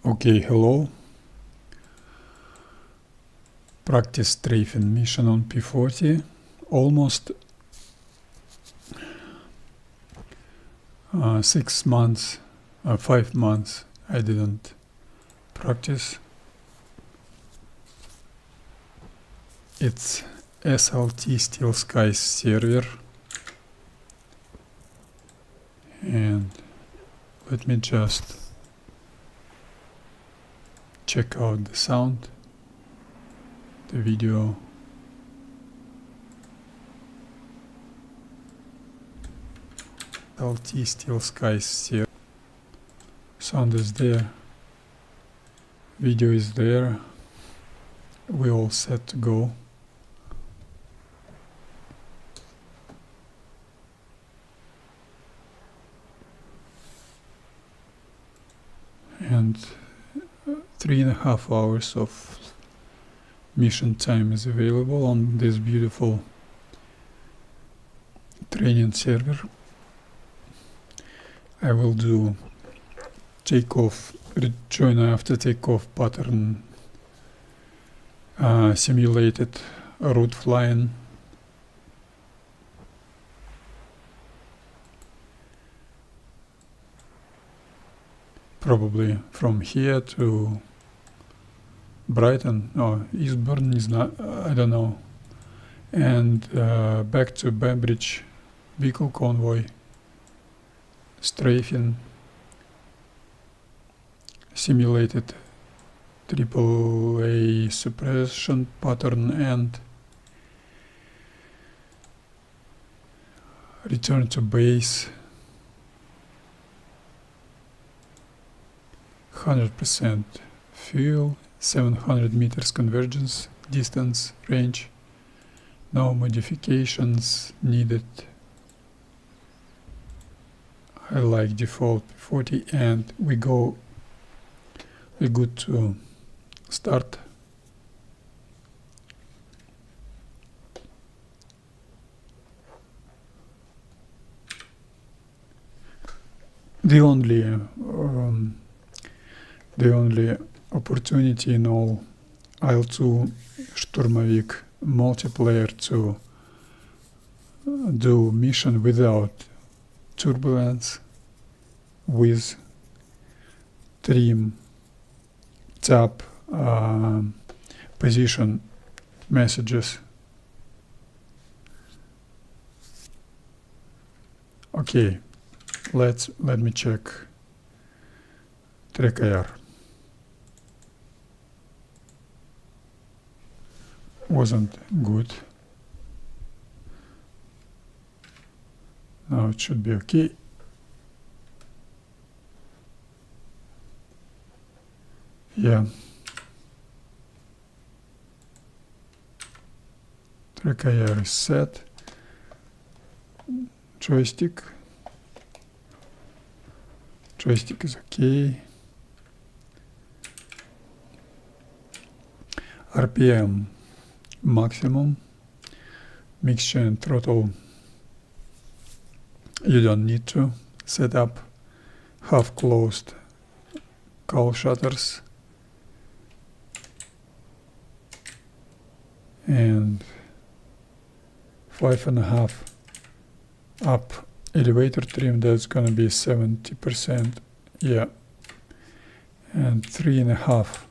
Okay, hello. Practice strafing mission on P-40. Almost 6 months, 5 months I didn't practice. It's SLT SteelSkies server. And let me just check out the sound, the video. SLT SteelSkies server. Sound is there. Video is there. We all set to go. And 3.5 hours of mission time is available on this beautiful training server. I will do takeoff, rejoin after takeoff pattern, simulated route flying, probably from here to Brighton or Eastbourne, I don't know, and back to Banbridge, vehicle convoy, strafing, simulated AAA suppression pattern, and return to base. 100% fuel, 700 meters convergence, distance, range, no modifications needed. I like default 40, and we're good to start. The only opportunity in all Il-2 Штурмовик multiplayer to do mission without turbulence, with trim, tap, position messages. Okay, let me check track air. Wasn't good. Now it should be okay. Yeah. Track air is set. Joystick is okay. RPM maximum. Mixture and throttle you don't need to set up. Half closed cowl shutters and 5.5 up elevator trim, that's gonna be 70%, yeah, and 3.5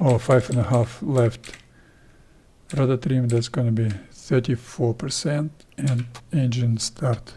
or 5.5 left rudder trim, that's gonna be 34%, and engine start.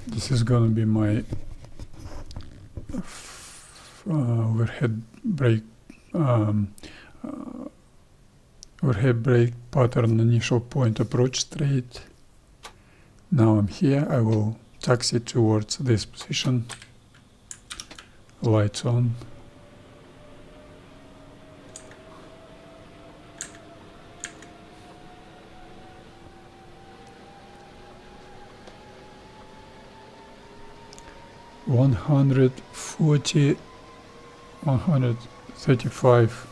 This is gonna be my overhead brake pattern, initial point approach straight. Now I'm here. I will taxi towards this position. Lights on. (140, 135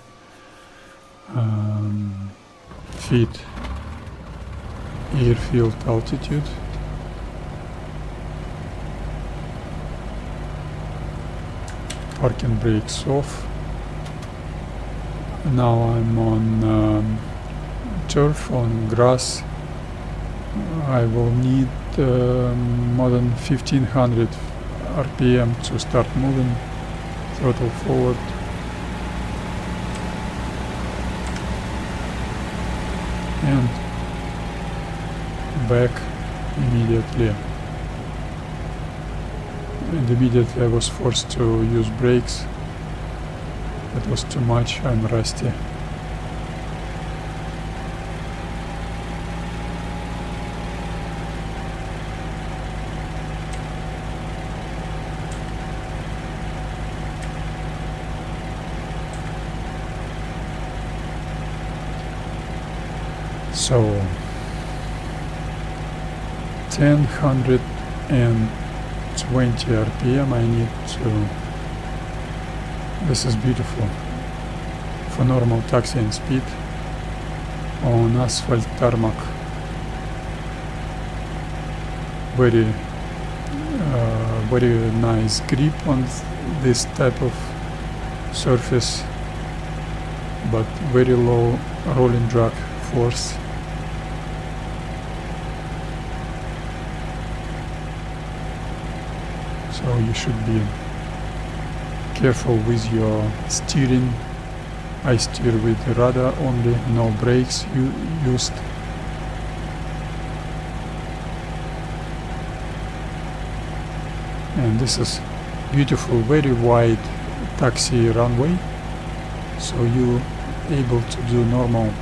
feet airfield altitude. Parking brakes off. Now I'm on turf, on grass. I will need more than 1500 RPM to start moving. Throttle forward. And back immediately. And immediately I was forced to use brakes. That was too much, I'm rusty. So 1020 RPM I need to. This is beautiful for normal taxiing speed on asphalt tarmac. Very nice grip on this type of surface, but very low rolling drag force. So you should be careful with your steering. I steer with the rudder only, no brakes used. And this is beautiful, very wide taxi runway, so you able to do normal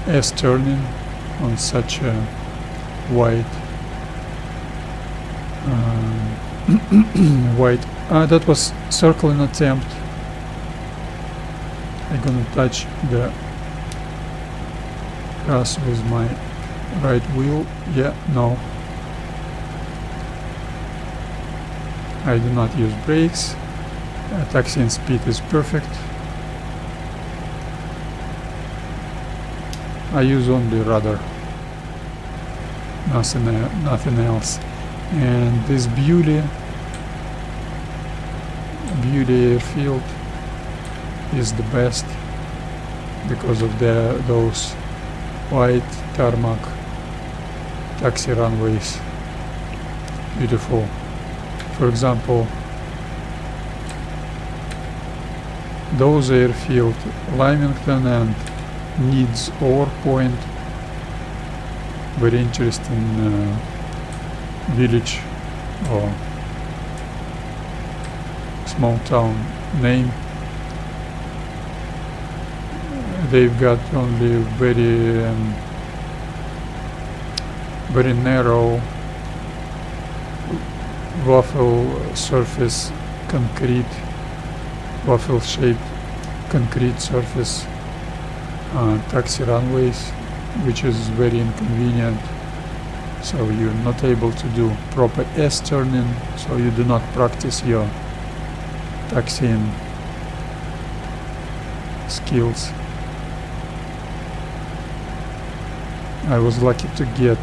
S-turning on such a wide that was circling attempt. I'm gonna touch the grass with my right wheel. Yeah, no. I do not use brakes. Taxiing speed is perfect. I use only rudder, nothing else. And this beauty airfield is the best because of those white tarmac taxi runways. Beautiful. For example, those airfield, Lymington and Needs Ore Point, very interesting village or small town name. They've got only very narrow waffle surface concrete, waffle shaped concrete surface taxi runways, which is very inconvenient. So you're not able to do proper S-turning, so you do not practice your taxiing skills. I was lucky to get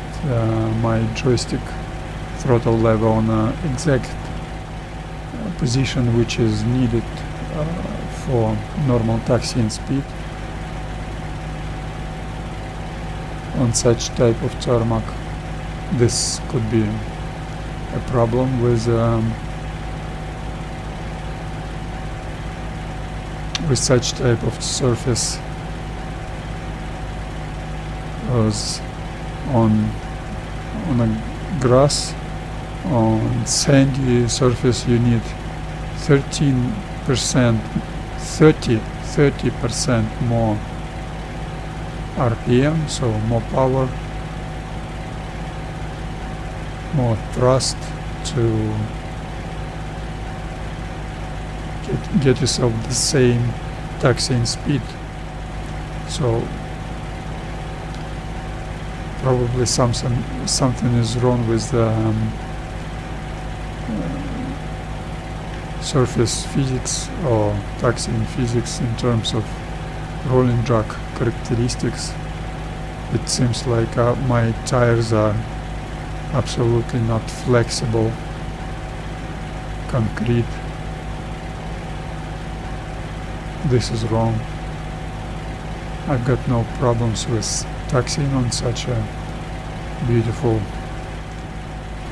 my joystick throttle level on an exact position which is needed for normal taxiing speed on such type of tarmac. This could be a problem with such type of surface, as on a grass, on sandy surface you need 30% more RPM, so more power, more thrust to get yourself the same taxiing speed. So probably something is wrong with the surface physics or taxiing physics in terms of rolling drag characteristics. It seems like my tires are absolutely not flexible, concrete. This is wrong. I've got no problems with taxiing on such a beautiful,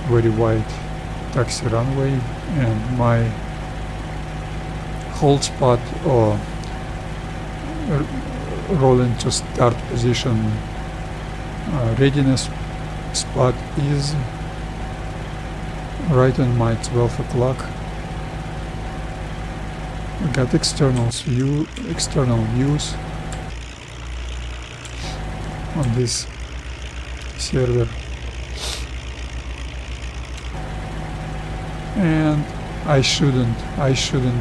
very wide taxi runway, and my hold spot or rolling to start position readiness spot is right on my 12 o'clock. I got external views on this server, and I shouldn't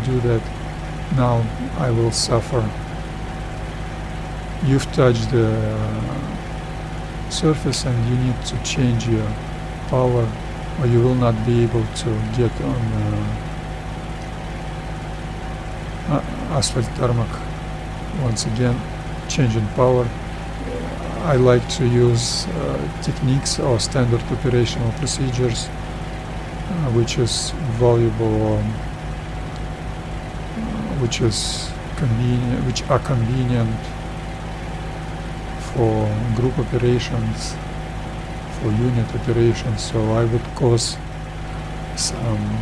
do that. Now I will suffer. You've touched the surface and you need to change your power, or you will not be able to get on asphalt tarmac. Once again, changing power. I like to use techniques or standard operational procedures, which is valuable, which are convenient for group operations, for unit operations. So I would cause some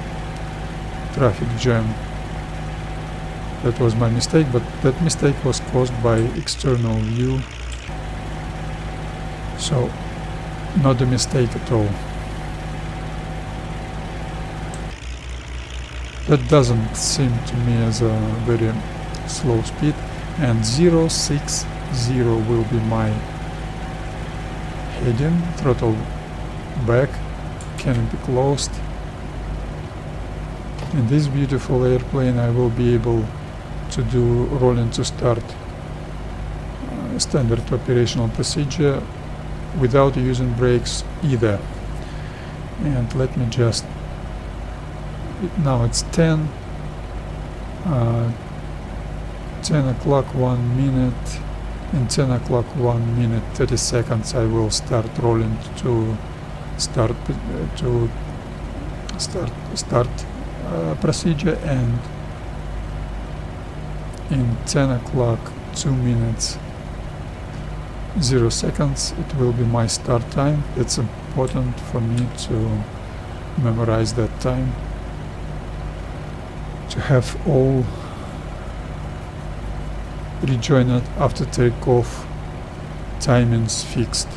traffic jam. That was my mistake, but that mistake was caused by external view. So not a mistake at all. That doesn't seem to me as a very slow speed, and 060 will be my heading, throttle back, canopy closed. In this beautiful airplane I will be able to do rolling to start standard operational procedure without using brakes either. And let me just, now it's 10 o'clock 1 minute. In 10 o'clock 1 minute 30 seconds I will start rolling to start procedure, and in 10 o'clock 2 minutes 0 seconds it will be my start time. It's important for me to memorize that time, to have all rejoin after takeoff timings fixed.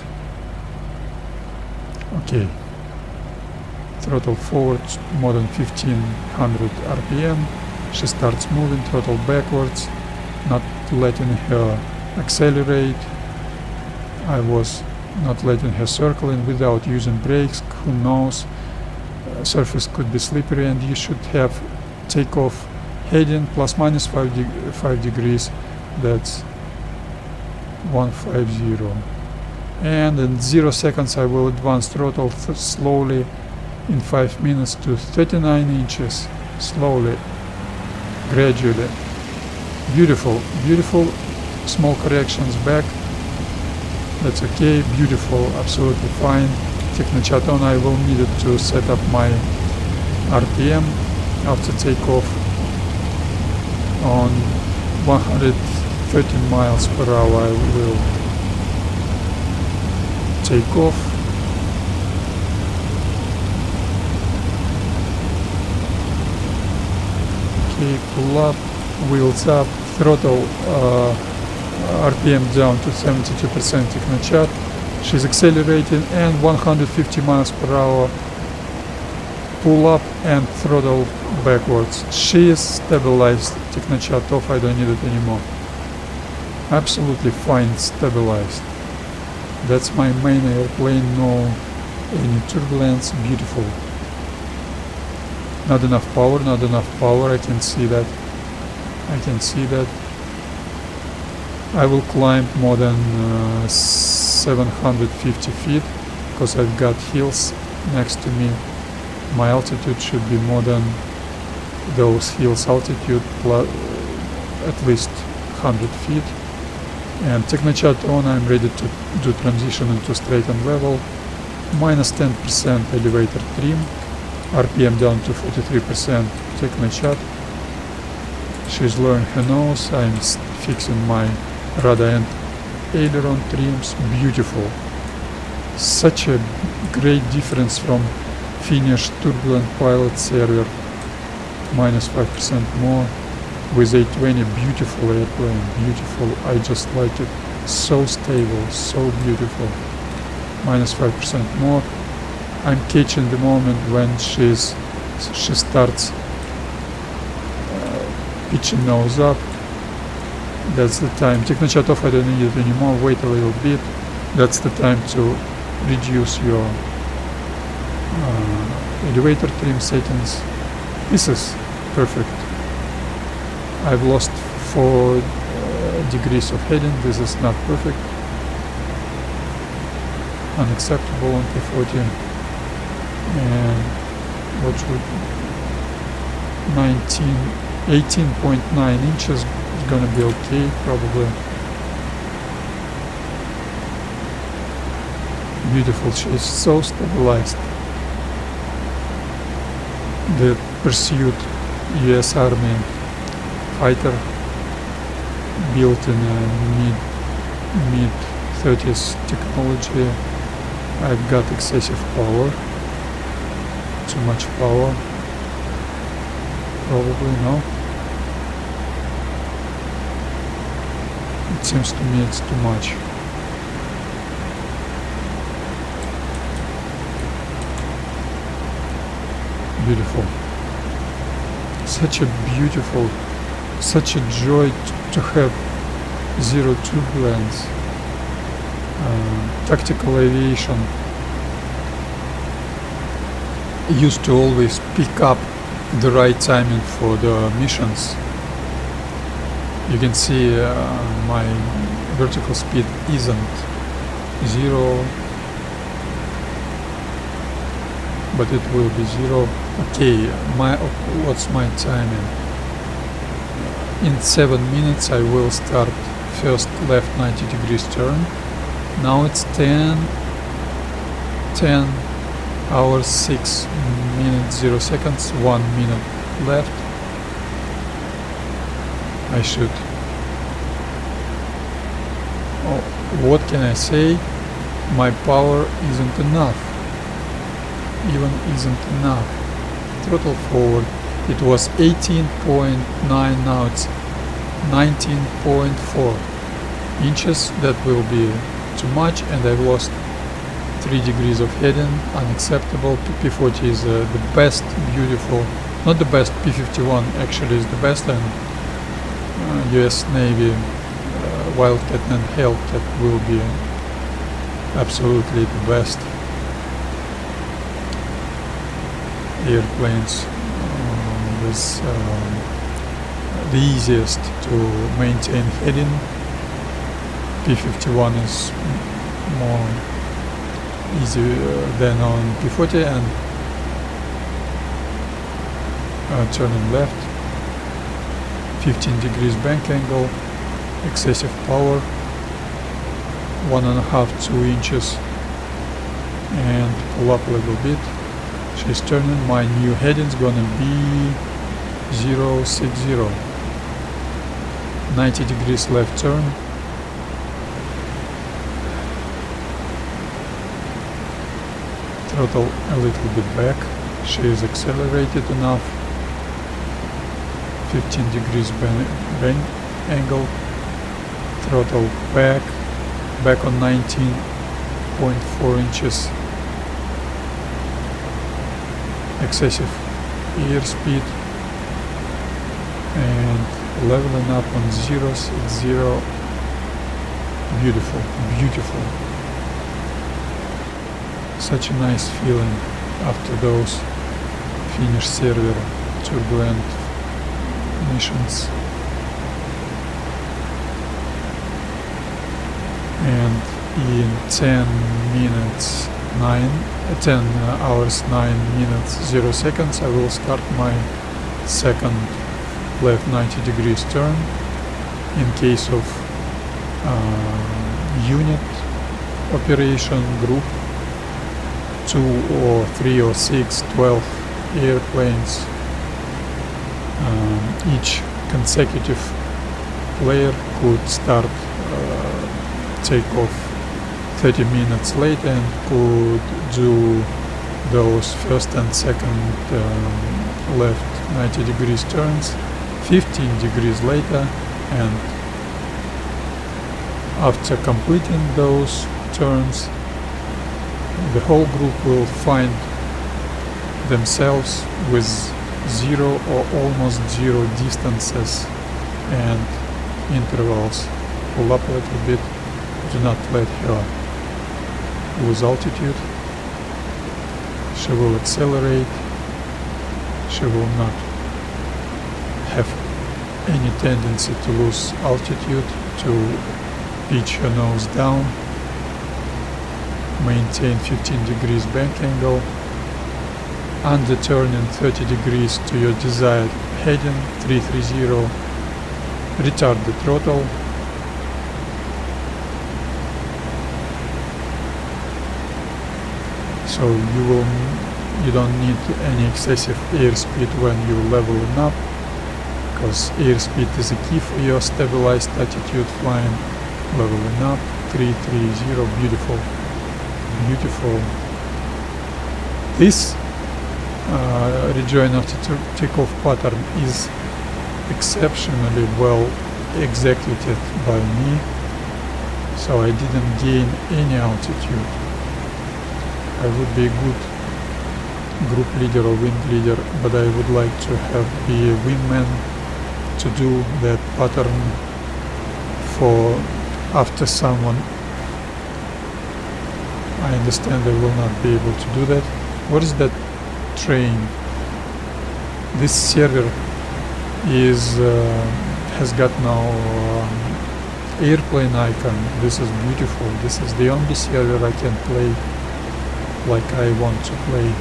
Okay, throttle forward more than 1500 RPM. She starts moving, throttle backwards, not letting her accelerate. I was not letting her circle in without using brakes. Who knows, surface could be slippery, and you should have takeoff heading plus minus 5 degrees. That's 150, and in 0 seconds I will advance throttle slowly in 5 minutes to 39 inches, slowly, gradually. Beautiful, beautiful. Small corrections back, that's okay. Beautiful, absolutely fine. Technochat on. I will need it to set up my RPM after takeoff on 130 miles per hour. I will take off. Okay, pull up, wheels up, throttle RPM down to 72% Technochat. She's accelerating, and 150 miles per hour. Pull up and throttle backwards. She is stabilized. Technochat off, I don't need it anymore. Absolutely fine, stabilized. That's my main airplane, no Any turbulence, beautiful. Not enough power, not enough power, I can see that. I can see that. I will climb more than 750 feet because I've got hills next to me. My altitude should be more than those hills altitude, plus at least 100 feet. And Technochat on, I'm ready to do transition into straight and level. Minus 10% elevator trim. RPM down to 43%. Technochat. She's lowering her nose. I'm fixing my rudder and aileron trims. Beautiful. Such a great difference from Finnish turbulent pilot server. Minus 5% more. With A20, beautiful airplane, beautiful. I just like it. So stable, so beautiful. Minus 5% more. I'm catching the moment when she starts pitching nose up. That's the time. Technochat off, I don't need it anymore. Wait a little bit. That's the time to reduce your elevator trim settings. This is perfect. I've lost 4 degrees of heading. This is not perfect. Unacceptable on P-40. And what should 18.9 inches is gonna be okay, probably. Beautiful. She's so stabilized. The pursuit US Army fighter built in a mid 30s technology. I've got excessive power, too much power, probably. No, it seems to me it's too much. Beautiful. Such a beautiful, such a joy to have zero turbulence. Tactical aviation used to always pick up the right timing for the missions. You can see my vertical speed isn't 0, but it will be 0. Okay, what's my timing? In 7 minutes I will start first left 90 degrees turn. Now it's 10 hours 6 minutes 0 seconds, 1 minute left. I should. Oh, what can I say? My power isn't enough. Even isn't enough. Throttle forward. It was 18.9, now it's 19.4 inches. That will be too much, and I've lost 3 degrees of heading. Unacceptable. P-40 is the best, beautiful, not the best, P-51 actually is the best, and US Navy Wildcat and Hellcat will be absolutely the best airplanes, with the easiest to maintain heading. P-51 is more easy than on P-40, and turning left, 15 degrees bank angle, excessive power, 1.5–2 inches, and pull up a little bit. She's turning. My new heading's gonna be 060, 90 degrees left turn. Throttle a little bit back. She is accelerated enough. 15 degrees bank angle. Throttle back on 19.4 inches. Excessive airspeed, and leveling up on 060. Beautiful, beautiful. such a nice feeling after those Finnish server turbulent missions. And in 10 hours 9 minutes 0 seconds I will start my second left 90 degrees turn. In case of unit operation, group, 2 or 3 or 6, 12 airplanes, each consecutive player could start take off 30 minutes later and could do those first and second left 90 degrees turns 15 degrees later, and after completing those turns the whole group will find themselves with 0 or almost 0 distances and intervals. Pull up a little bit, do not let her lose altitude. She will accelerate, she will not have any tendency to lose altitude, to pitch her nose down, maintain 15 degrees bank angle, under turning 30 degrees to your desired heading, 330, retard the throttle, so you don't need any excessive airspeed when you're leveling up, because airspeed is a key for your stabilized attitude flying. Leveling up, 330, beautiful, beautiful. This rejoin after takeoff pattern is exceptionally well executed by me, so I didn't gain any altitude. I would be a good group leader or wing leader, but I would like to be a wingman to do that pattern for after someone. I understand I will not be able to do that. What is that train? This server has got now airplane icon. This is beautiful. This is the only server I can play like I want to play.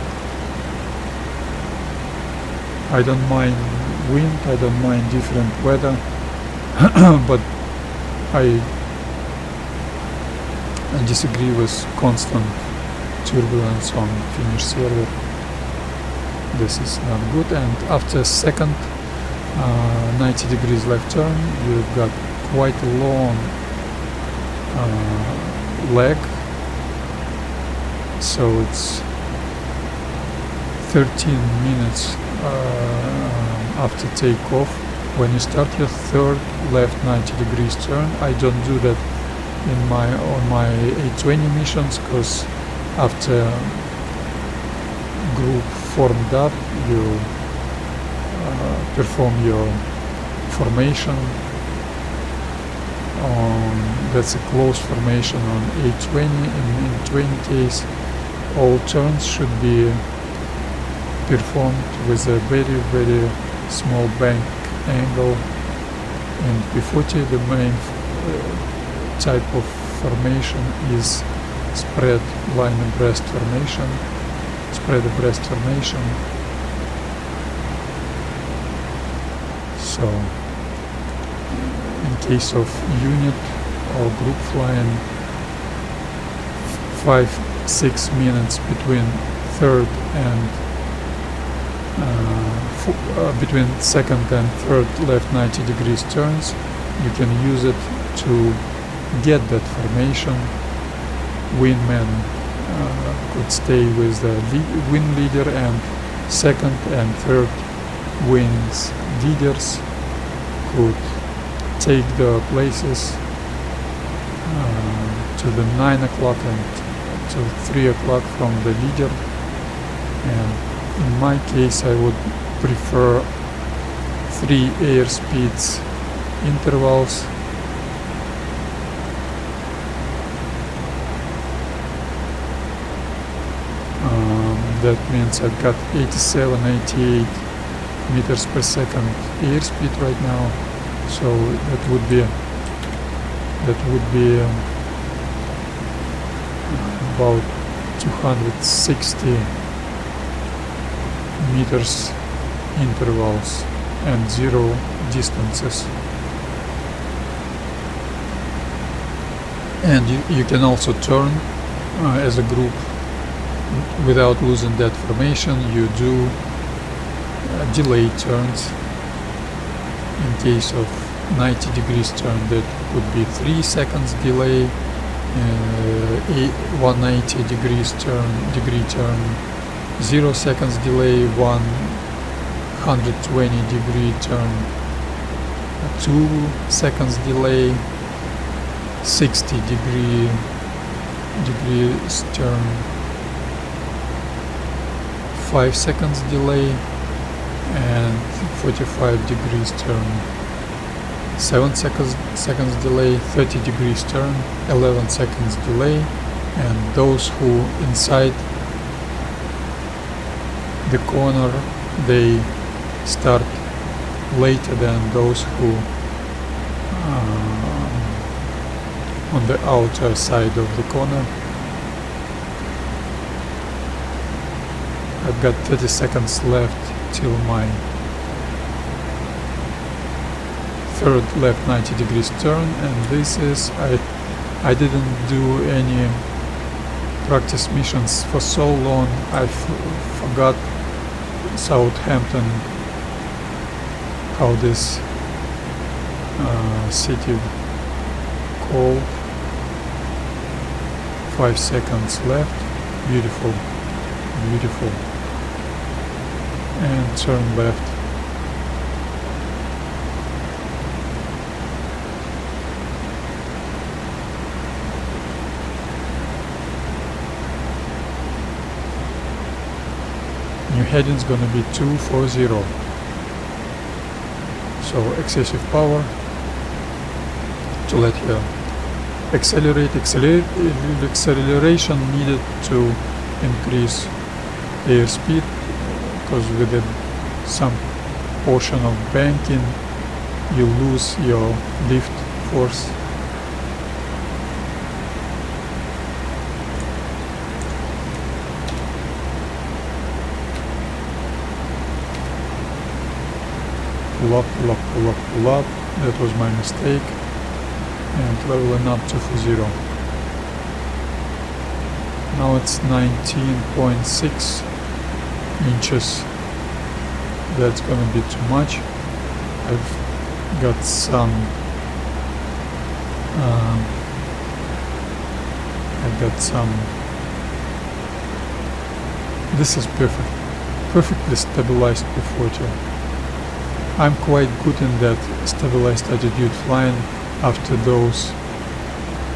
I don't mind wind, I don't mind different weather, but I disagree with constant turbulence on Finnish server. This is not good. And after second 90 degrees left turn, you've got quite a long leg, so it's 13 minutes after takeoff when you start your third left 90 degrees turn. I don't do that on my A20 missions, because after group formed up, you perform your formation. That's a close formation on A20. In 20 case, all turns should be performed with a very, very small bank angle. And P-40, the main type of formation is spread line abreast formation, spread abreast formation. So in case of unit or group flying, 5-6 minutes between third and between second and third left 90 degrees turns, you can use it to get that formation. Wingman could stay with the wing leader, and second and third wings leaders could take the places to the 9 o'clock and to 3 o'clock from the leader. And in my case, I would prefer 3 airspeeds intervals. that means I've got 87, 88 meters per second airspeed right now. So that would be about 260 meters intervals and 0 distances. And you can also turn as a group without losing that formation. You do delay turns. In case of 90 degrees turn, that would be 3 seconds delay. 190 degrees degree turn, 0 seconds delay. 120 degree turn, 2 seconds delay. 60 degrees turn, 5 seconds delay, and 45 degrees turn, 7 seconds delay, 30 degrees turn, 11 seconds delay, and those who inside the corner, they start later than those who on the outer side of the corner. I've got 30 seconds left till my third left 90 degrees turn, and this is I didn't do any practice missions for so long. I forgot Southampton, how this city called. 5 seconds left. Beautiful, beautiful. And turn left. New heading's gonna be 240. So excessive power to let her accelerate. Acceleration needed to increase airspeed, because with some portion of banking you lose your lift force. Pull up, pull up, pull up, pull up. That was my mistake. And leveling up to 40. Now it's 19.6 inches. That's gonna be too much. I've got some this is perfectly stabilized P-40. I'm quite good in that stabilized attitude flying after those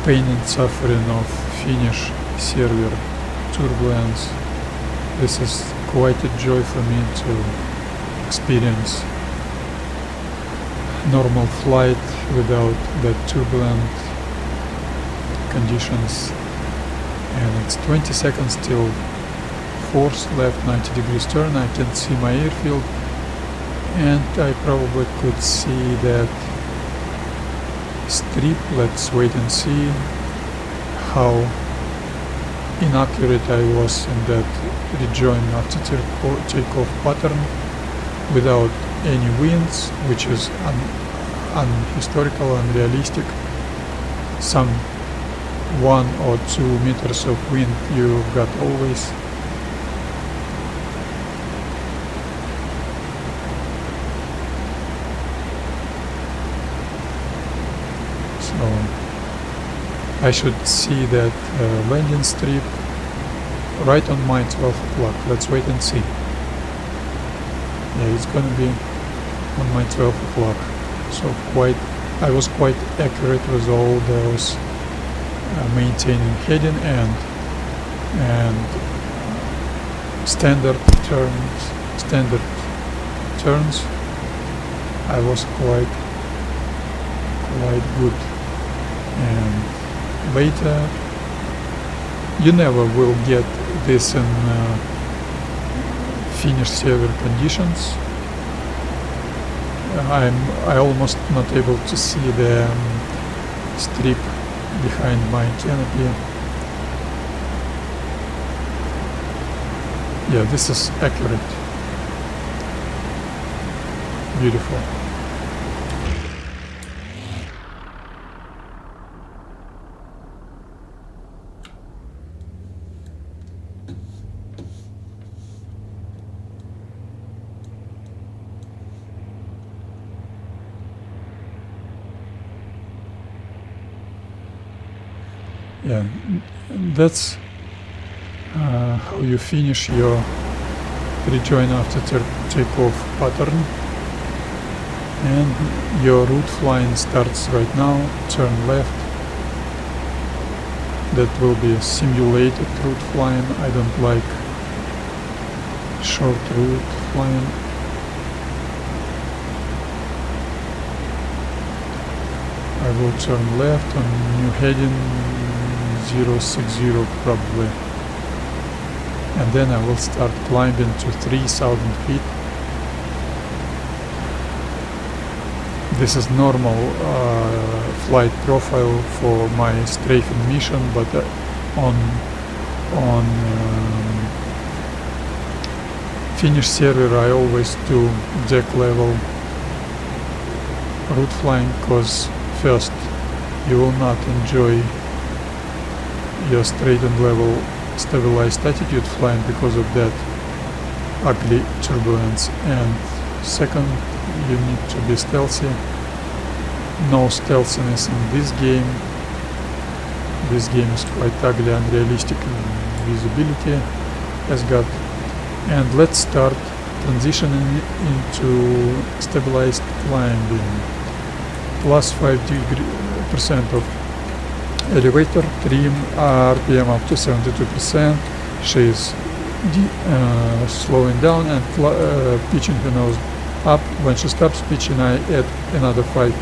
pain and suffering of Finnish server turbulence. This is quite a joy for me to experience normal flight without the turbulent conditions. And it's 20 seconds till force left 90 degrees turn. I can see my airfield, and I probably could see that strip. Let's wait and see how inaccurate I was in that rejoin after takeoff pattern without any winds, which is unhistorical, unrealistic. Some 1 or 2 meters of wind you've got always. So I should see that landing strip right on my 12 o'clock. Let's wait and see. Yeah, it's gonna be on my 12 o'clock. So I was quite accurate with all those maintaining heading and standard turns. I was quite good. And later, you never will get this in finish server conditions. I almost not able to see the strip behind my canopy. Yeah, this is accurate. Beautiful. Yeah, that's how you finish your rejoin after takeoff pattern. And your route flying starts right now. Turn left. That will be a simulated route flying. I don't like short route flying. I will turn left on new heading 060 probably. And then I will start climbing to 3,000 feet. This is normal flight profile for my strafing mission, but on finish server I always do deck level route flying, because first you will not enjoy your straight and level stabilized attitude flying because of that ugly turbulence, and second you need to be stealthy. No stealthiness in this game. This game is quite ugly, unrealistic visibility has got. And let's start transitioning into stabilized climbing. Plus 5% of elevator trim, RPM up to 72%. She is slowing down and pitching her nose up. When she stops pitching, I add another 5%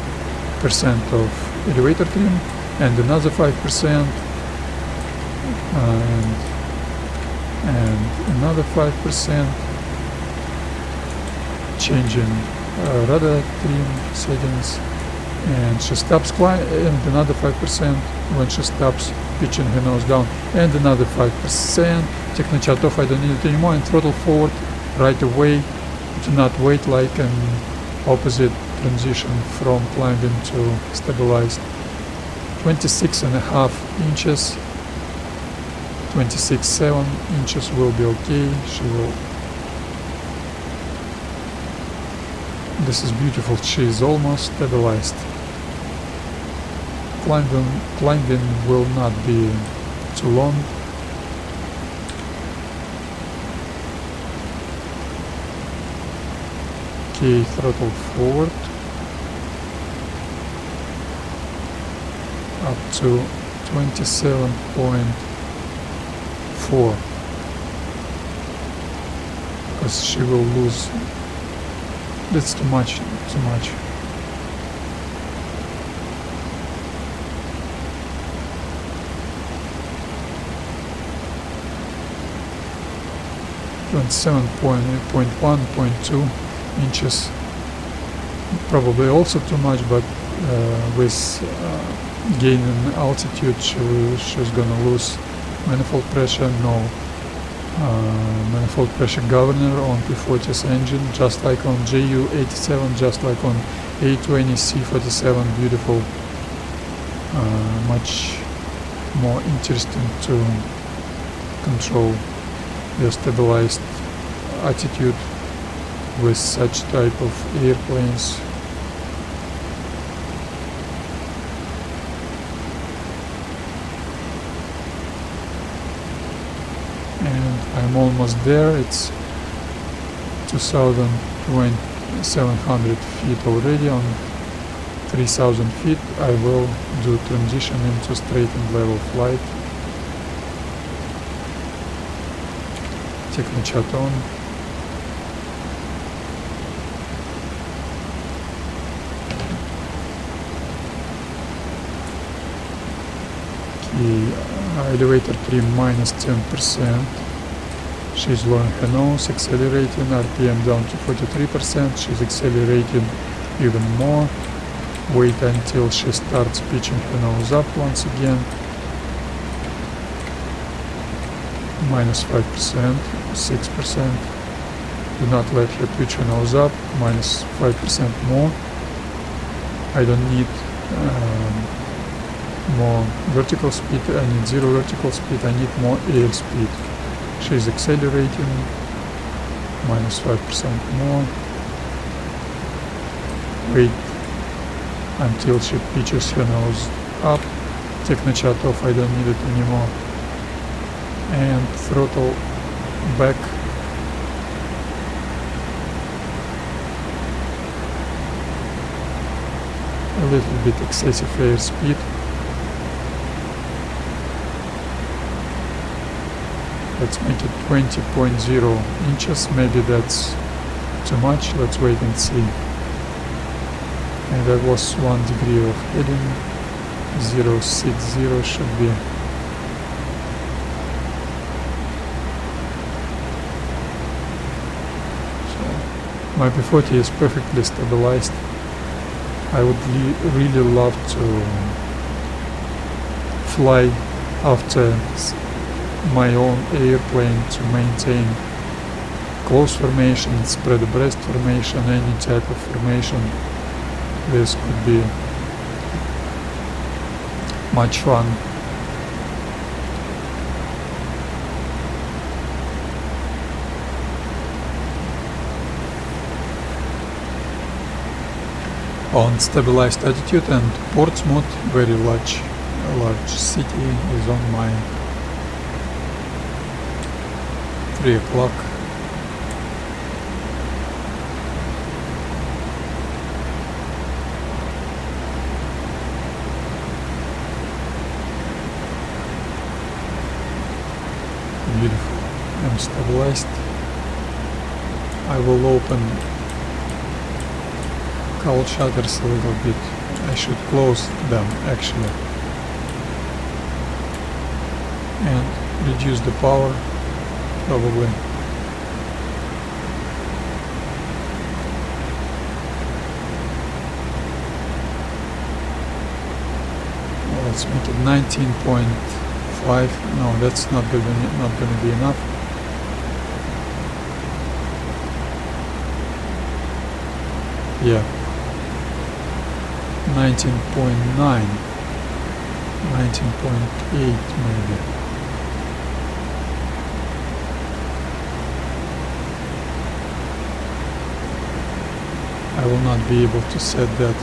of elevator trim and another 5% and another 5%, changing rudder trim settings, and she stops climb, and another 5% when she stops pitching her nose down, and another 5%. Technochat off, I don't need it anymore, and throttle forward right away. Do not wait like an opposite transition from climbing to stabilized. 26.5 inches, 26.7 inches will be okay. She will. This is beautiful. She is almost stabilized. Climbing will not be too long. Okay, throttle forward up to 27.4, because she will lose. That's too much. 27.1.2 inches, probably also too much, but with gaining altitude she's gonna lose manifold pressure. No manifold pressure governor on P-40's engine, just like on JU-87, just like on A20C-47. Beautiful, much more interesting to control your stabilized attitude with such type of airplanes. And I'm almost there. It's 2,700 feet already. On 3,000 feet I will do transition into straight and level flight. Technochat on. Okay, elevator trim minus 10%. She's lowering her nose, accelerating, RPM down to 43%. She's accelerating even more. Wait until she starts pitching her nose up once again. Minus 5%, 6%. Do not let her pitch her nose up. Minus 5% more. I don't need more vertical speed. I need 0 vertical speed. I need more air speed. She's accelerating. Minus 5% more. Wait until she pitches her nose up. Technochat off. I don't need it anymore. And throttle back. A little bit excessive airspeed. Let's make it 20.0 inches. Maybe that's too much. Let's wait and see. And that was 1 degree of heading. 060 should be. My P-40 is perfectly stabilized. I would really love to fly after my own airplane to maintain close formation, spread abreast formation, any type of formation. This could be much fun. On stabilized altitude and Portsmouth, very large city, is on my 3 o'clock. Beautiful. I'm stabilized. I will open cowl shutters a little bit. I should close them actually. And reduce the power probably. Let's make it 19.5. No, that's not gonna be enough. Yeah. 19.9, 19.8 maybe. I will not be able to set that.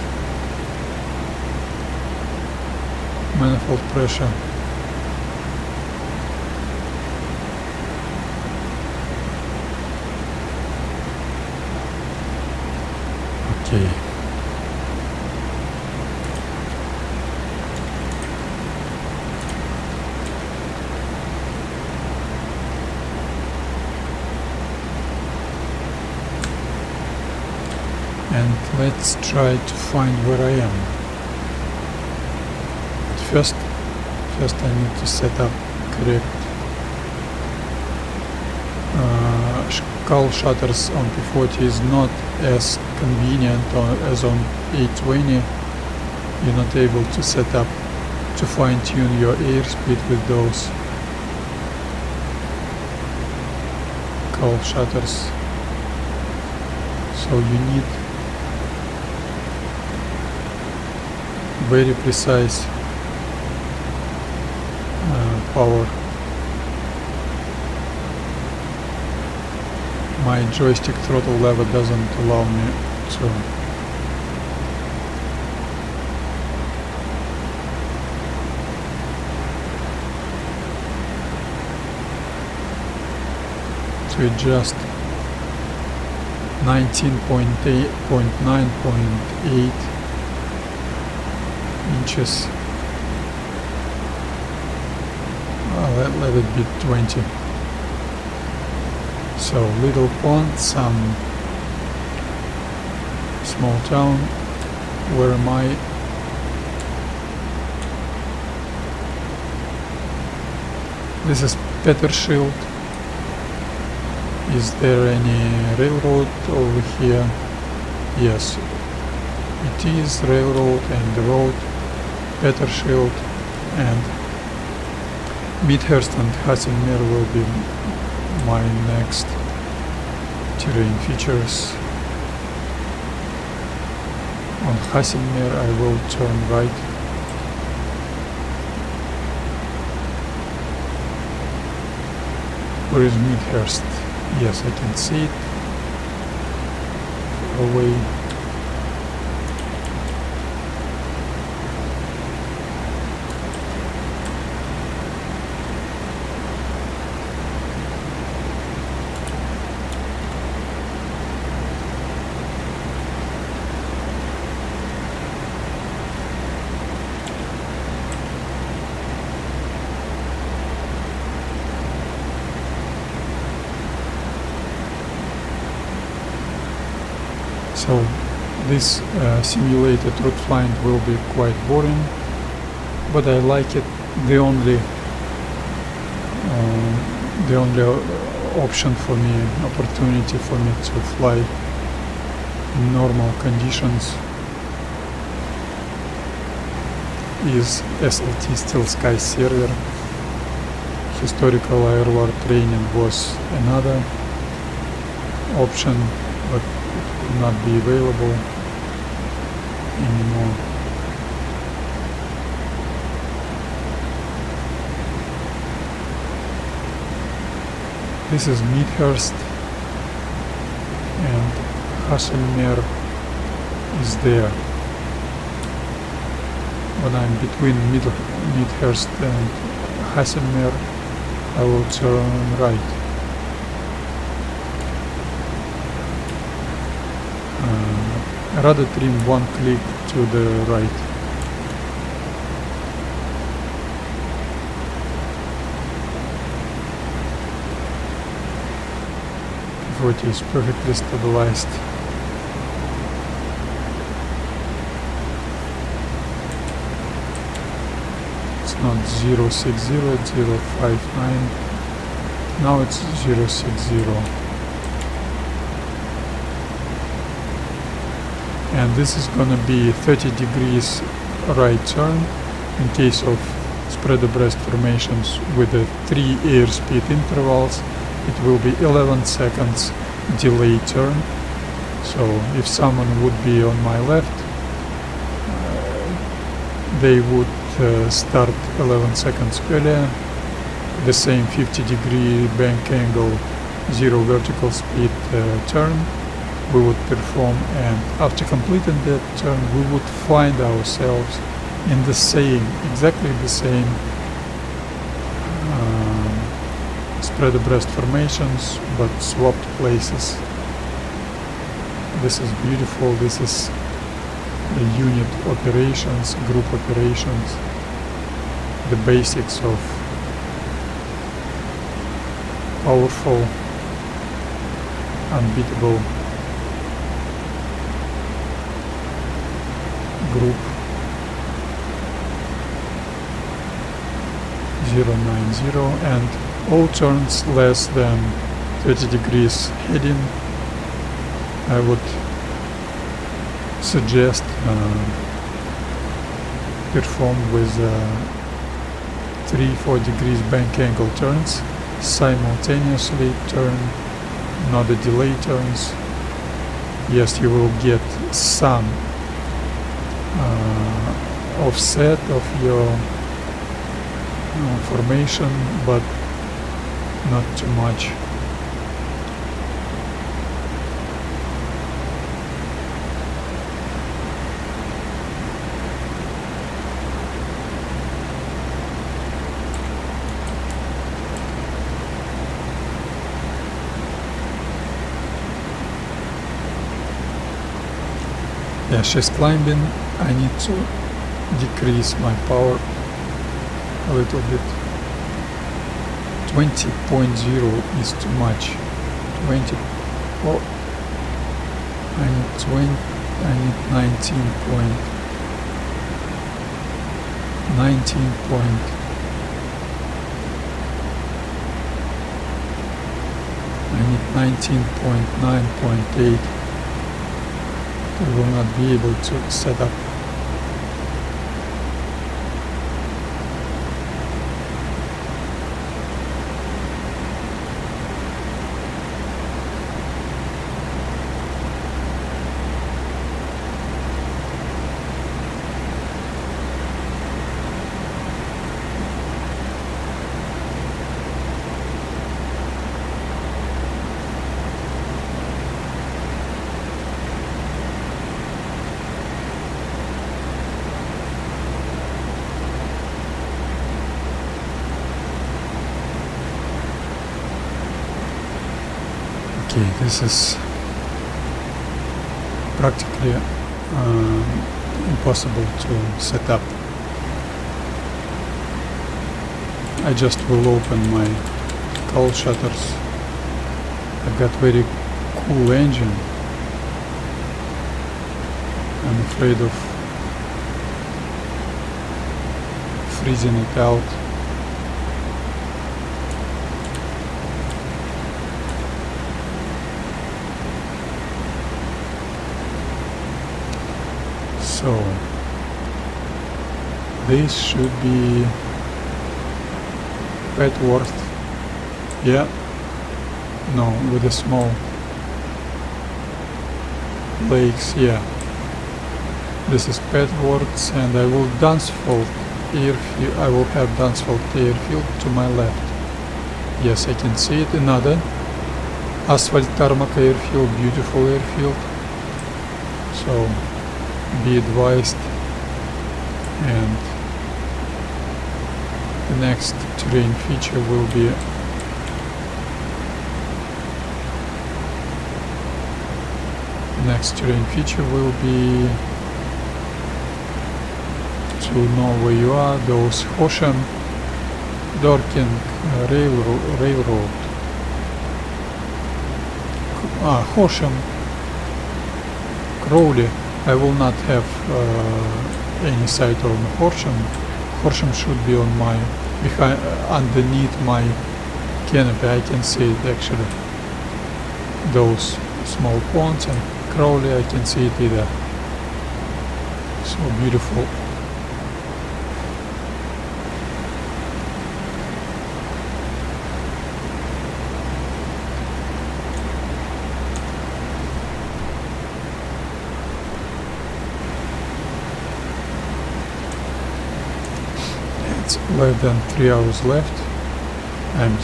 Manifold pressure. Okay. And let's try to find where I am. But first I need to set up correct cowl shutters on P-40 is not as convenient as on A20. You're not able to set up to fine-tune your airspeed with those cowl shutters. So you need very precise power. My joystick throttle lever doesn't allow me to adjust 19.9.8 inches. Let it be 20. So little pond, some small town. Where am I? This is Petershield. Is there any railroad over here? Yes, it is railroad and the road, Peter Shield, and Midhurst and Hasselmer will be my next terrain features. On Hasselmer I will turn right. Where is Midhurst? Yes, I can see it. Far away. So this simulated route flying will be quite boring, but I like it. The only option for me, opportunity for me to fly in normal conditions is SLT SteelSkies server. Historical air war training was another option, but it will not be available anymore. This is Midhurst and Hasselmer is there. When I'm between Midhurst and Hasselmer, I will turn right. Rather trim one click to the right. P-40 is perfectly stabilized. It's not 060, it's 059. Now it's 060. And this is gonna be 30 degrees right turn in case of spread abreast formations with the 3 airspeed intervals. It will be 11 seconds delay turn. So if someone would be on my left, they would start 11 seconds earlier. The same 50 degree bank angle, 0 vertical speed turn we would perform, and after completing that turn we would find ourselves in the same, exactly the same spread abreast formations, but swapped places. This is beautiful. This is the unit operations, group operations, the basics of powerful, unbeatable group. 090 and all turns less than 30 degrees heading I would suggest perform with 3-4 degrees bank angle turns simultaneously, turn, not the delay turns. Yes, you will get some offset of your formation, but not too much. Yeah, she's climbing. I need to decrease my power a little bit. 20.0 is too much. 20. Oh, I need 20. I need 19 point. 19 point. I need 19.9.8. We will not be able to set up. Okay, this is practically impossible to set up. I just will open my cowl shutters. I've got very cool engine. I'm afraid of freezing it out. So this should be Petworth. Yeah, no, with the small lakes. Yeah, this is Petworth, and I will Dunsfold airfield. I will have Dunsfold airfield to my left. Yes, I can see it. Another asphalt tarmac airfield, beautiful airfield. So be advised, and the next terrain feature will be to know where you are. Those Horsham Dorking railroad. Horsham Crowley. I will not have any sight on Horsham. Horsham should be on my behind, underneath my canopy. I can see it actually. Those small ponds, and Crowley I can see it either. So beautiful. Less than 3 hours left. I'm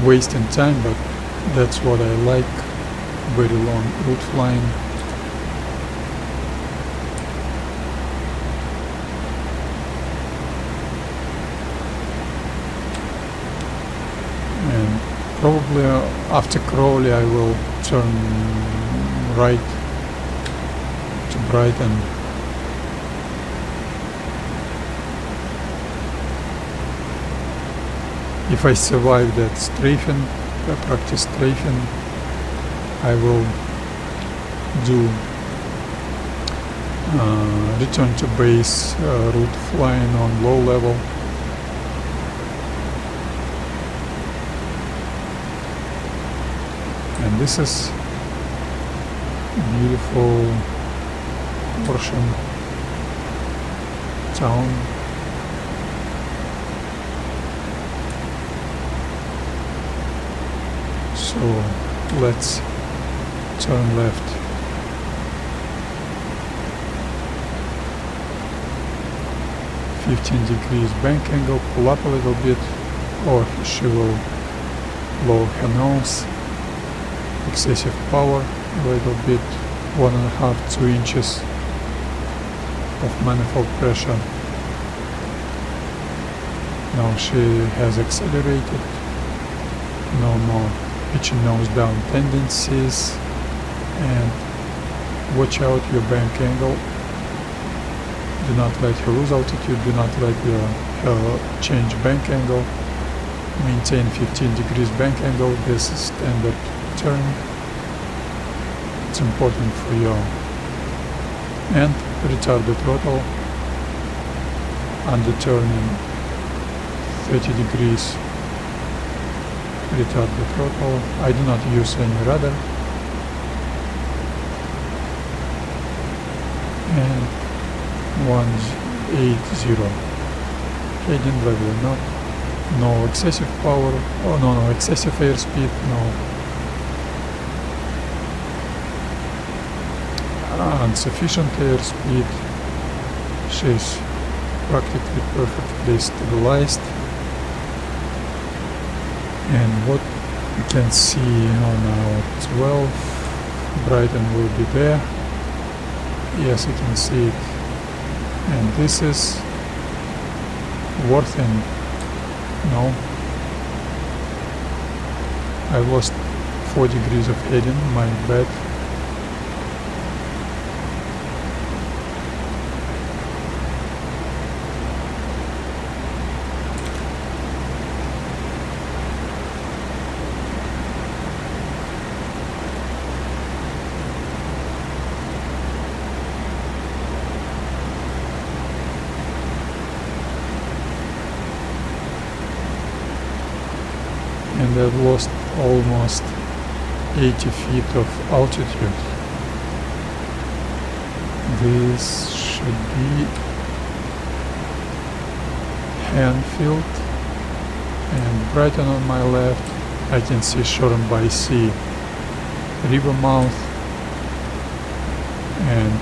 wasting time, but that's what I like. Very long route flying. And probably after Crowley I will turn right to Brighton. If I survive that strafing, practice strafing, I will do return to base route flying on low level. And this is beautiful Horsham town. So let's turn left. (15° bank angle, pull up a little bit, or she will lower her nose. Excessive power, a little bit, 1.5–2 inches of manifold pressure. Now she has accelerated. No more pitching nose down tendencies, and watch out your bank angle. Do not let her lose altitude, do not let her change bank angle. Maintain 15° bank angle. This is standard turn. It's important for you. And retard the throttle under turning 30 degrees. retard the throttle. I do not use any rudder. And 180. Heading level not. No excessive power. Oh no, excessive airspeed, no. Insufficient airspeed. She's practically perfectly stabilized. And what you can see on our 12, Brighton will be there. Yes, you can see it. And this is Worthing. No. I lost 4 degrees of heading, my bad. And I've lost almost 80 feet of altitude. This should be Hanfield and Brighton on my left. I can see Shoreham by Sea, river mouth, and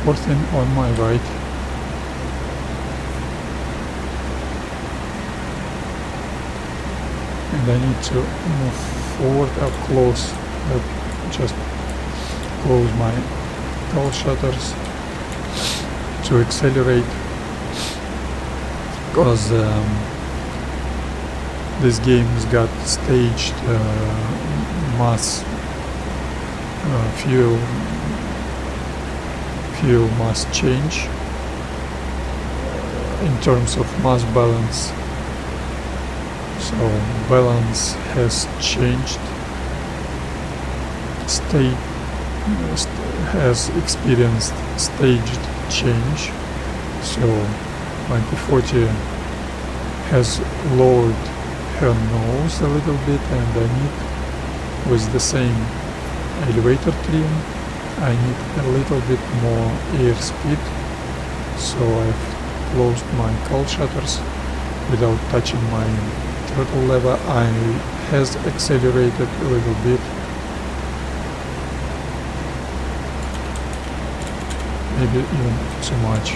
Worthing on my right. And I need to move forward up close, just close my tail shutters to accelerate, because this game's got staged mass fuel mass change in terms of mass balance. So balance has changed, has experienced staged change. So my P-40 has lowered her nose a little bit, and I need, with the same elevator trim, I need a little bit more airspeed. So I've closed my cowl shutters without touching my throttle lever. I has accelerated a little bit. Maybe even too much.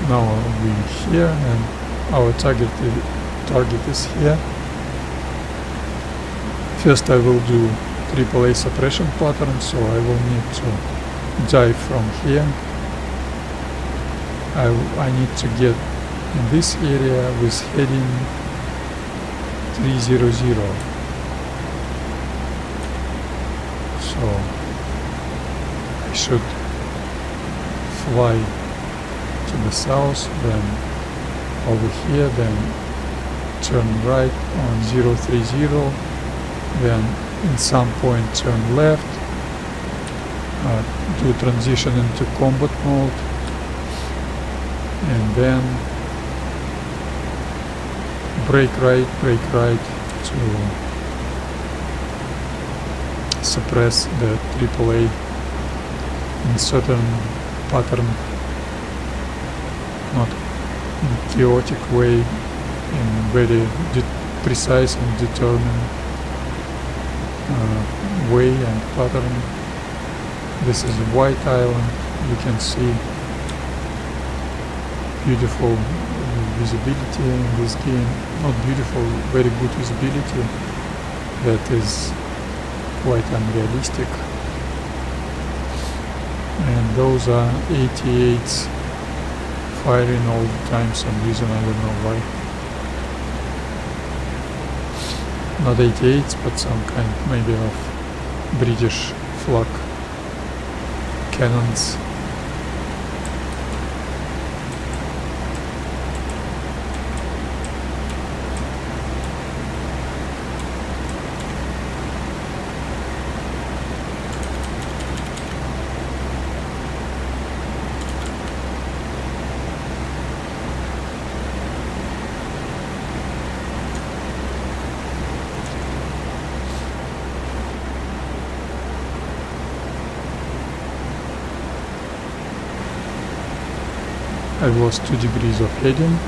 Now we're here and our target is here. First I will do AAA suppression pattern, so I will need to dive from here. I need to get in this area with heading 300. So I should fly to the south, then over here, then turn right on 030, then in some point turn left, do transition into combat mode, and then brake right to suppress the AAA in certain pattern, not in chaotic way, in very precise and determined way and pattern. This is a white island. You can see beautiful visibility in this game. Not beautiful, very good visibility. That is quite unrealistic. And those are 88s firing all the time, some reason, I don't know why. Not 88s, but some kind maybe of British flag cannons. I lost 2 degrees of heading,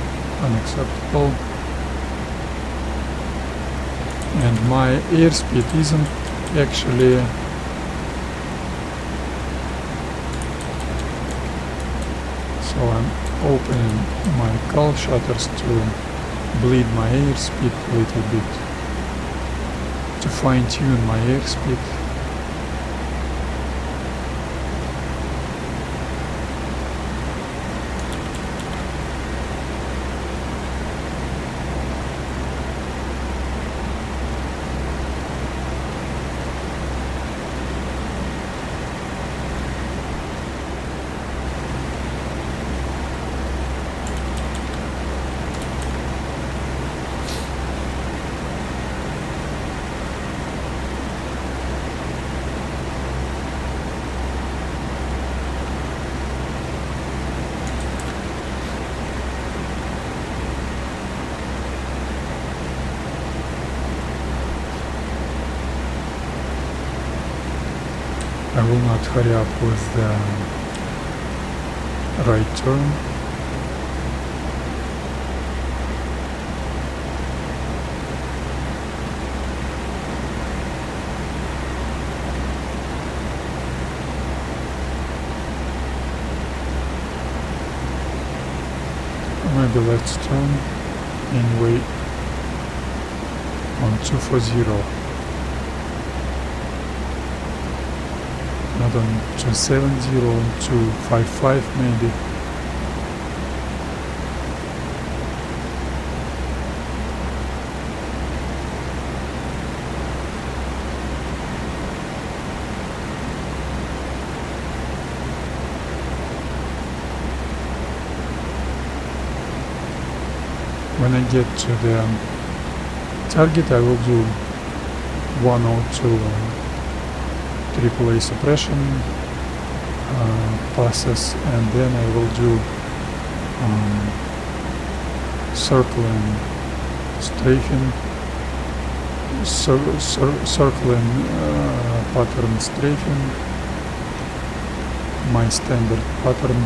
unacceptable. And my airspeed isn't actually so I'm opening my cull shutters to bleed my airspeed a little bit, to fine-tune my airspeed. I will not hurry up with the right turn. Maybe let's turn anyway on 240. Not on 270, on 255 maybe. When I get to the target, I will do 102 AAA suppression passes, and then I will do circling strafing, circling pattern strafing, my standard pattern.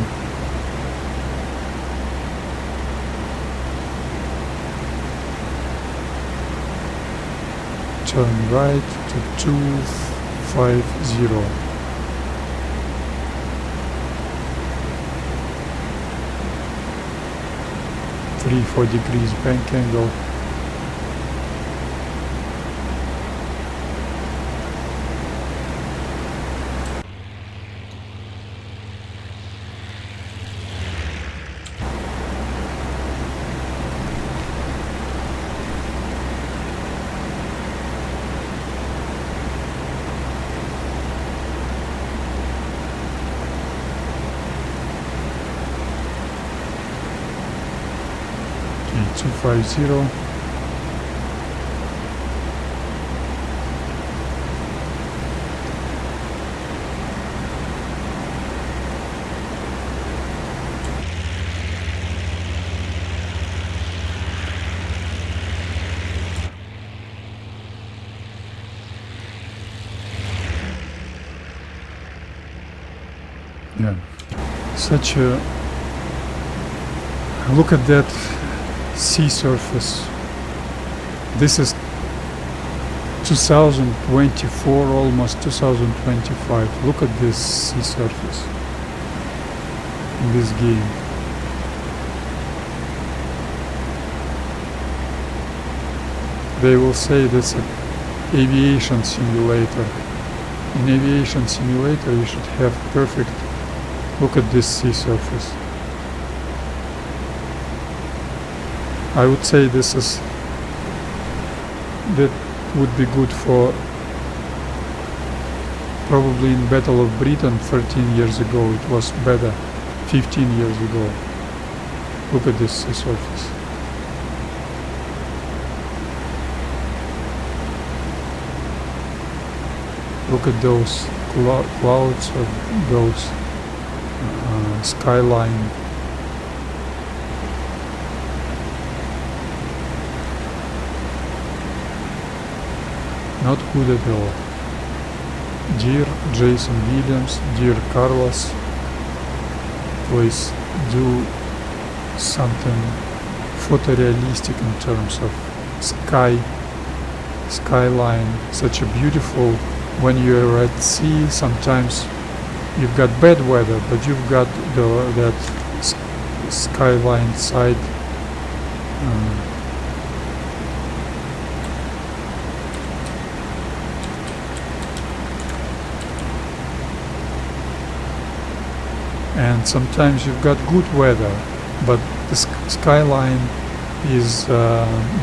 Turn right to 250. Three 4 degrees bank angle. Okay, 250. Yeah, such a look at that sea surface. This is 2024, almost 2025. Look at this sea surface in this game. They will say that's an aviation simulator. In aviation simulator you should have perfect. Look at this sea surface. I would say this is, that would be good for probably in Battle of Britain 13 years ago. It was better 15 years ago. Look at this sea surface. Look at those clouds or those skyline. Not good at all. Dear Jason Williams, dear Carlos, please do something photorealistic in terms of skyline, such a beautiful, when you're at sea, sometimes you've got bad weather, but you've got that skyline side. And sometimes you've got good weather, but the skyline is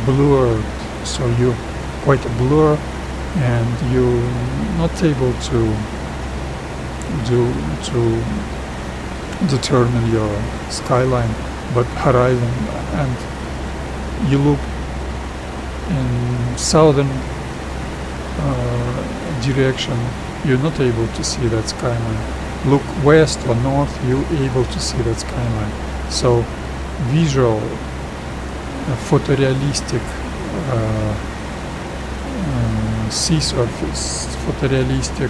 blurred, so you're quite a blur, and you're not able to determine your skyline, but horizon. And you look in southern direction, you're not able to see that skyline. Look west or north, you're able to see that skyline. So visual, photorealistic sea surface, photorealistic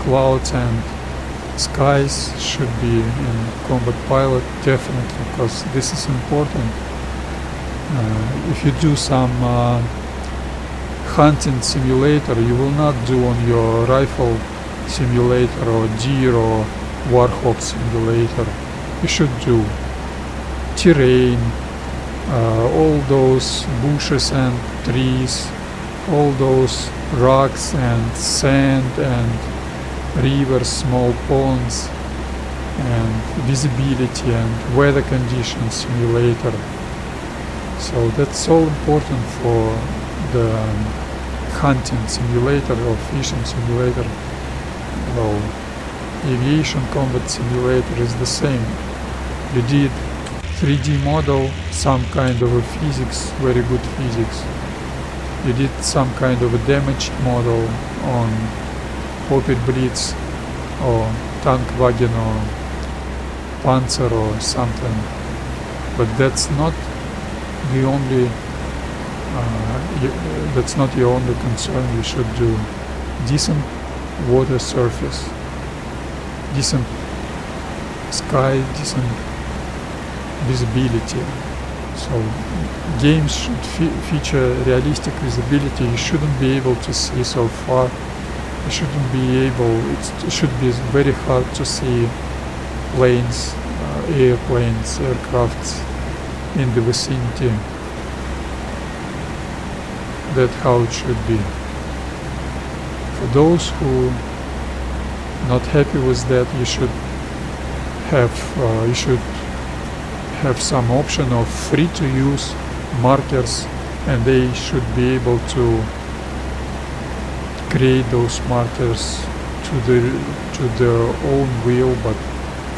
clouds and skies should be in Combat Pilot, definitely, because this is important. If you do some hunting simulator, you will not do on your rifle simulator or deer or warhawk simulator. You should do terrain, all those bushes and trees, all those rocks and sand and rivers, small ponds, and visibility and weather conditions simulator. So that's all important for the hunting simulator or fishing simulator. Well, aviation combat simulator is the same. You did 3D model, some kind of a physics, very good physics. You did some kind of a damage model on Popper Blitz or tank wagon or Panzer or something, but that's not the only that's not your only concern. You should do decent water surface, decent sky, decent visibility. So games should feature realistic visibility. You shouldn't be able to see so far. You shouldn't be able, it should be very hard to see planes, airplanes, aircrafts in the vicinity. That's how it should be. For those who not happy with that, you should have some option of free to use markers, and they should be able to create those markers to their own will. But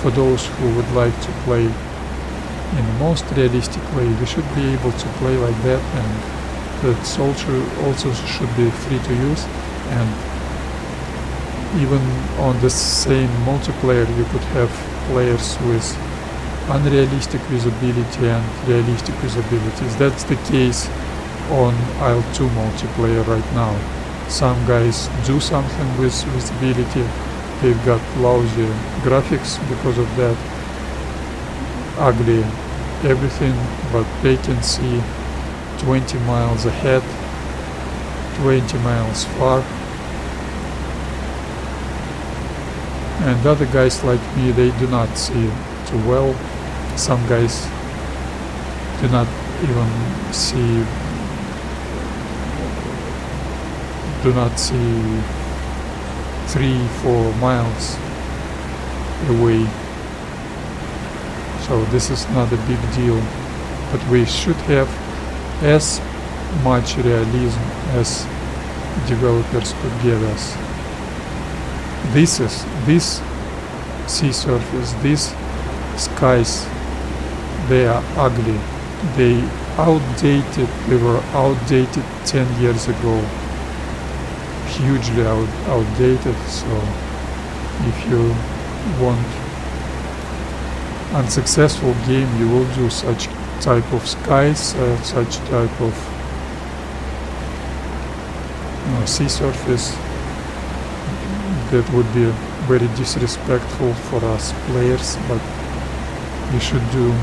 for those who would like to play in the most realistic way, they should be able to play like that, and that's also should be free to use. And even on the same multiplayer, you could have players with unrealistic visibility and realistic visibilities. That's the case on Il2 multiplayer right now. Some guys do something with visibility, they've got lousy graphics because of that, ugly everything, but they can see 20 miles ahead, 20 miles far. And other guys like me, they do not see too well. Some guys do not even see 3-4 miles away. So this is not a big deal, but we should have as much realism as developers could give us. This sea surface, these skies, they are ugly. They were outdated 10 years ago. Hugely outdated. So if you want unsuccessful game, you will do such type of skies, such type of sea surface. That would be very disrespectful for us players, but you should do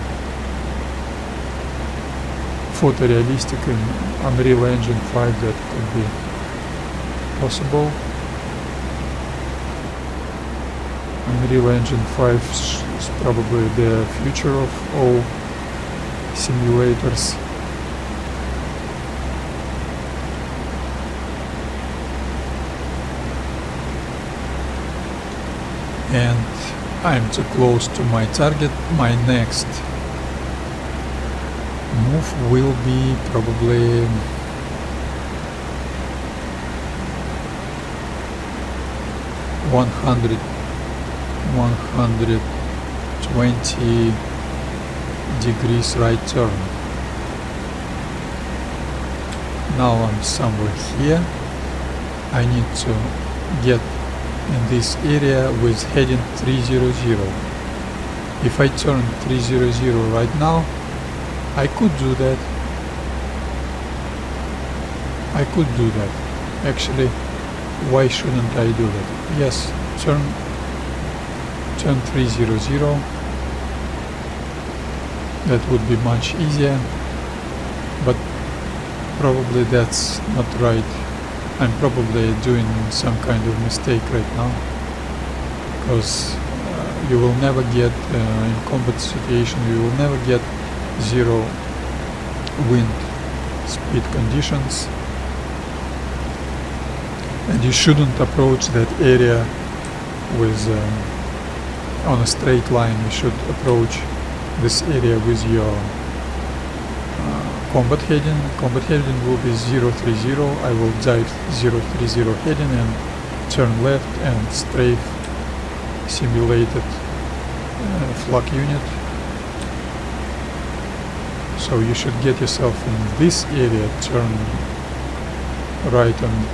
photorealistic in Unreal Engine 5 that could be possible. Unreal Engine 5 is probably the future of all simulators. And I'm too close to my target. My next move will be probably $120 degrees right turn. Now I'm somewhere here. I need to get in this area with heading 300. If I turn 300 right now, I could do that. Actually, why shouldn't I do that? Yes, turn 300. That would be much easier, but probably that's not right. I'm probably doing some kind of mistake right now, because you will never get in combat situation, you will never get zero wind speed conditions, and you shouldn't approach that area with on a straight line. You should approach this area with your combat heading. Combat heading will be 030. I will dive 030 heading and turn left and strafe simulated flak unit. So you should get yourself in this area, turn right on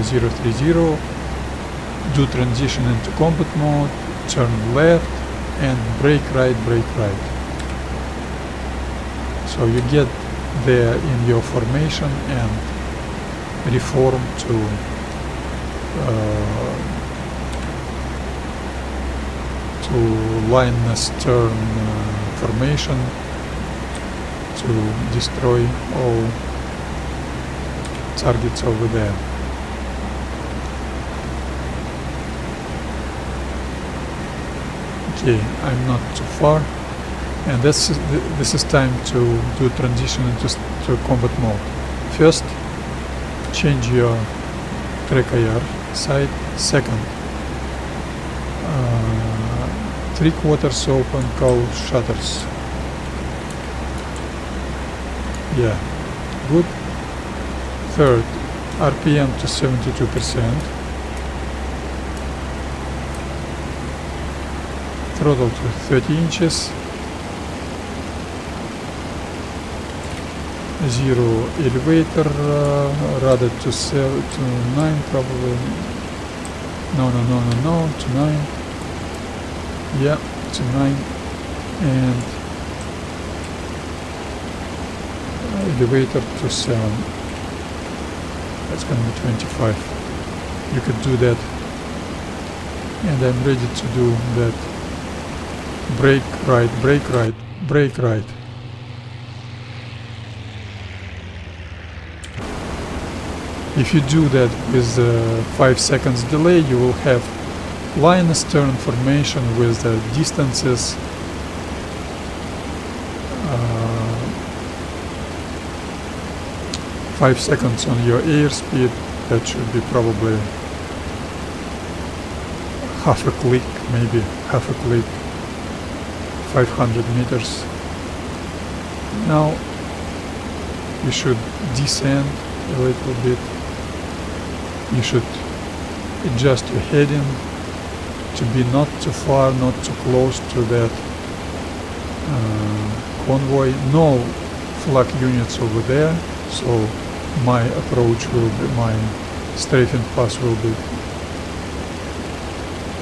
030, do transition into combat mode, turn left and brake right. So you get there in your formation and reform to lineless turn formation to destroy all targets over there. Okay, I'm not too far, and this is time to do transition into combat mode. First, change your track IR side. Second, 3/4 open cowl shutters. Yeah, good. Third, RPM to 72%. Throttle to 30 inches. Zero elevator, rudder to 9 probably. No, to 9. Yeah, to 9. And elevator to 7. That's gonna be 25. You could do that. And I'm ready to do that. Brake right. If you do that with 5 seconds delay, you will have lineless turn formation with the distances 5 seconds on your airspeed. That should be probably half a click, maybe half a click. 500 meters. Now you should descend a little bit. You should adjust your heading to be not too far, not too close to that convoy. No flak units over there, so my approach will be, my strafing pass will be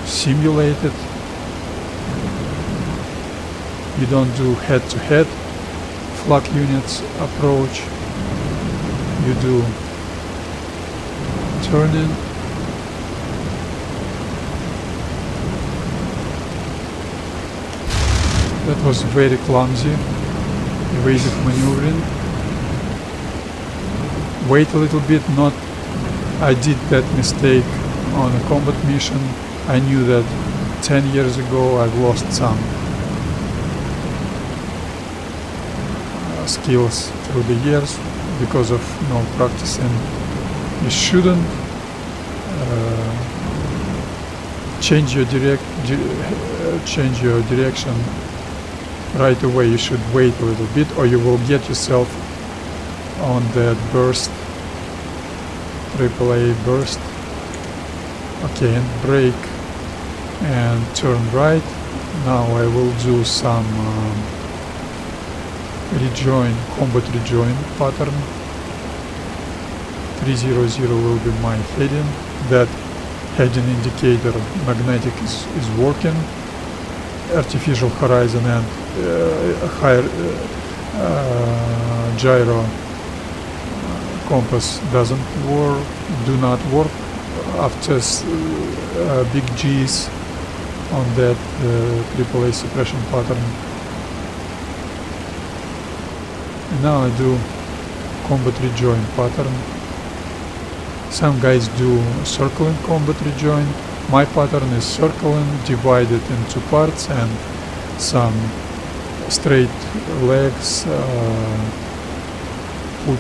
simulated. You don't do head-to-head flak units approach. You do turning. That was very clumsy. evasive maneuvering. Wait a little bit, not I did that mistake on a combat mission. I knew that 10 years ago I've lost some skills through the years because of no practicing. You shouldn't change your direction right away. You should wait a little bit, or you will get yourself on that burst, AAA burst. Okay, and brake and turn right. Now I will do some combat rejoin pattern. 300 will be my heading. That heading indicator magnetic is working. Artificial horizon and higher gyro compass do not work after big G's on that AAA suppression pattern. And now I do combat rejoin pattern. Some guys do circling combat rejoin. My pattern is circling, divided into parts, and some straight legs put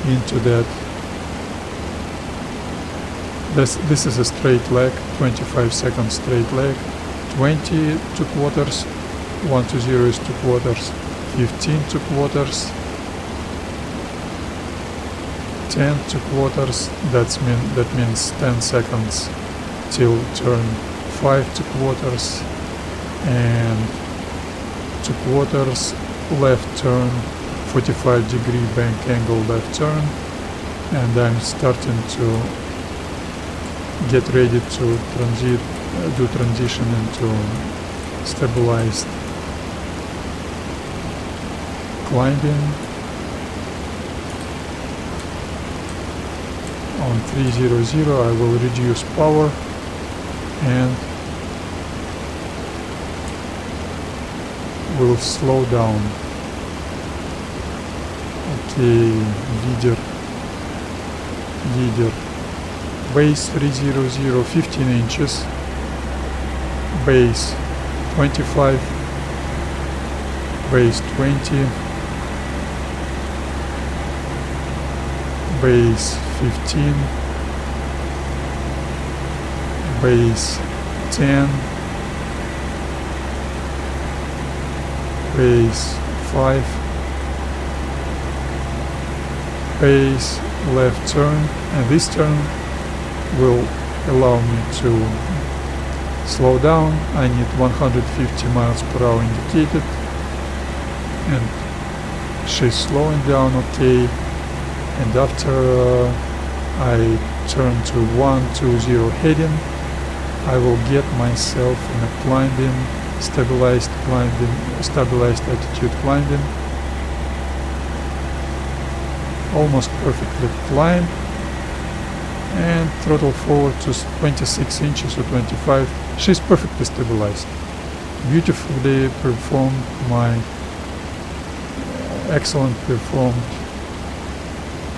into that. This is a straight leg, 25 seconds straight leg. 20 2/4, 1 to 0 is 2/4, 15 2/4, 10 2/4, that means 10 seconds till turn 5 2/4, and 2/4 left turn, 45-degree bank angle left turn, and I'm starting to get ready to do transition into stabilized climbing. On 300 I will reduce power and will slow down. Okay, leader, base 300, 15 inches, base 25, base 20, base 15, base 10, base 5, base left turn, and this turn will allow me to slow down. I need 150 miles per hour indicated, and she's slowing down okay. And after I turn to 120 heading, I will get myself in a climbing, stabilized attitude climbing. Almost perfectly climb, and throttle forward to 26 inches or 25. She's perfectly stabilized. Beautifully performed, my excellent performed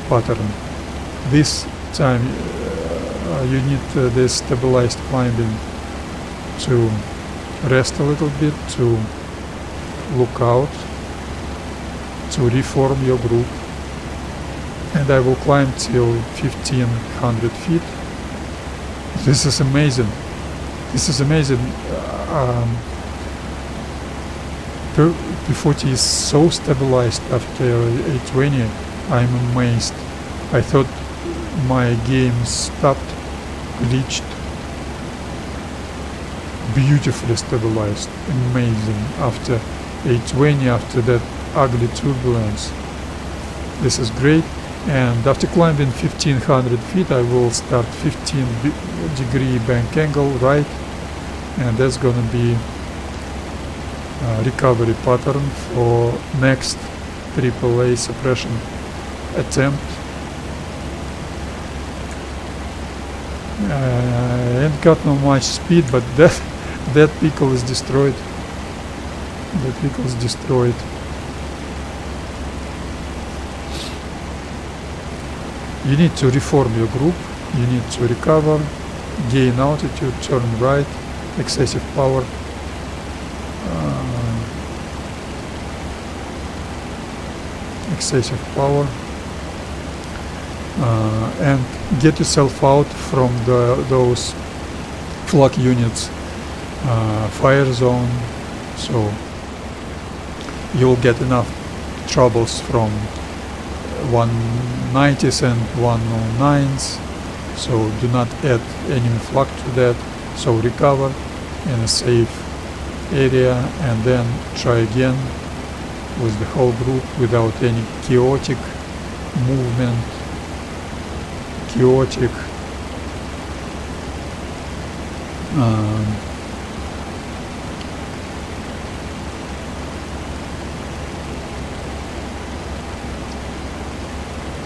pattern. This time you need this stabilized climbing to rest a little bit, to look out, to reform your group. And I will climb till 1500 feet. This is amazing. This is amazing. P-40 is so stabilized after A20. I'm amazed. I thought my game stopped, glitched. Beautifully stabilized. Amazing. After A20, after that ugly turbulence. This is great. And after climbing 1500 feet, I will start 15-degree bank angle right, and that's gonna be a recovery pattern for next AAA suppression attempt. I ain't got no much speed, but that vehicle is destroyed. That vehicle is destroyed. You need to reform your group, you need to recover, gain altitude, turn right, excessive power, and get yourself out from those flak units fire zone, so you'll get enough troubles from 190s and 109s, so do not add enemy flak to that. So recover in a safe area and then try again with the whole group without any chaotic movement, chaotic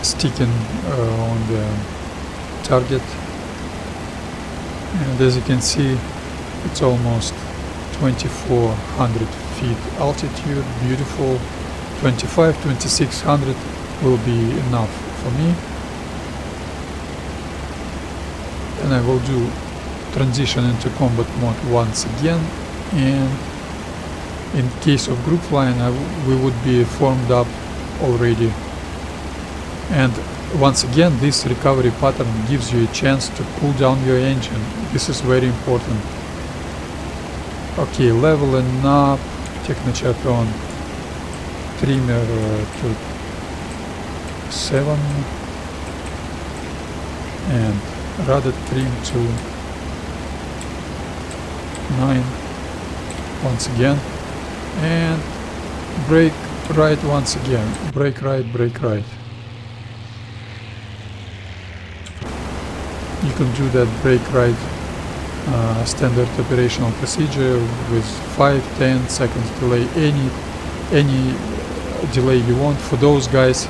sticking on the target. And as you can see, it's almost 2400 feet altitude, beautiful. 2600 will be enough for me. And I will do transition into combat mode once again, and in case of group flying we would be formed up already. And once again, this recovery pattern gives you a chance to cool down your engine. This is very important. Okay, leveling up, Technochat on, trimmer to 7 and rudder trim to 9 once again, and brake right once again, brake right, brake right. You can do that brake right standard operational procedure with 5-10 seconds delay, any delay you want. For those guys,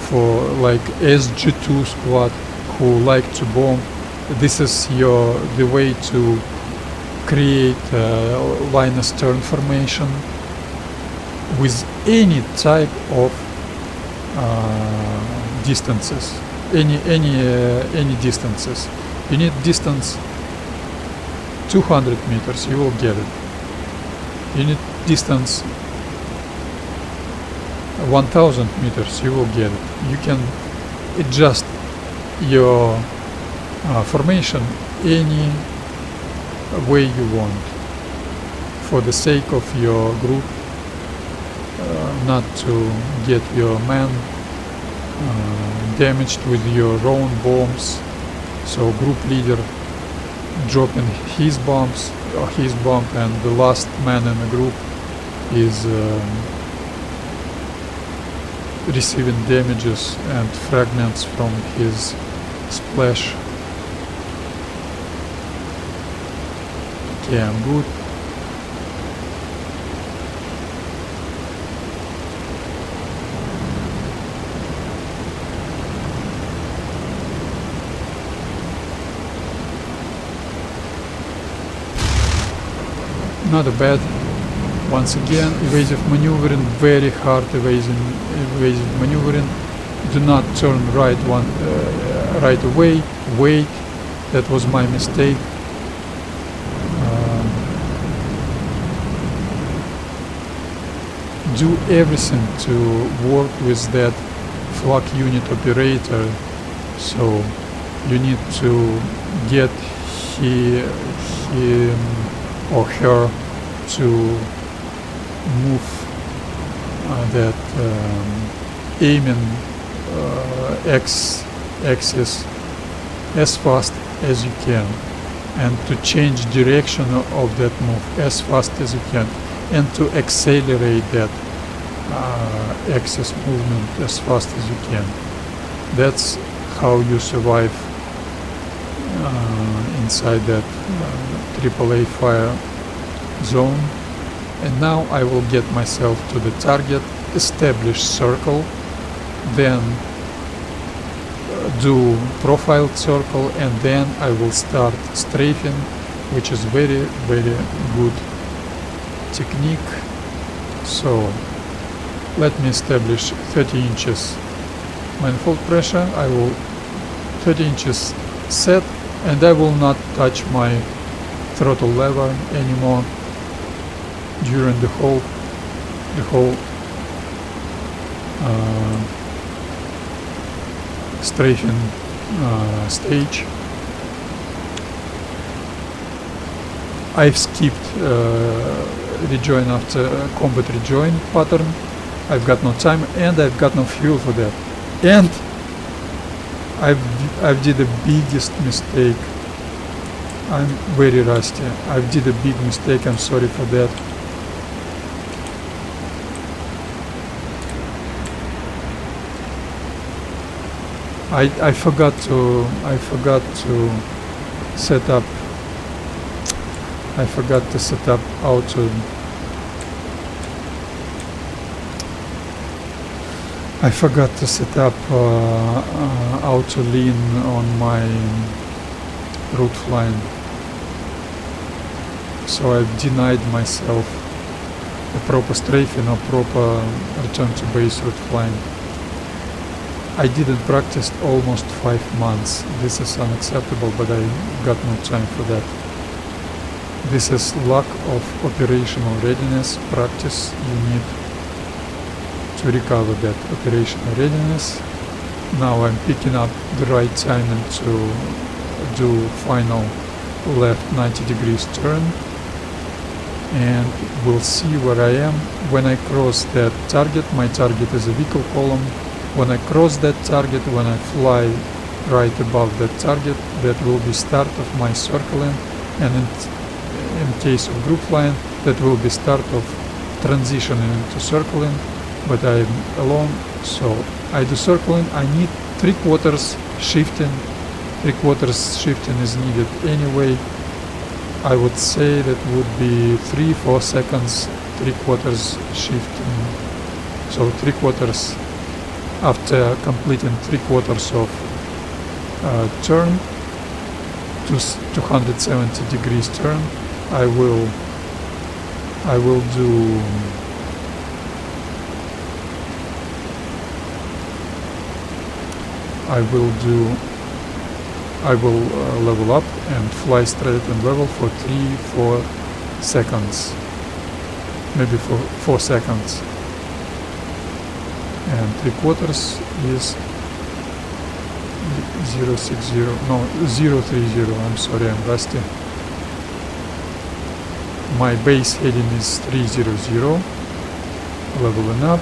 for like SG2 squad who like to bomb, this is the way to create line astern formation with any type of distances, any distances. You need distance 200 meters, you will get it. You need distance 1000 meters, you will get it. You can adjust your formation any way you want for the sake of your group, not to get your man damaged with your own bombs. So group leader dropping his bombs or his bomb, and the last man in the group is receiving damages and fragments from his splash. Okay, I'm good. Not bad. Once again, evasive maneuvering, very hard evasive maneuvering. Do not turn right right away. Wait. That was my mistake. Do everything to work with that flak unit operator. So you need to get him or her to move that aiming axis as fast as you can, and to change direction of that move as fast as you can, and to accelerate that axis movement as fast as you can. That's how you survive inside that AAA fire zone. And now I will get myself to the target, establish circle, then do profiled circle, and then I will start strafing, which is very good technique. So let me establish 30 inches manifold pressure. I will 30 inches set, and I will not touch my throttle lever anymore during the whole strafing stage. I've skipped rejoin after combat rejoin pattern. I've got no time and I've got no fuel for that. And I've did the biggest mistake. I'm very rusty. I've did a big mistake. I'm sorry for that. I forgot to set up. I forgot to set up auto. I forgot to set up auto lean on my route flying. So I've denied myself a proper strafing or proper return to base route flying. I didn't practice almost 5 months. This is unacceptable, but I got no time for that. This is lack of operational readiness practice. You need to recover that operational readiness. Now I'm picking up the right timing to do final left 90 degrees turn, and we'll see where I am. When I cross that target, my target is a vehicle column. When I cross that target, when I fly right above that target, that will be start of my circling, and in case of group flying, that will be start of transitioning into circling, but I'm alone, so I do circling. I need 3/4 shifting. 3/4 shifting is needed anyway. I would say that would be 3-4 seconds 3/4 shifting. So 3/4 after completing 3/4 of turn to 270 degrees turn, I will level up and fly straight and level for 3-4 seconds, maybe for 4 seconds. And 3/4 is 060, no, 030, I'm sorry, I'm rusty. My base heading is 300, leveling up,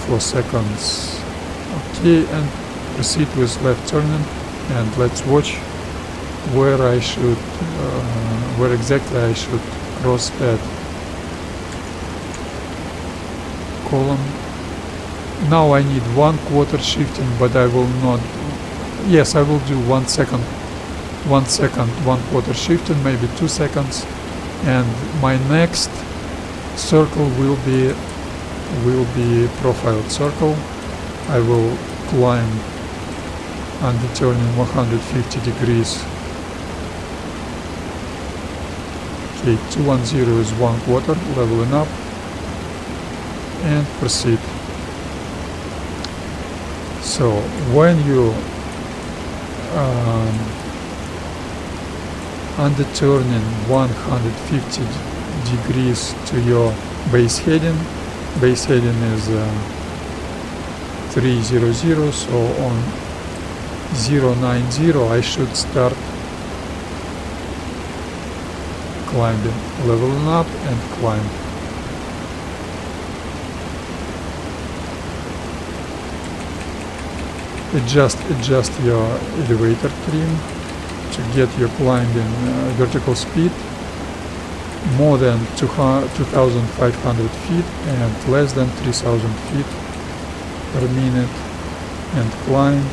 4 seconds, okay, and proceed with left turning, and let's watch where I should, where exactly I should cross that column. Now I need 1/4 shifting, but I will not. Yes, I will do 1 second, 1/4 shifting, maybe 2 seconds, and my next circle will be profiled circle. I will climb under turning 150 degrees. Okay, 210 is 1/4, leveling up, and proceed. So when you under turning 150 degrees to your base heading is 300, so on 090 I should start climbing, leveling up and climb. Adjust your elevator trim to get your climbing vertical speed more than 2,500 feet and less than 3,000 feet per minute, and climb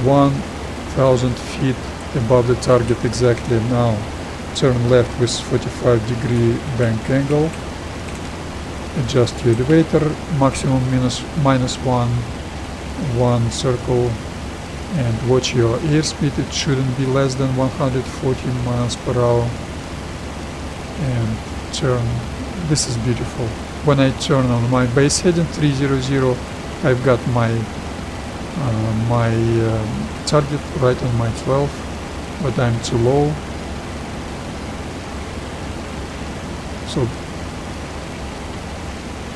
1,000 feet above the target exactly. Now turn left with 45-degree bank angle. Adjust your elevator, maximum minus one circle, and watch your airspeed. It shouldn't be less than 140 miles per hour. And turn. This is beautiful. When I turn on my base heading 300, I've got my my target right on my 12, but I'm too low. So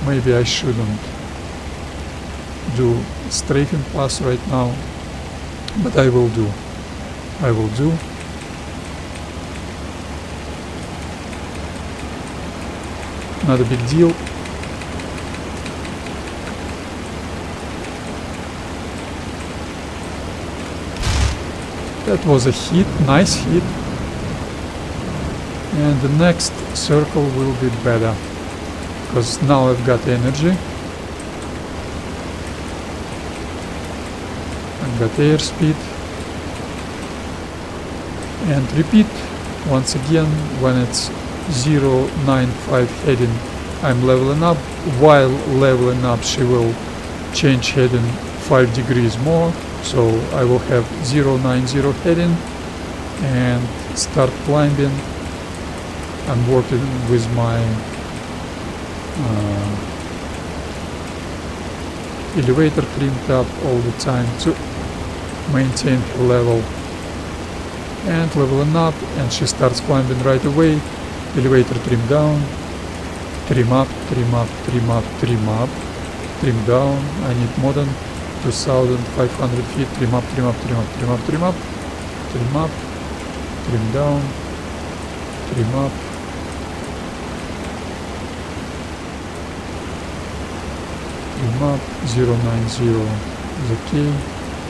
maybe I shouldn't do strafing pass right now, but I will do. Not a big deal. That was a hit, nice hit. And the next circle will be better, because now I've got energy. I've got airspeed. And repeat once again, when it's 095 heading, I'm leveling up. While leveling up, she will change heading 5 degrees more. So I will have 090 heading and start climbing. I'm working with my elevator trimmed up all the time to maintain her level. And leveling up, and she starts climbing right away. Elevator trim down, trim up, trim up, trim up, trim up, trim down. I need more than 2,500 feet. Trim up, trim up, trim up, trim up, trim up, trim up, trim down, trim up. Trim up, 090 is okay.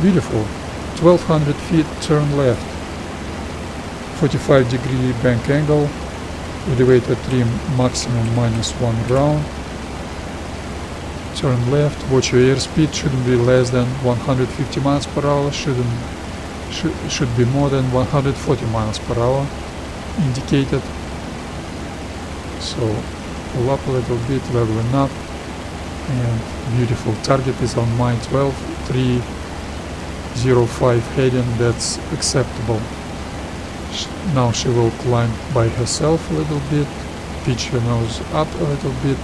Beautiful. 1,200 feet, turn left. 45-degree bank angle. Elevator trim maximum -1 round. Turn left. Watch your airspeed. Shouldn't be less than 150 miles per hour. Should be more than 140 miles per hour indicated. So pull up a little bit, leveling up, and beautiful. Target is on my 12, 305 heading. That's acceptable. Now she will climb by herself a little bit, pitch her nose up a little bit.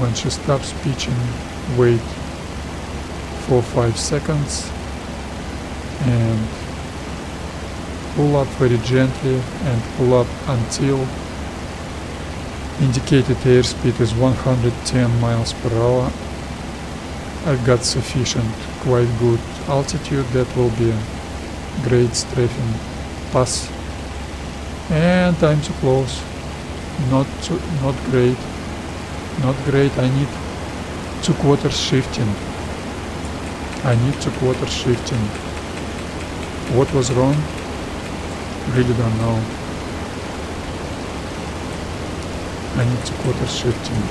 When she stops pitching, wait 4-5 seconds and pull up very gently and pull up until indicated airspeed is 110 miles per hour. I've got sufficient, quite good altitude. That will be a great strafing pass. And I'm too close. Not great. Not great. I need 2 quarters shifting. What was wrong? Really don't know. I need 2 quarters shifting.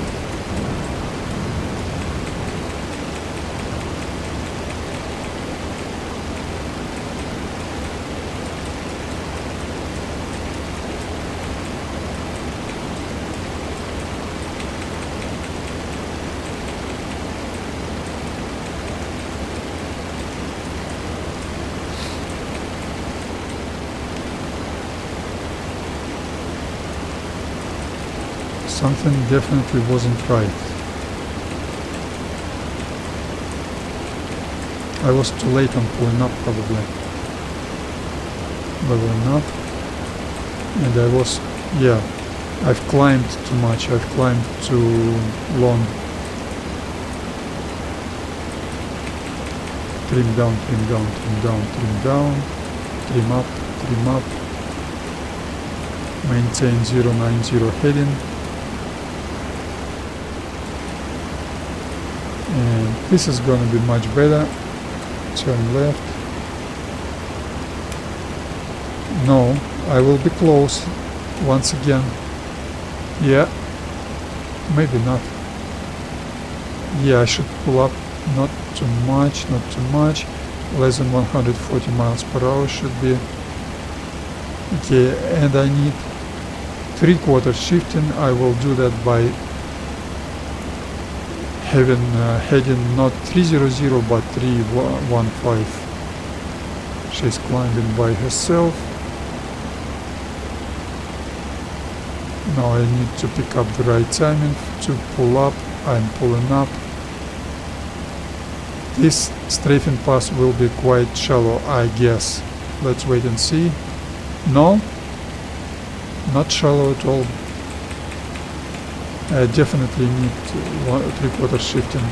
Something definitely wasn't right. I was too late on pulling up probably. Leveling up. And I was, yeah, I've climbed too much, I've climbed too long. Trim down, trim down, trim down, trim down, trim up, trim up. Maintain 090 heading. And this is gonna be much better. Turn left. No, I will be close once again. Yeah, maybe not. Yeah, I should pull up not too much, not too much. Less than 140 miles per hour should be okay. And I need 3 quarters shifting. I will do that by having heading not 300 but 315. She's climbing by herself. Now I need to pick up the right timing to pull up. I'm pulling up. This strafing pass will be quite shallow, I guess. Let's wait and see. No, not shallow at all. I definitely need 3/4 shifting.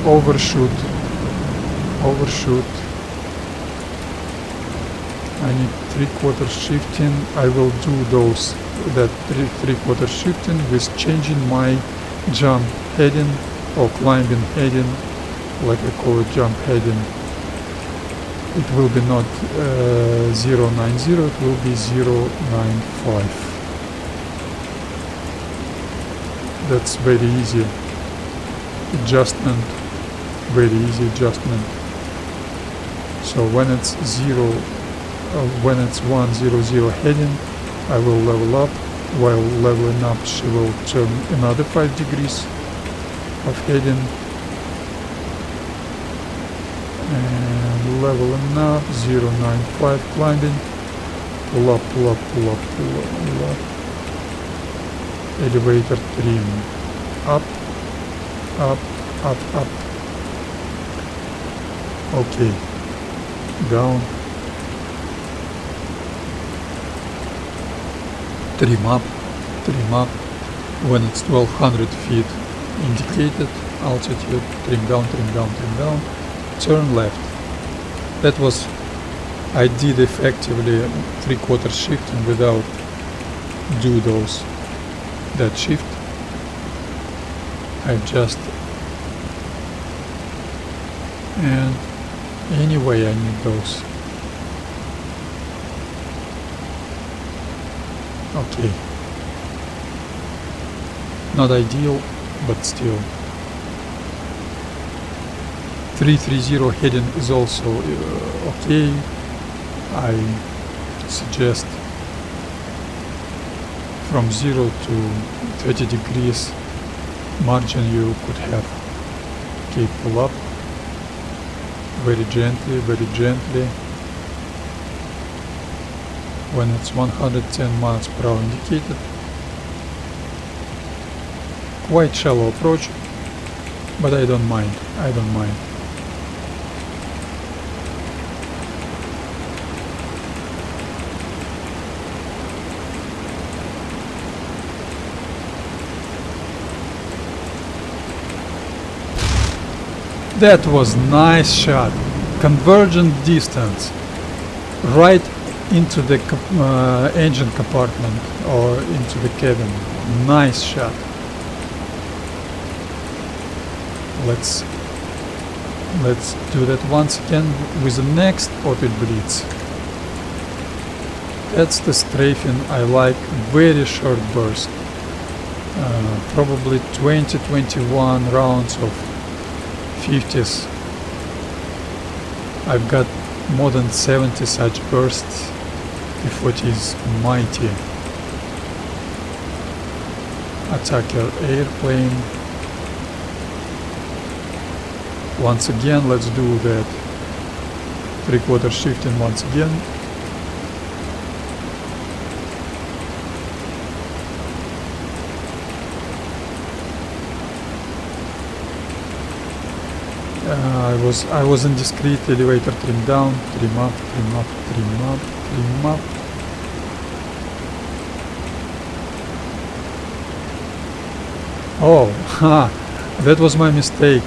Overshoot. I need 3/4 shifting. I will do that 3/4 shifting with changing my jump heading or climbing heading, like I call it jump heading. It will be not 090, it will be 095. That's very easy adjustment, very easy adjustment. So when it's 100 heading, I will level up. While leveling up, she will turn another 5 degrees of heading. And leveling up, 095 climbing. Pull up. Elevator trim. Up. Okay. Down. Trim up. When it's 1200 feet indicated altitude, trim down. Turn left. That was, I did effectively 3/4 shifting without that shift. I just, and anyway I need those. Okay. Not ideal, but still. 330 heading is also okay. I suggest from 0 to 30 degrees margin you could have. Okay, pull up very gently. When it's 110 miles per hour indicated. Quite shallow approach, but I don't mind. That was nice shot. Convergent distance. Right into the engine compartment or into the cabin. Nice shot. Let's do that once again with the next Opel Blitz. That's the strafing I like. Very short burst. Probably 20-21 rounds of 50s. I've got more than 70 such bursts. P-40 is mighty. Attacker airplane. Once again, let's do that 3/4 shifting once again. I was indiscreet. Elevator trim down, trim up. Oh, that was my mistake.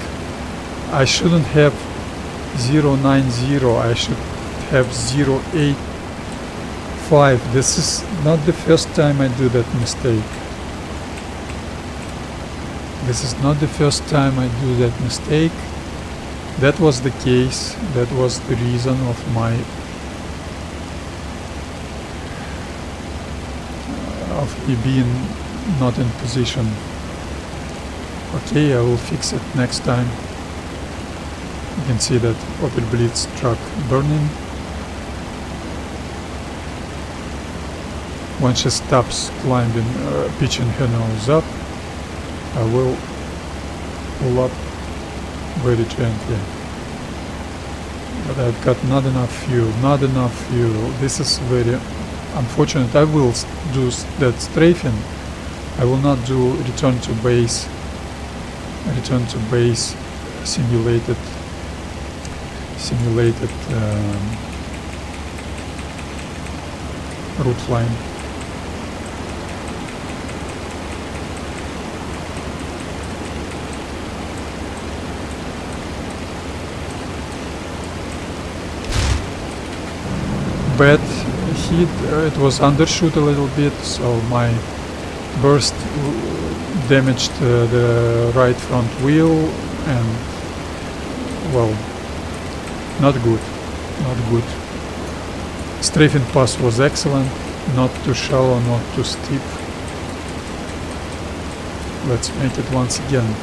I shouldn't have 090, I should have 085. This is not the first time I do that mistake. That was the case. That was the reason of my of me being not in position. Okay, I will fix it next time. You can see that Opel Blitz truck burning. When she stops climbing, pitching her nose up, I will pull up very gently. But I've got not enough fuel, not enough fuel. This is very unfortunate. I will do that strafing. I will not do return to base simulated route line. Bad hit, it was undershoot a little bit, so my burst damaged the right front wheel, and well, not good. Strafing pass was excellent, not too shallow, not too steep. Let's make it once again.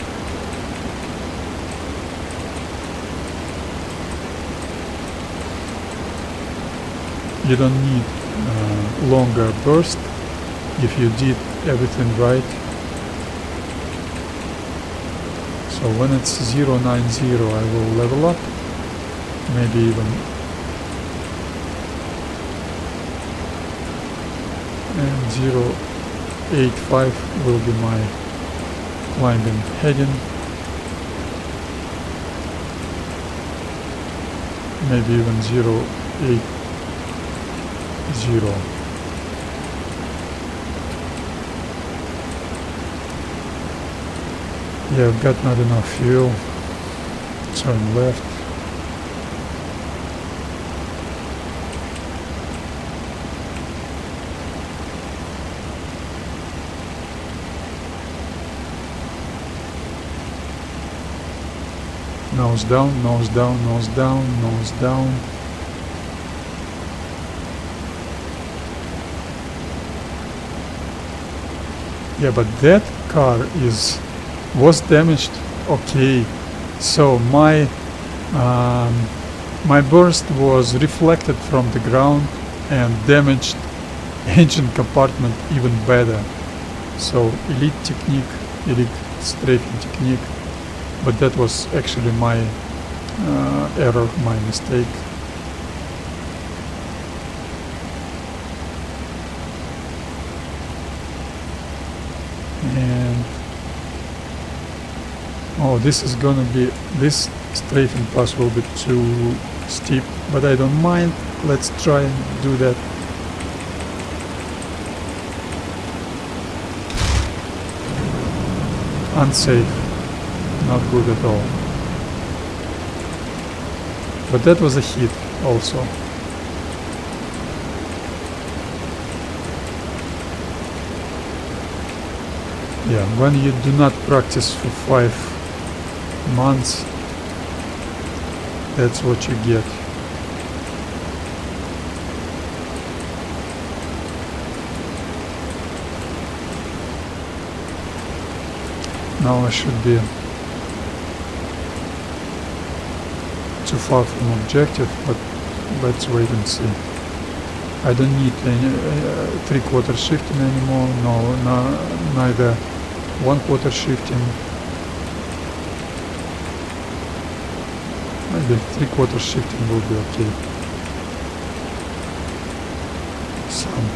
You don't need longer burst if you did everything right. So when it's 090, I will level up, maybe even, and 085 will be my climbing heading. Maybe even 080. Yeah, I've got not enough fuel. Turn left. Nose down, nose down, nose down, nose down. Yeah, but that car was damaged. Okay, so my burst was reflected from the ground and damaged engine compartment even better. So elite technique, elite strafing technique, but that was actually my error, my mistake. And oh, this strafing pass will be too steep, but I don't mind. Let's try and do that. Unsafe, not good at all. But that was a hit also. Yeah, when you do not practice for 5 months, that's what you get. Now I should be too far from objective, but let's wait and see. I don't need any 3/4 shifting anymore, neither 1/4 shifting. Maybe 3/4 shifting will be okay. Some.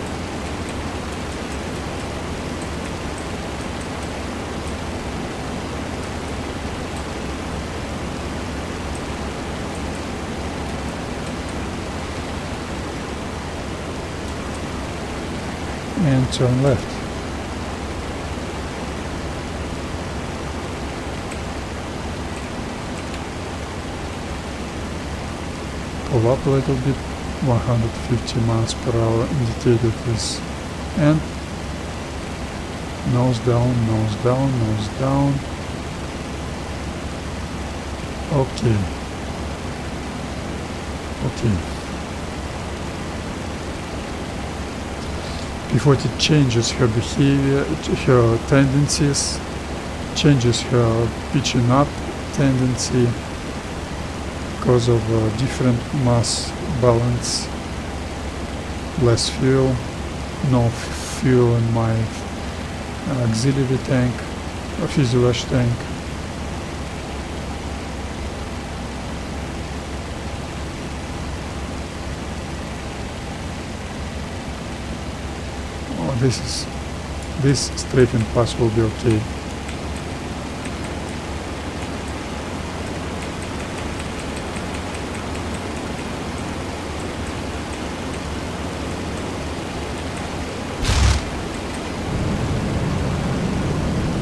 And turn left. Pull up a little bit. 150 miles per hour indicated is, and nose down, nose down, nose down. Okay. P-40 changes her behavior, her tendencies, changes her pitching up tendency because of different mass balance, less fuel, no fuel in my auxiliary tank, or fuselage tank. this strafing pass will be okay.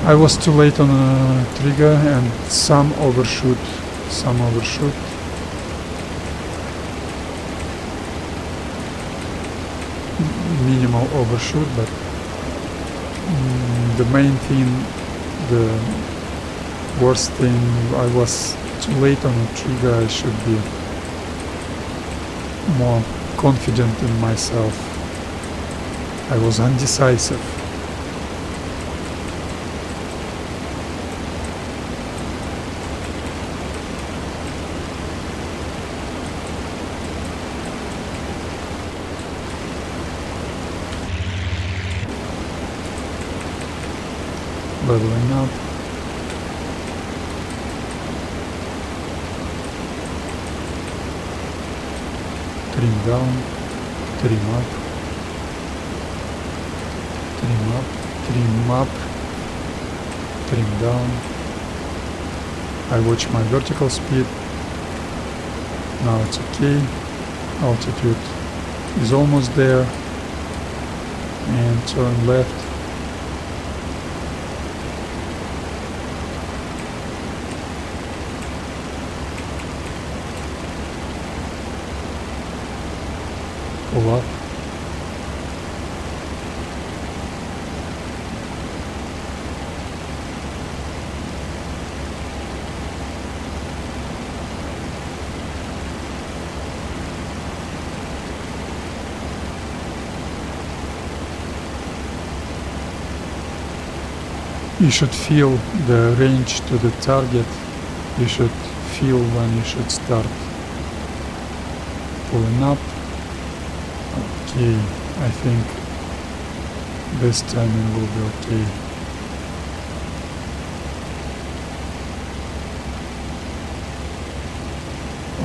I was too late on a trigger and some overshoot. Minimal overshoot, but the main thing, the worst thing, I was too late on a trigger. I should be more confident in myself. I was undecisive. Leveling up. Trim down, trim up, trim up, trim up, trim down. I watch my vertical speed. Now it's okay. Altitude is almost there. And turn left. Pull up. You should feel the range to the target. You should feel when you should start. Pulling up. Okay, I think this timing will be okay.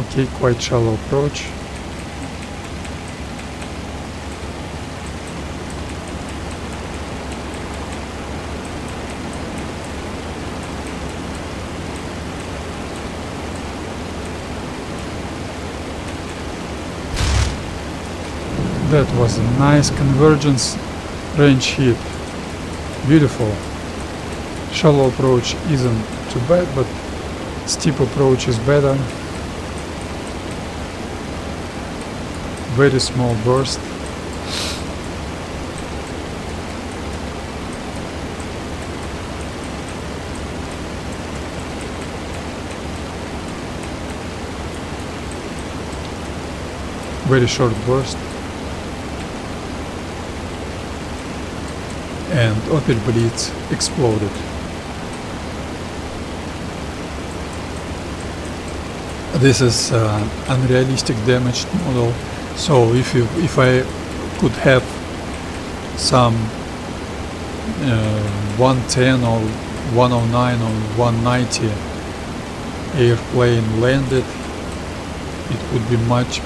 Okay, quite shallow approach. That was a nice convergence range hit. Beautiful. Shallow approach isn't too bad, but steep approach is better. Very small burst. Very short burst. And Opel Blitz exploded. This is unrealistic damaged model. So if I could have some 110 or 109 or 190 airplane landed, it would be much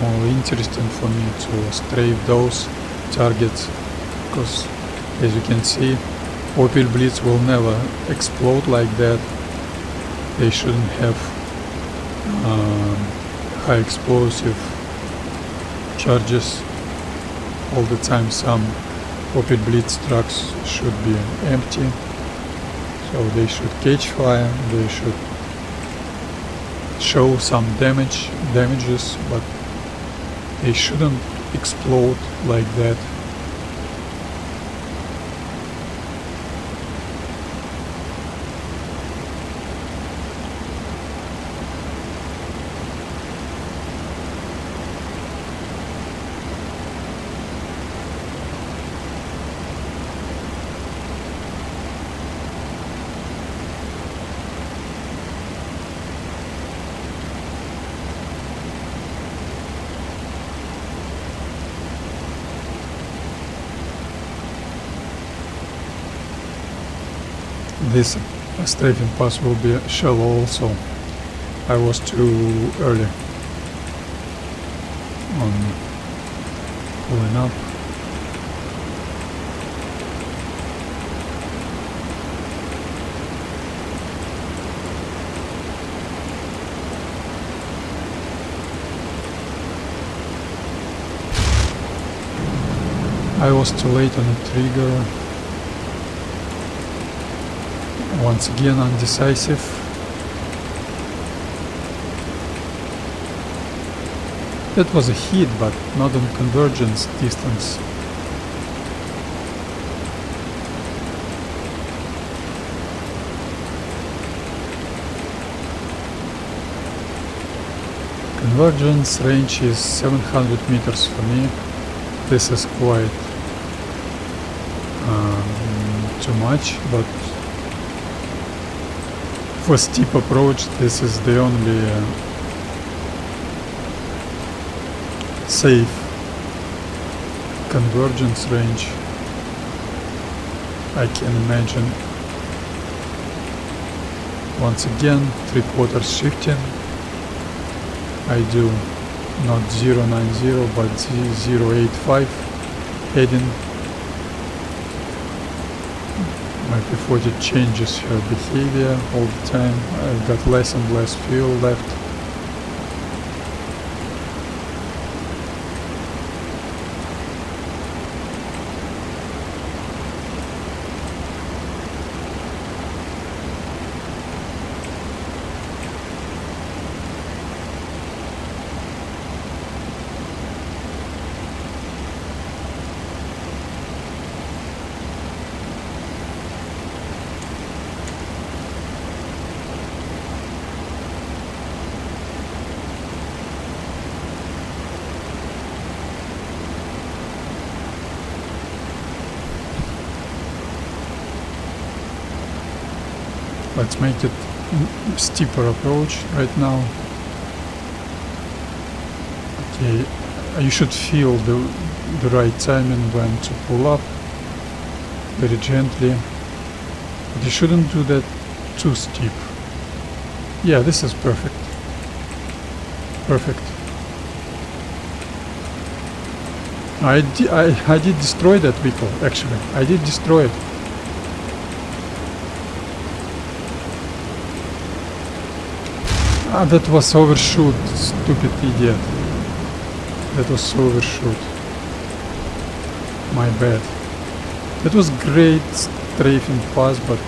more interesting for me to strafe those targets, because as you can see, Opel Blitz will never explode like that. They shouldn't have high explosive charges all the time. Some Opel Blitz trucks should be empty, so they should catch fire, they should show some damages, but they shouldn't explode like that. This strafing pass will be shallow also. I was too early on pulling up. I was too late on the trigger. Once again undecisive. That was a hit, but not on convergence distance. Convergence range is 700 meters for me. This is quite too much, but for steep approach this is the only safe convergence range I can imagine. Once again, 3/4 shifting. I do not 090 but 085 heading. My P-40 changes her behavior all the time. I've got less and less fuel left. Let's make it steeper approach right now. Okay, you should feel the right timing when to pull up very gently. But you shouldn't do that too steep. Yeah, this is perfect. Perfect. I did destroy that vehicle, actually. I did destroy it. Ah, that was overshoot, stupid idiot. That was overshoot. My bad. That was great strafing pass, but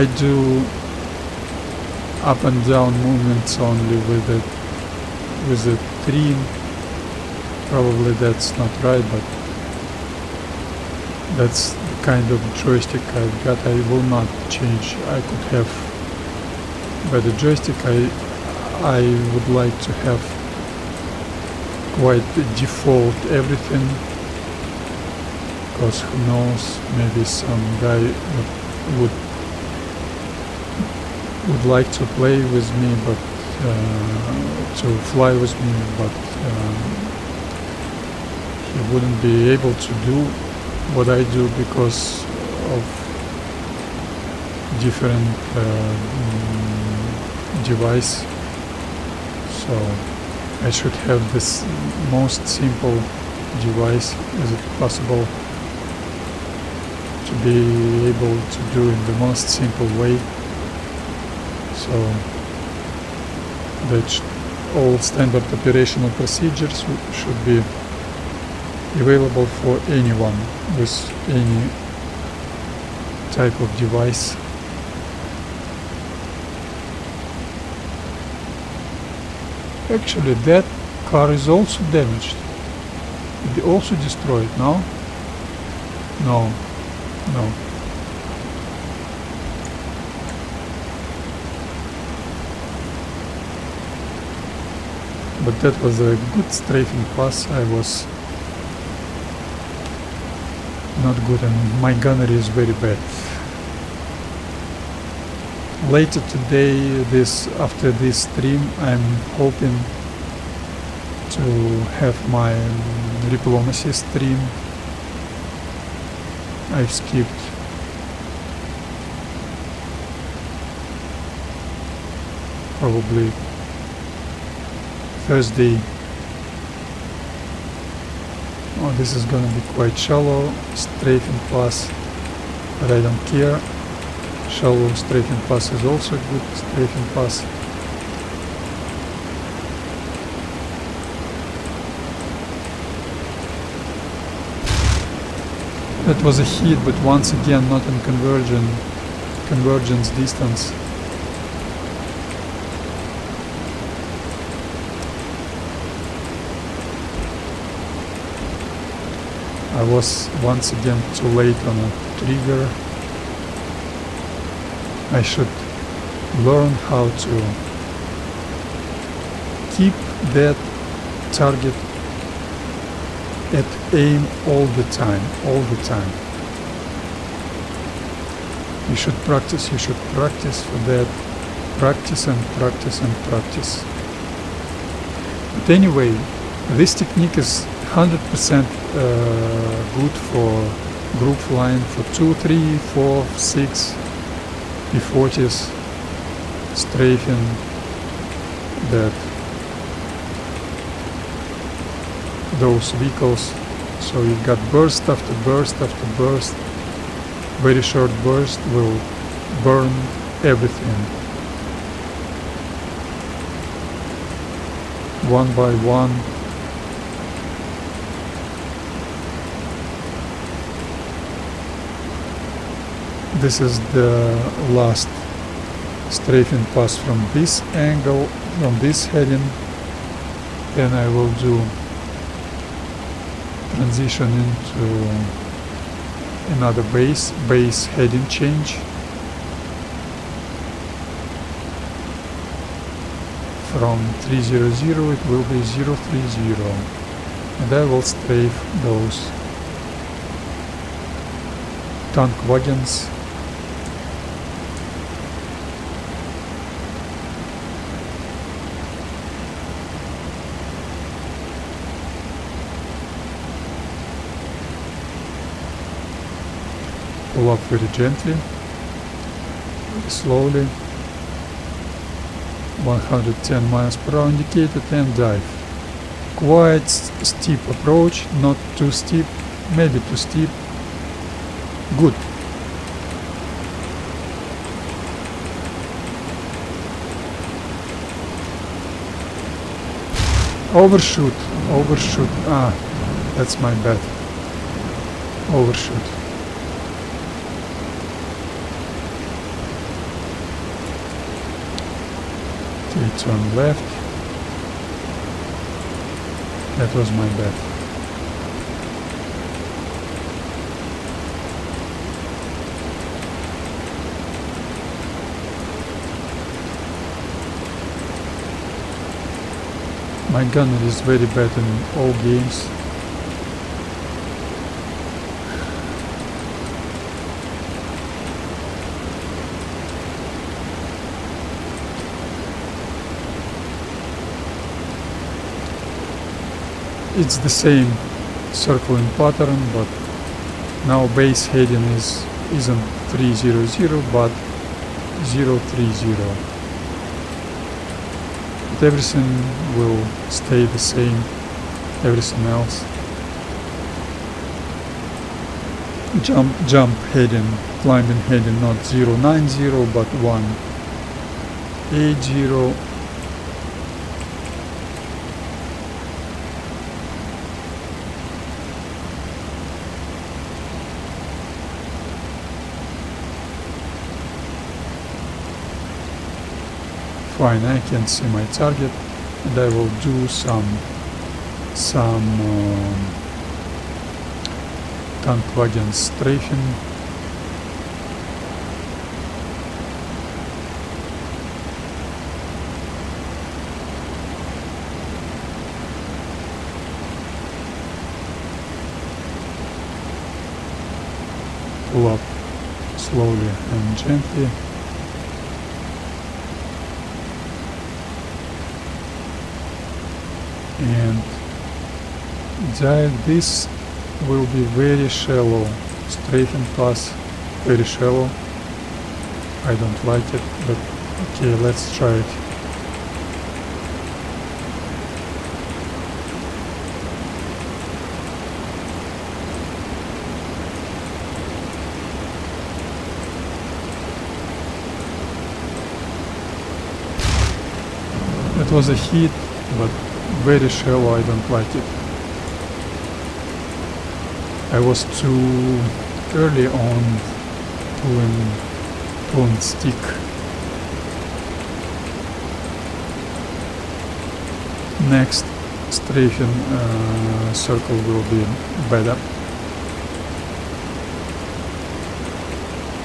I do up and down movements only with the trim. Probably that's not right, but that's the kind of joystick I've got. I will not change. I could have better joystick. I would like to have quite default everything, because who knows, maybe some guy would like to play with me, but to fly with me, but he wouldn't be able to do what I do because of different device. So I should have this most simple device as it possible to be able to do in the most simple way. So that all standard operational procedures should be available for anyone with any type of device. Actually, that car is also damaged. It also destroyed, no? No. No. But that was a good strafing pass. I was not good and my gunnery is very bad. Later today, after this stream, I'm hoping to have my diplomacy stream. I've skipped probably Thursday. Oh, this is gonna be quite shallow strafing pass, but I don't care. Shallow strafing pass is also a good strafing pass. That was a hit, but once again not in convergence distance. I was once again too late on a trigger. I should learn how to keep that target at aim all the time. You should practice for that. Practice and practice and practice. But anyway, this technique is 100% good for group flying for 2, 3, 4, 6 P-40s, strafing, that those vehicles. So you've got burst after burst after burst. Very short burst will burn everything. One by one. This is the last strafing pass from this angle, from this heading. Then I will do transition into another base heading change. From 300 it will be 030, and I will strafe those tank wagons. Pull up very gently, very slowly, 110 miles per hour indicated, and dive. Quite steep approach, not too steep, maybe too steep. Good. Overshoot. Ah, that's my bad. Overshoot. Turn left. That was my bad. My gun is very bad in all games. It's the same circling pattern, but now base heading isn't 300 but 030. But everything will stay the same, everything else. Jump heading, climbing heading, not 090 but 180. Fine, I can see my target, and I will do some tank wagon strafing. Pull up slowly and gently. And dive. This will be very shallow strafing pass, very shallow. I don't like it, but okay, let's try it. It was a hit, but very shallow, I don't like it. I was too early on pulling stick. Next strafing circle will be better.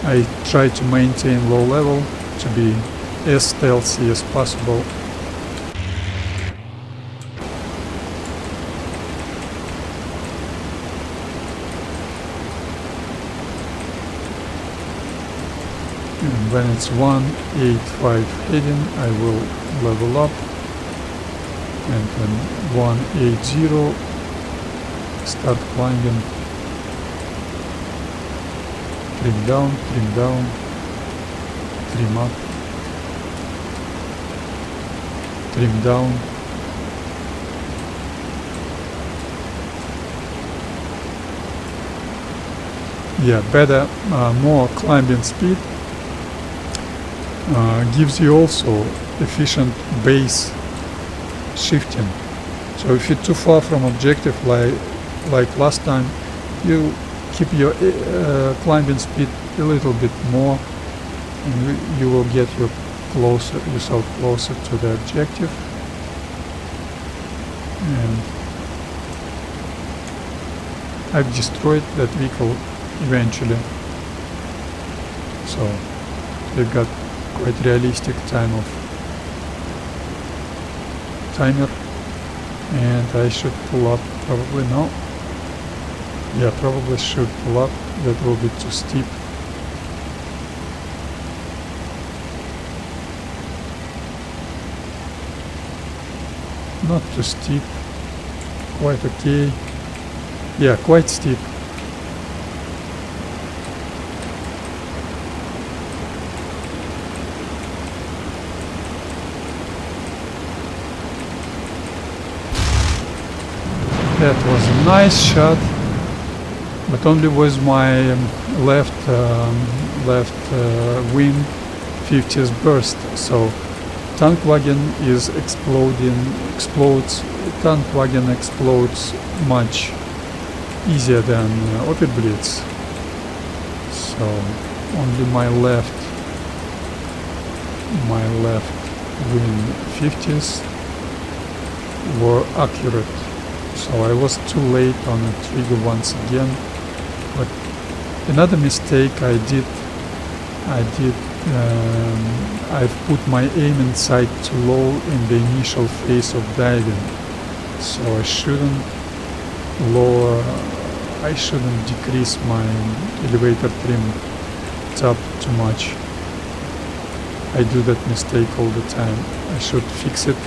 I try to maintain low level to be as stealthy as possible. And when it's 185 heading, I will level up, and when 180 start climbing. Trim down, trim up, trim down. Yeah, better, more climbing speed gives you also efficient base shifting. So if you're too far from objective like last time, you keep your climbing speed a little bit more, and you will get yourself closer to the objective. And I've destroyed that vehicle eventually, so we've got quite realistic timer, and I should pull up probably now. Yeah, probably should pull up. That will be too steep. Not too steep. Quite okay. Yeah, quite steep. That was a nice shot, but only with my left wing 50th burst. So tank wagon is explodes. Tank wagon explodes much easier than Opel Blitz. So only my left wing 50s were accurate. So I was too late on the trigger once again. But another mistake I did, I've put my aiming sight too low in the initial phase of diving. So I shouldn't decrease my elevator trim top too much. I do that mistake all the time. I should fix it.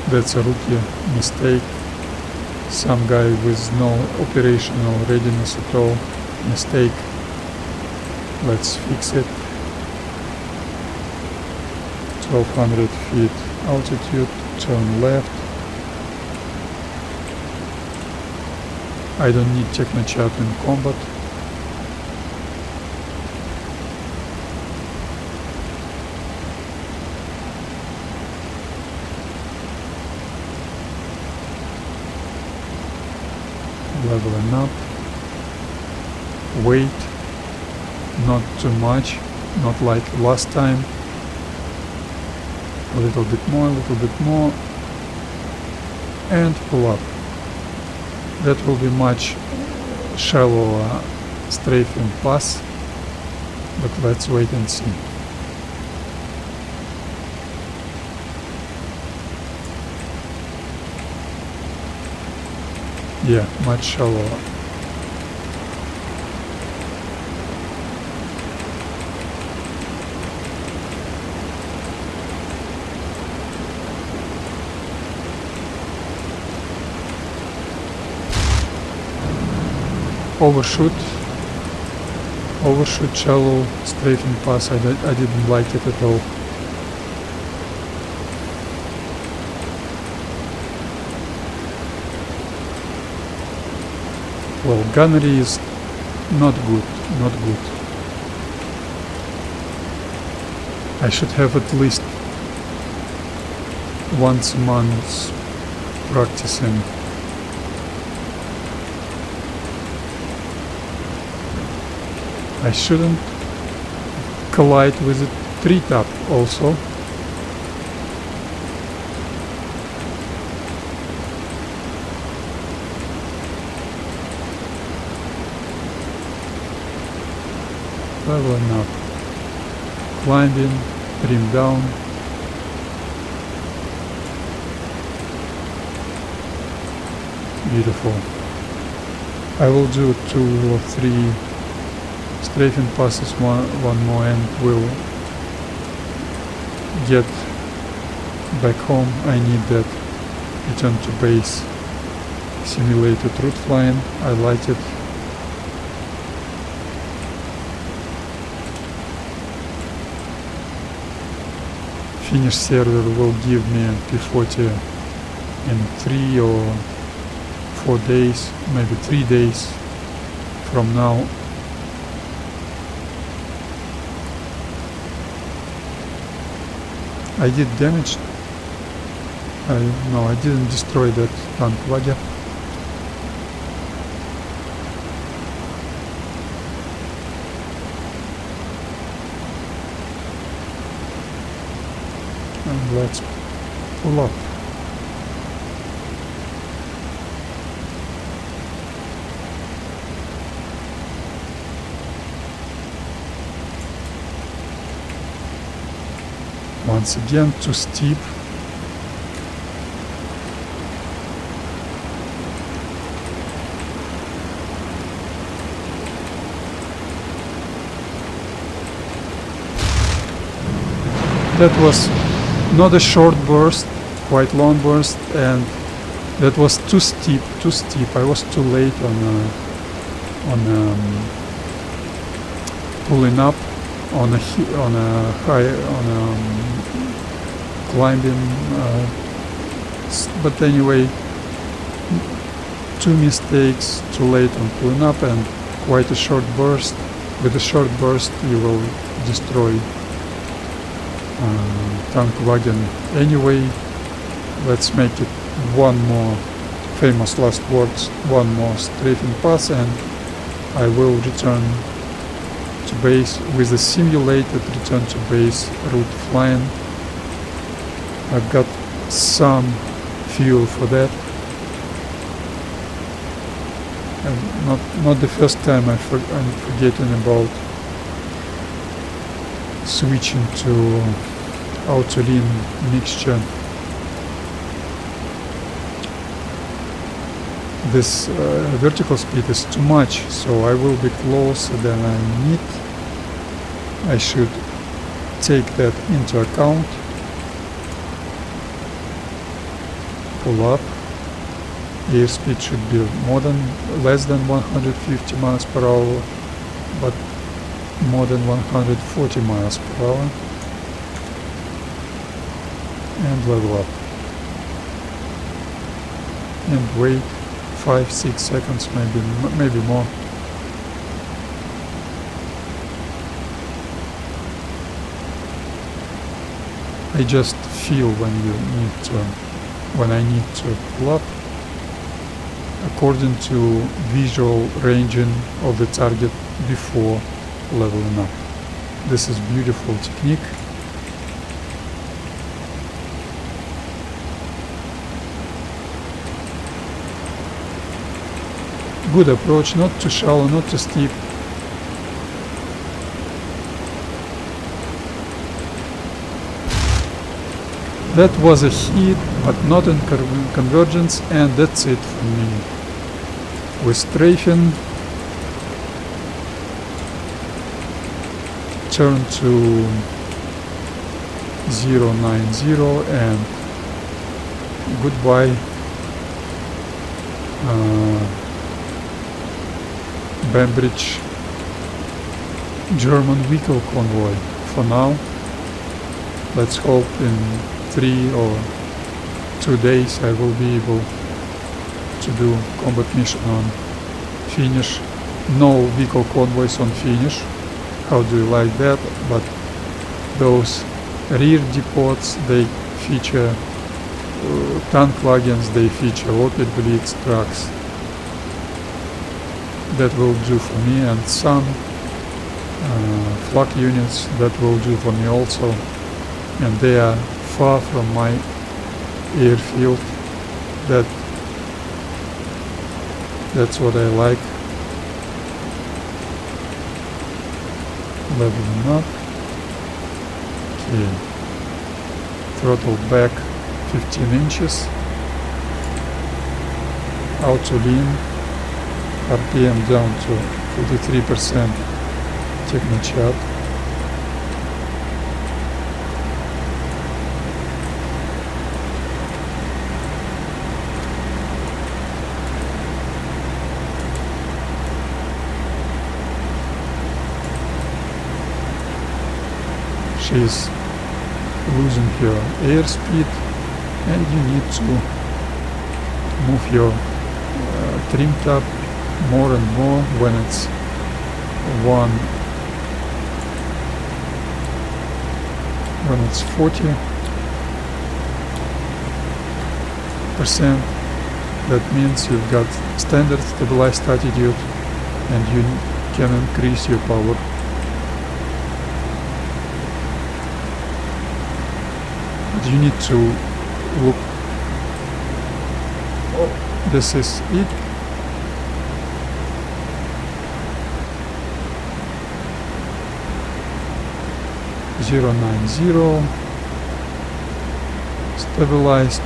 That's a rookie mistake. Some guy with no operational readiness at all. Mistake. Let's fix it. 1200 feet altitude, turn left. I don't need technochat in combat. Leveling up, wait, not too much, not like last time, a little bit more, and pull up. That will be much shallower strafing pass, but let's wait and see. Yeah, much shallower. Overshoot shallow strafing pass. I didn't like it at all. Well, gunnery is not good. I should have at least once a month practicing. I shouldn't collide with the treetop also. Leveling up. Climbing, trim down. Beautiful. I will do 2 or 3 strafing passes, one more, and will get back home. I need that return to base simulated route flying. I like it. Finish server will give me P-40 in 3 or 4 days, maybe 3 days from now. I did damage. No, I didn't destroy that tank wagon. And let's pull up. Once again, too steep. That was not a short burst, quite long burst, and that was too steep, too steep. I was too late on pulling up on a climbing, but anyway, 2 mistakes, too late on pulling up, and quite a short burst. With a short burst you will destroy tank wagon. Anyway, let's make it one more, famous last words, one more strafing pass, and I will return to base with a simulated return to base route flying. I've got some fuel for that, and not the first time I'm forgetting about switching to auto lean mixture. This vertical speed is too much, so I will be closer than I need. I should take that into account. Pull up. Airspeed should be less than 150 miles per hour, but more than 140 miles per hour. And level up. And wait 5-6 seconds, maybe more. I just feel when I need to pull up according to visual ranging of the target before leveling up. This is beautiful technique. Good approach, not too shallow, not too steep. That was a hit, but not in convergence, and that's it for me. With strafing, turn to 090 and goodbye. Bambridge German vehicle convoy for now. Let's hope in 3 or 2 days I will be able to do combat mission on finish. No vehicle convoys on finish. How do you like that? But those rear depots, they feature tank wagons, they feature Opel Blitz trucks. That will do for me, and some flak units that will do for me also, and they are far from my airfield. That's what I like. Leveling up. Okay. Throttle back 15 inches. Auto lean. RPM down to 43%. Technochart. She's losing her airspeed, and you need to move your trim tab more and more when it's 40%. That means you've got standard stabilized attitude, and you can increase your power. You need to look. This is it. (090) stabilized,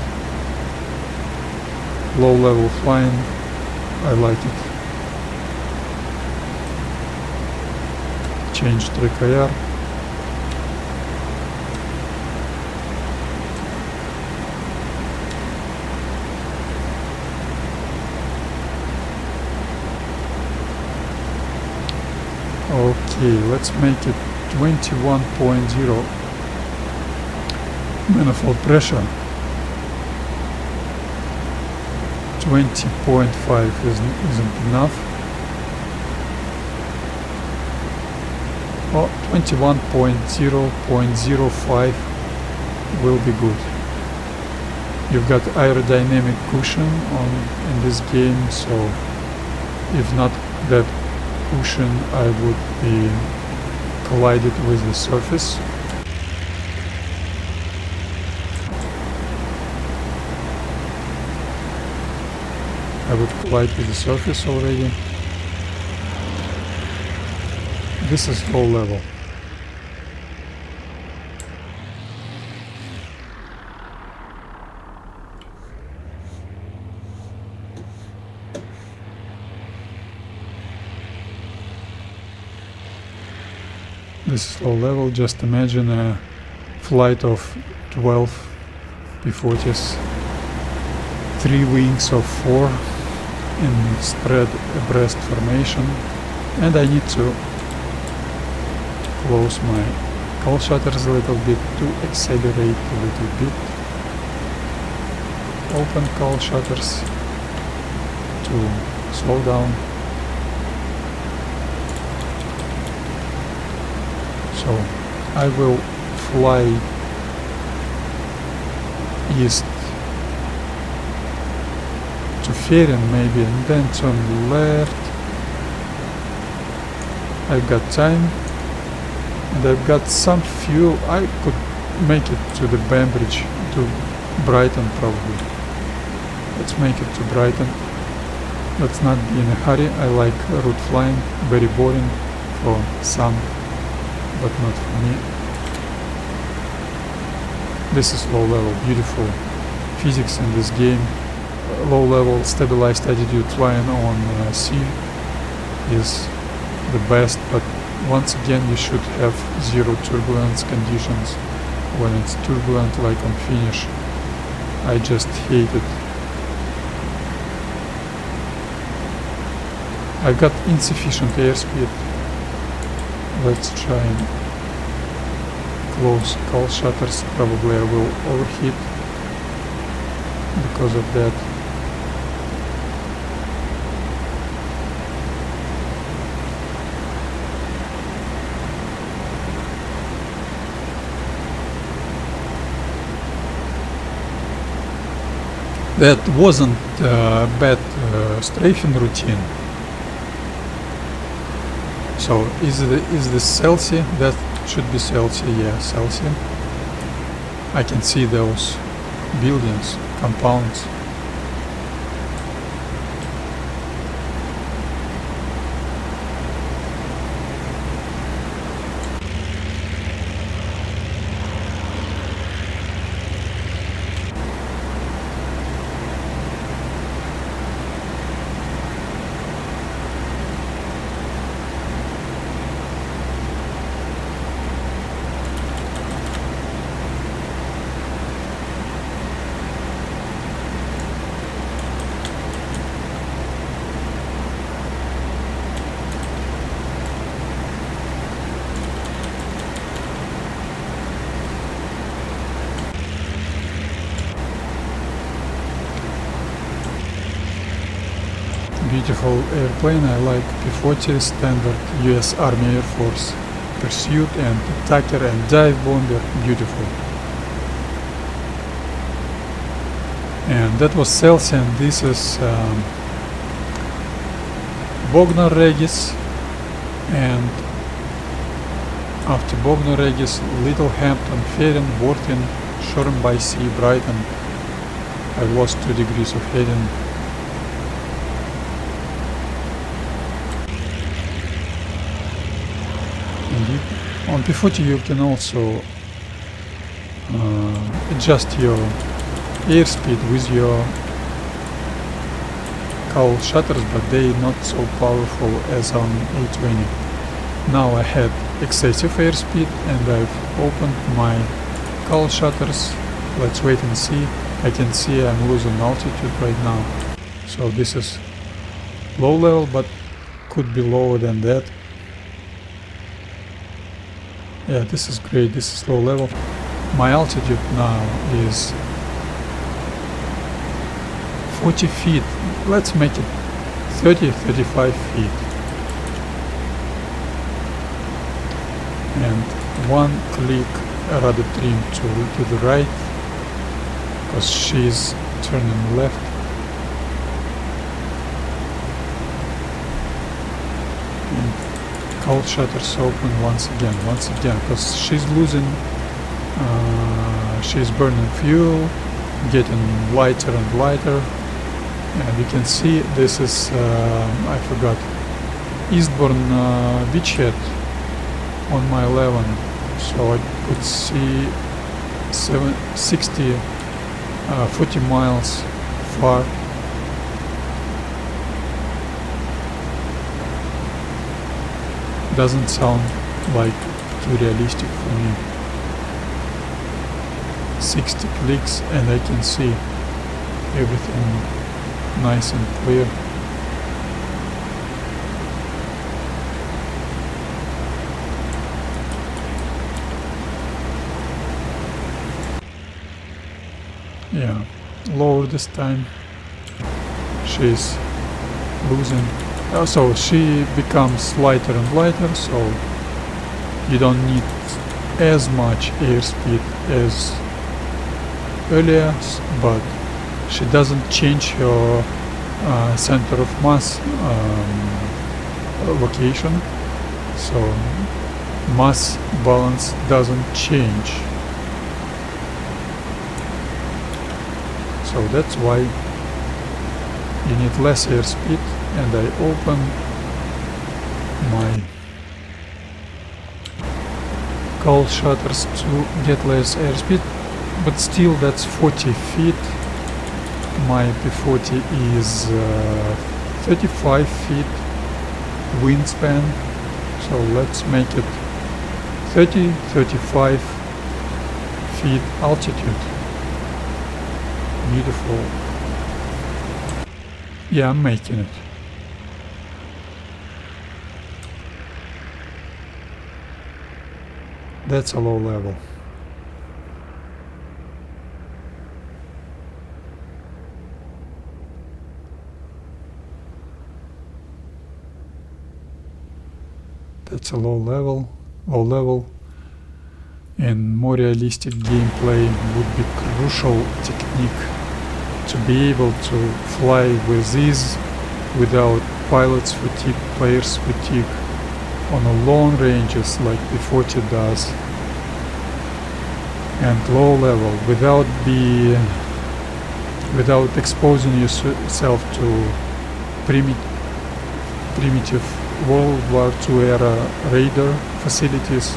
low level flying. I like it. Change track IR. Okay, let's make it 21.0 manifold pressure. 20.5 isn't enough. Oh, 21.0.05 will be good. You've got aerodynamic cushion in this game, so if not that cushion, I would be collided with the surface. I would collide with the surface already. This is low level. This is low level. Just imagine a flight of 12 P-40s, 3 wings of 4 in spread abreast formation, and I need to close my call shutters a little bit to accelerate a little bit. Open call shutters to slow down. So I will fly east to Feren maybe, and then turn left. I've got time, and I've got some fuel. I could make it to the Banbridge, to Brighton probably. Let's make it to Brighton. Let's not be in a hurry. I like route flying, very boring for some, but not for me. This is low level, beautiful physics in this game. Low level stabilized attitude flying on sea is the best, but once again you should have zero turbulence conditions when it's turbulent, like on finish. I just hate it. I've got insufficient airspeed. Let's try and close call shutters. Probably I will overheat because of that. that wasn't bad strafing routine. So is this Celsius? That should be Celsius, yeah, Celsius. I can see those buildings, compounds. Beautiful airplane. I like P-40 standard US Army Air Force pursuit and attacker and dive bomber. Beautiful. And that was Celsius, and this is Bogner Regis, and after Bogner Regis, Littlehampton, Feren, Worthing, Shoreham by Sea, Brighton. I lost 2 degrees of heading. On P-40 you can also adjust your airspeed with your cowl shutters, but they're not so powerful as on A20. Now I had excessive airspeed and I've opened my cowl shutters. Let's wait and see. I can see I'm losing altitude right now. So this is low level, but could be lower than that. Yeah, this is great, this is low level. My altitude now is 40 feet. Let's make it 30-35 feet. And one click rudder trim to the right, because she's turning left. Cowl shutters open once again, because she's losing, she's burning fuel, getting lighter and lighter, and you can see this is, I forgot, Eastbourne beachhead on my 11, so I could see 40 miles far. Doesn't sound like too realistic for me. 60 clicks and I can see everything nice and clear. Yeah, lower this time. She's losing. So she becomes lighter and lighter, so you don't need as much airspeed as earlier, but she doesn't change her center of mass location, so mass balance doesn't change. So that's why you need less airspeed. And I open my cowl shutters to get less airspeed, but still that's 40 feet. My P-40 is 35 feet wingspan, so let's make it 30-35 feet altitude. Beautiful. Yeah, I'm making it. That's a low level. That's a low level. And more realistic gameplay would be crucial technique to be able to fly with ease without pilot's fatigue, player's fatigue on a long ranges like P-40 does, and low level without exposing yourself to primitive World War II era radar facilities,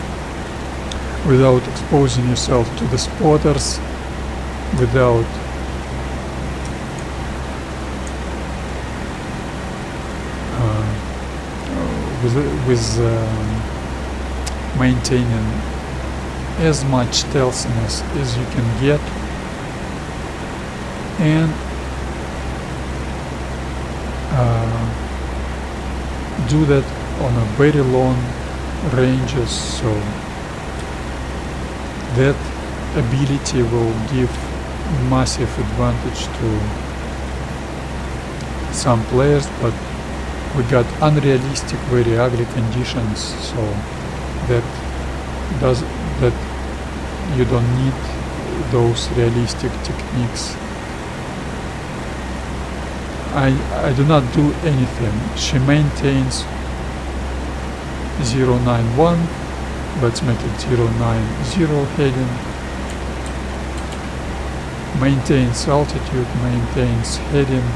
without exposing yourself to the spotters, without maintaining as much stealthiness as you can get, and do that on a very long ranges, so that ability will give massive advantage to some players, but we got unrealistic, very ugly conditions, so that you don't need those realistic techniques. I do not do anything. She maintains 091, let's make it 090 heading, maintains altitude, maintains heading,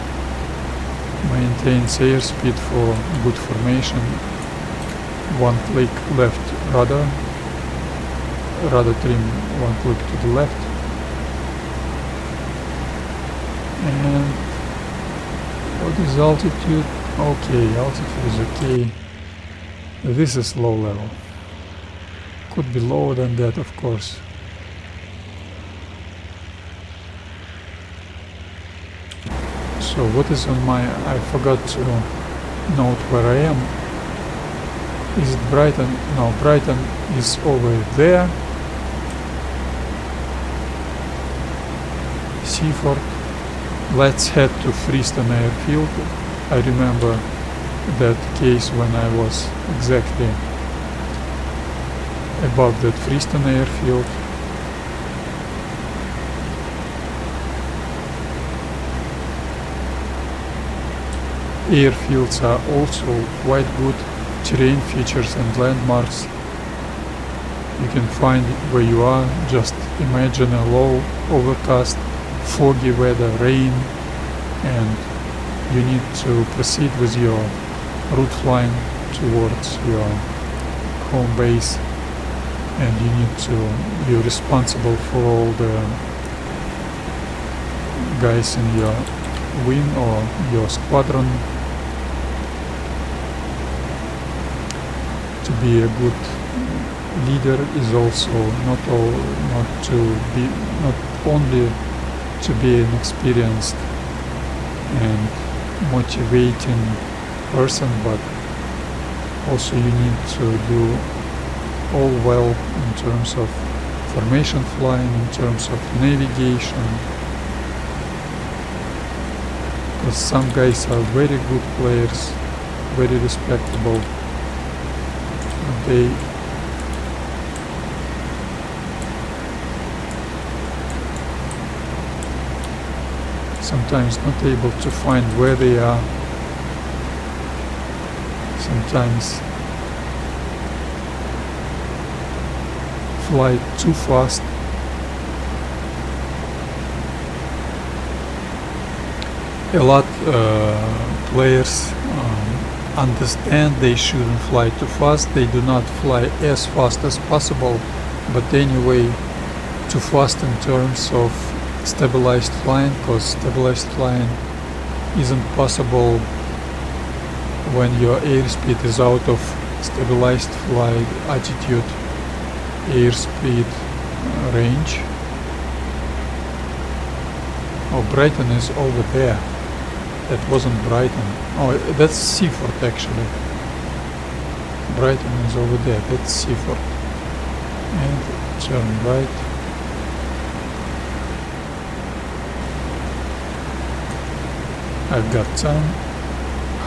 maintains airspeed for good formation, one click left rudder trim, one click to the left, and what is altitude? Okay, altitude is okay. This is low level. Could be lower than that, of course. So what is on my... I forgot to note where I am. Is it Brighton? No, Brighton is over there. Seaford. Let's head to Freeston airfield. I remember that case when I was exactly above that Freeston airfield. Airfields are also quite good terrain features and landmarks. You can find where you are. Just imagine a low, overcast, foggy weather, rain, and you need to proceed with your route flying towards your home base, and you're responsible for all the guys in your wing or your squadron. To be a good leader is also not only to be an experienced and motivating person, but also you need to do all well in terms of formation flying, in terms of navigation, because some guys are very good players, very respectable. They sometimes not able to find where they are, sometimes fly too fast. A lot players understand they shouldn't fly too fast. They do not fly as fast as possible, but anyway, too fast in terms of stabilized flying, because stabilized flying isn't possible when your airspeed is out of stabilized flight altitude airspeed range. Oh, Brighton is over there. That wasn't Brighton. Oh, that's Seaford actually. Brighton is over there. That's Seaford. And turn right. I've got time.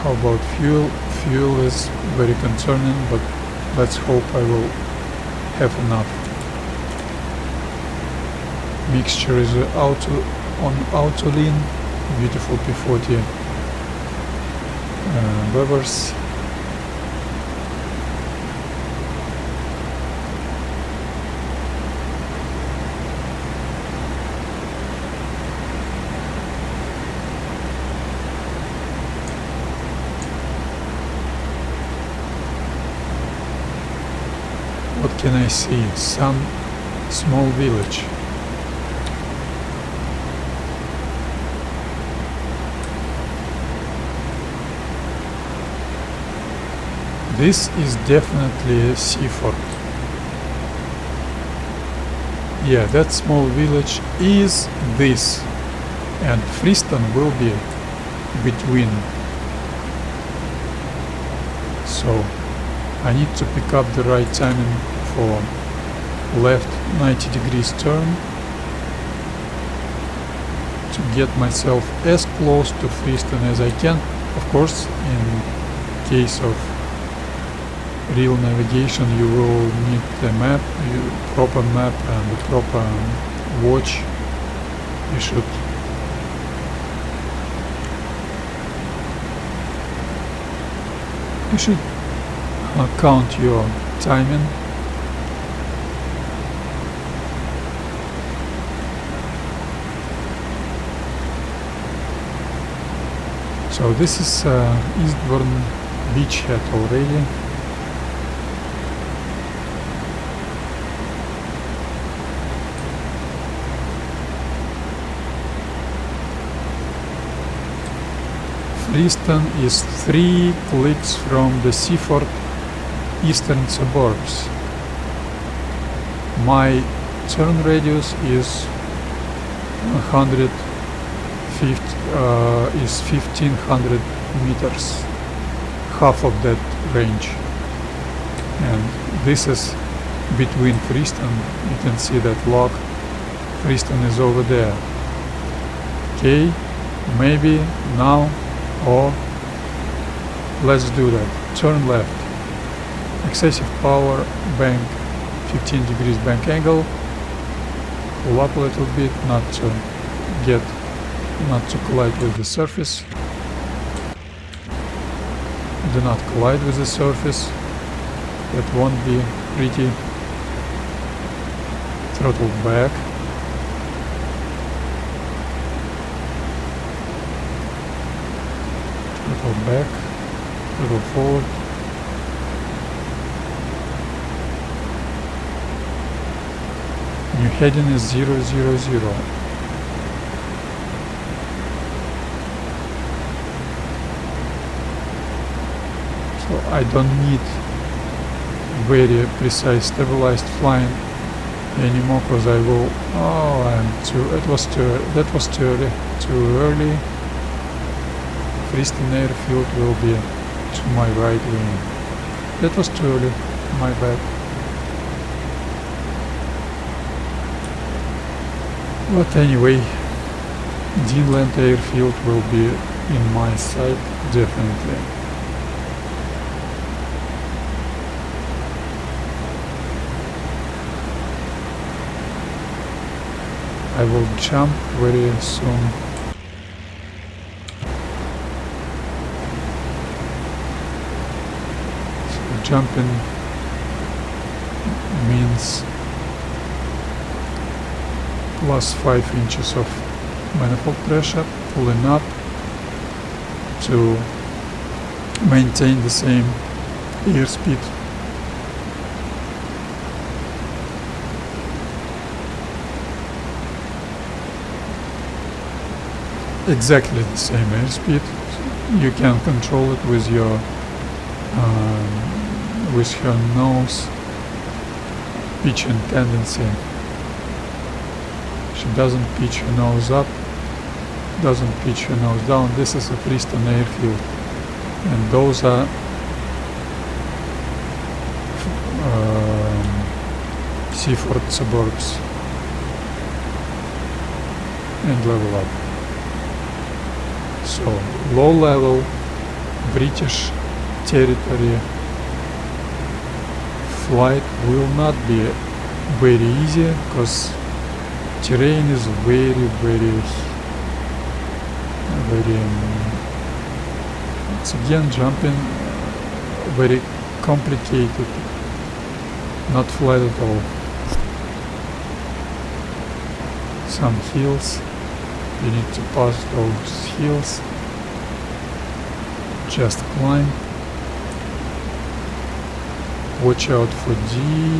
How about fuel? Fuel is very concerning, but let's hope I will have enough. Mixture is on auto lean. beautiful P-40 Bevers. What can I see? Some small village. This is definitely a seafort. Yeah, that small village is this, and Freeston will be between. So I need to pick up the right timing for left 90 degrees turn to get myself as close to Freeston as I can. Of course, in case of real navigation you will need the map, proper map and the proper watch. You should count your timing. So this is Eastbourne beachhead already. Freeston is 3 clicks from the seafort eastern suburbs. My turn radius is 1500 meters, half of that range, and this is between Freeston. You can see that log. Freeston is over there. Okay, maybe now, or let's do that. Turn left. Excessive power, bank, 15 degrees bank angle. Pull up a little bit, not to collide with the surface. Do not collide with the surface. That won't be pretty. Throttle back. Throttle back. Throttle forward. New heading is 000. So I don't need very precise stabilized flying anymore, because I will. Oh, that was too early. Freeston airfield will be to my right wing. That was too early. My bad. But anyway, Deanland airfield will be in my sight, definitely. I will jump very soon. So jumping means plus 5 inches of manifold pressure, pulling up to maintain the same airspeed. Exactly the same airspeed. You can control it with your nose pitching tendency. She doesn't pitch her nose up, doesn't pitch her nose down. This is a Freeston airfield, and those are seafort suburbs. And level up. So low level British territory flight will not be very easy, because terrain is very very once again jumping very complicated, not flat at all. Some hills, you need to pass those hills, just climb. Watch out for D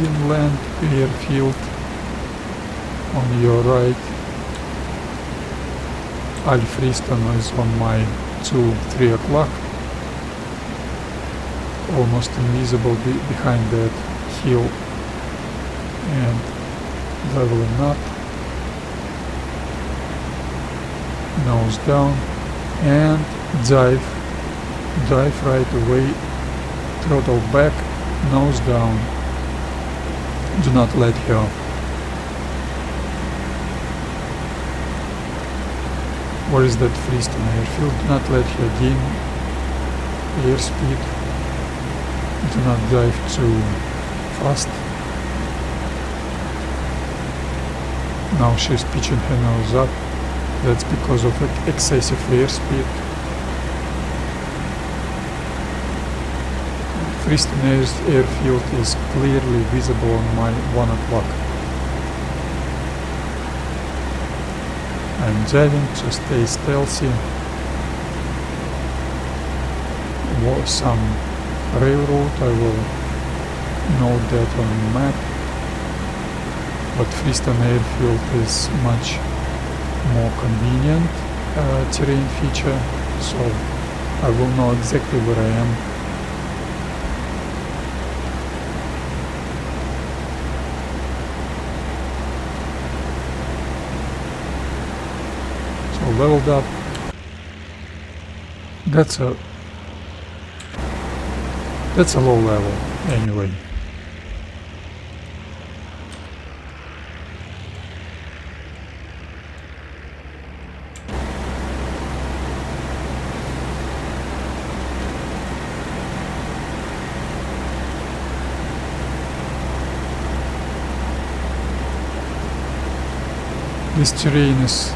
inland airfield on your right. Al-Freeston is on my 2-3 o'clock, almost invisible behind that hill, and leveling up, nose down, and dive right away, throttle back, nose down, do not let go. Where is that Freeston airfield? Do not let her gain airspeed. Do not dive too fast. Now she's pitching her nose up. That's because of excessive airspeed. Freeston airfield is clearly visible on my 1 o'clock. I'm diving to stay stealthy. Some railroad, I will note that on the map. But Freeston airfield is much more convenient terrain feature, so I will know exactly where I am. Leveled up. That's a low level anyway. This terrain is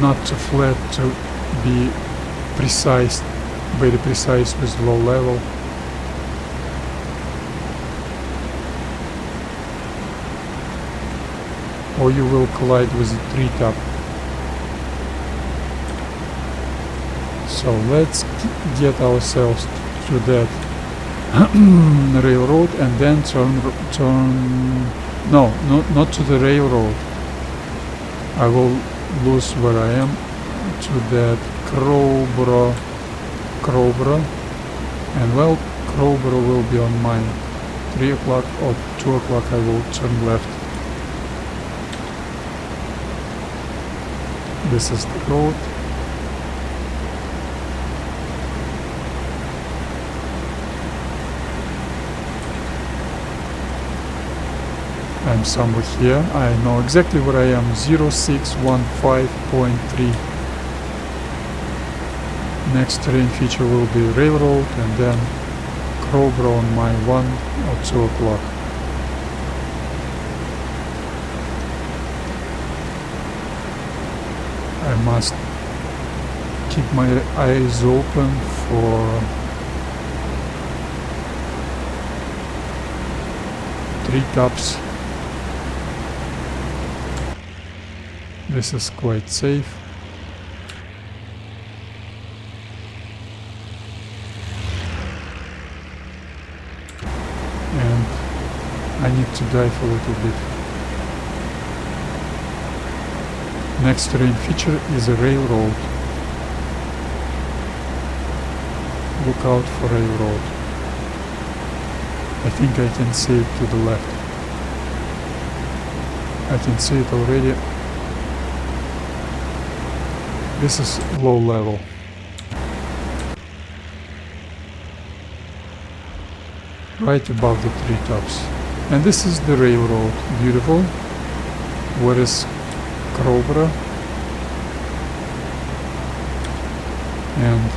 not too flat to be precise, very precise with low level. Or you will collide with the treetop. So let's get ourselves to that railroad and then turn, no, not to the railroad. I will lose where I am to that Crowborough, and well, Crowborough will be on my 3 o'clock or 2 o'clock. I will turn left. This is the road. I'm somewhere here. I know exactly where I am. 0615.3. Next terrain feature will be railroad and then Crowborough on my 1 or 2 o'clock. I must keep my eyes open for treetops. This is quite safe. And I need to dive a little bit. Next terrain feature is a railroad. Look out for railroad. I think I can see it to the left. I can see it already. This is low level. Right above the treetops. And this is the railroad. Beautiful. Where is Crowborough? And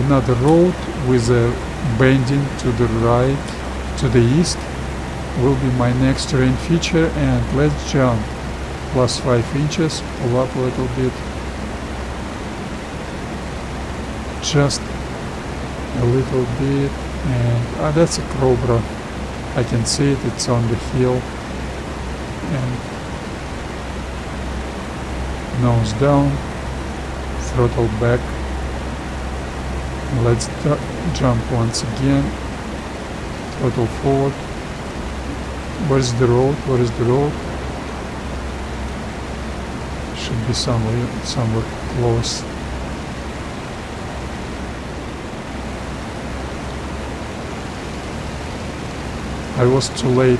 another road with a bending to the right, to the east, will be my next terrain feature. And let's jump plus 5 inches, pull up a little bit, just a little bit, and that's a Cobra. I can see it, it's on the hill, and nose down, throttle back. Let's jump once again, throttle forward. Where's the road? Where is the road? Should be somewhere close. I was too late.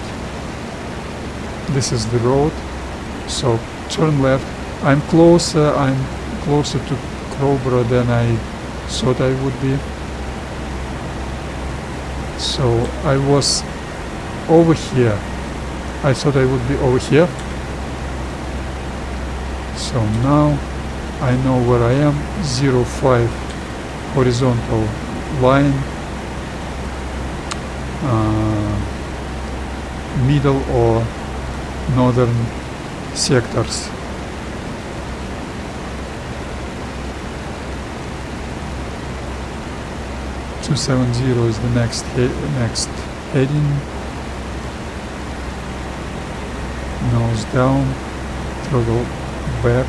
This is the road, so turn left. I'm closer to Cobra than I thought I would be. So I was over here. I thought I would be over here. So now I know where I am. 0.5 horizontal line, middle or northern sectors. .270 is the next heading. Nose down, throttle back,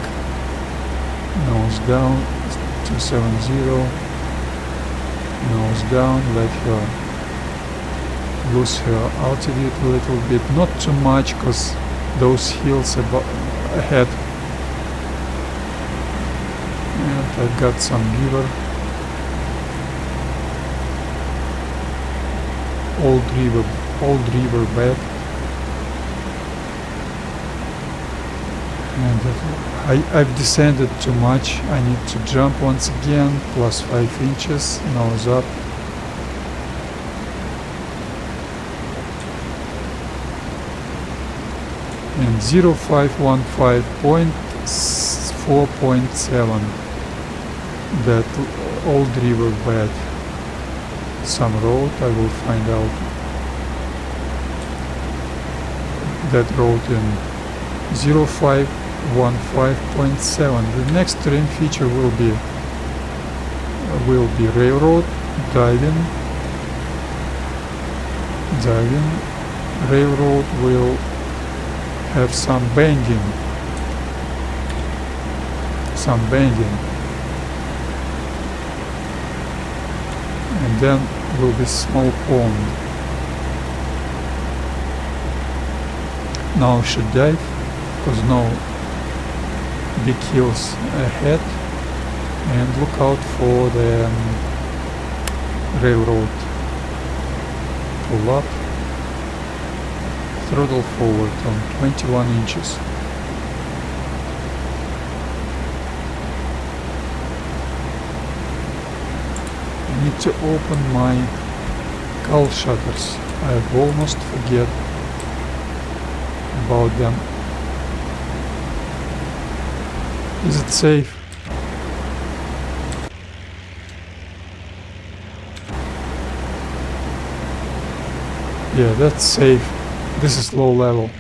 nose down, 270, nose down, let her lose her altitude a little bit, not too much because those hills ahead, and I got some river, old river bed. And I've descended too much. I need to jump once again, plus 5 inches, nose up. And 0515.4.7, that old river bed. Some road, I will find out that road in 0515.7. The next terrain feature will be railroad, diving. Railroad will have some bending, and then will be small pond. Now I should dive, because no big hills ahead, and look out for the railroad. Pull up, throttle forward on 21 inches. I need to open my cowl shutters. I almost forget about them. Is it safe? Yeah, that's safe. This is low level.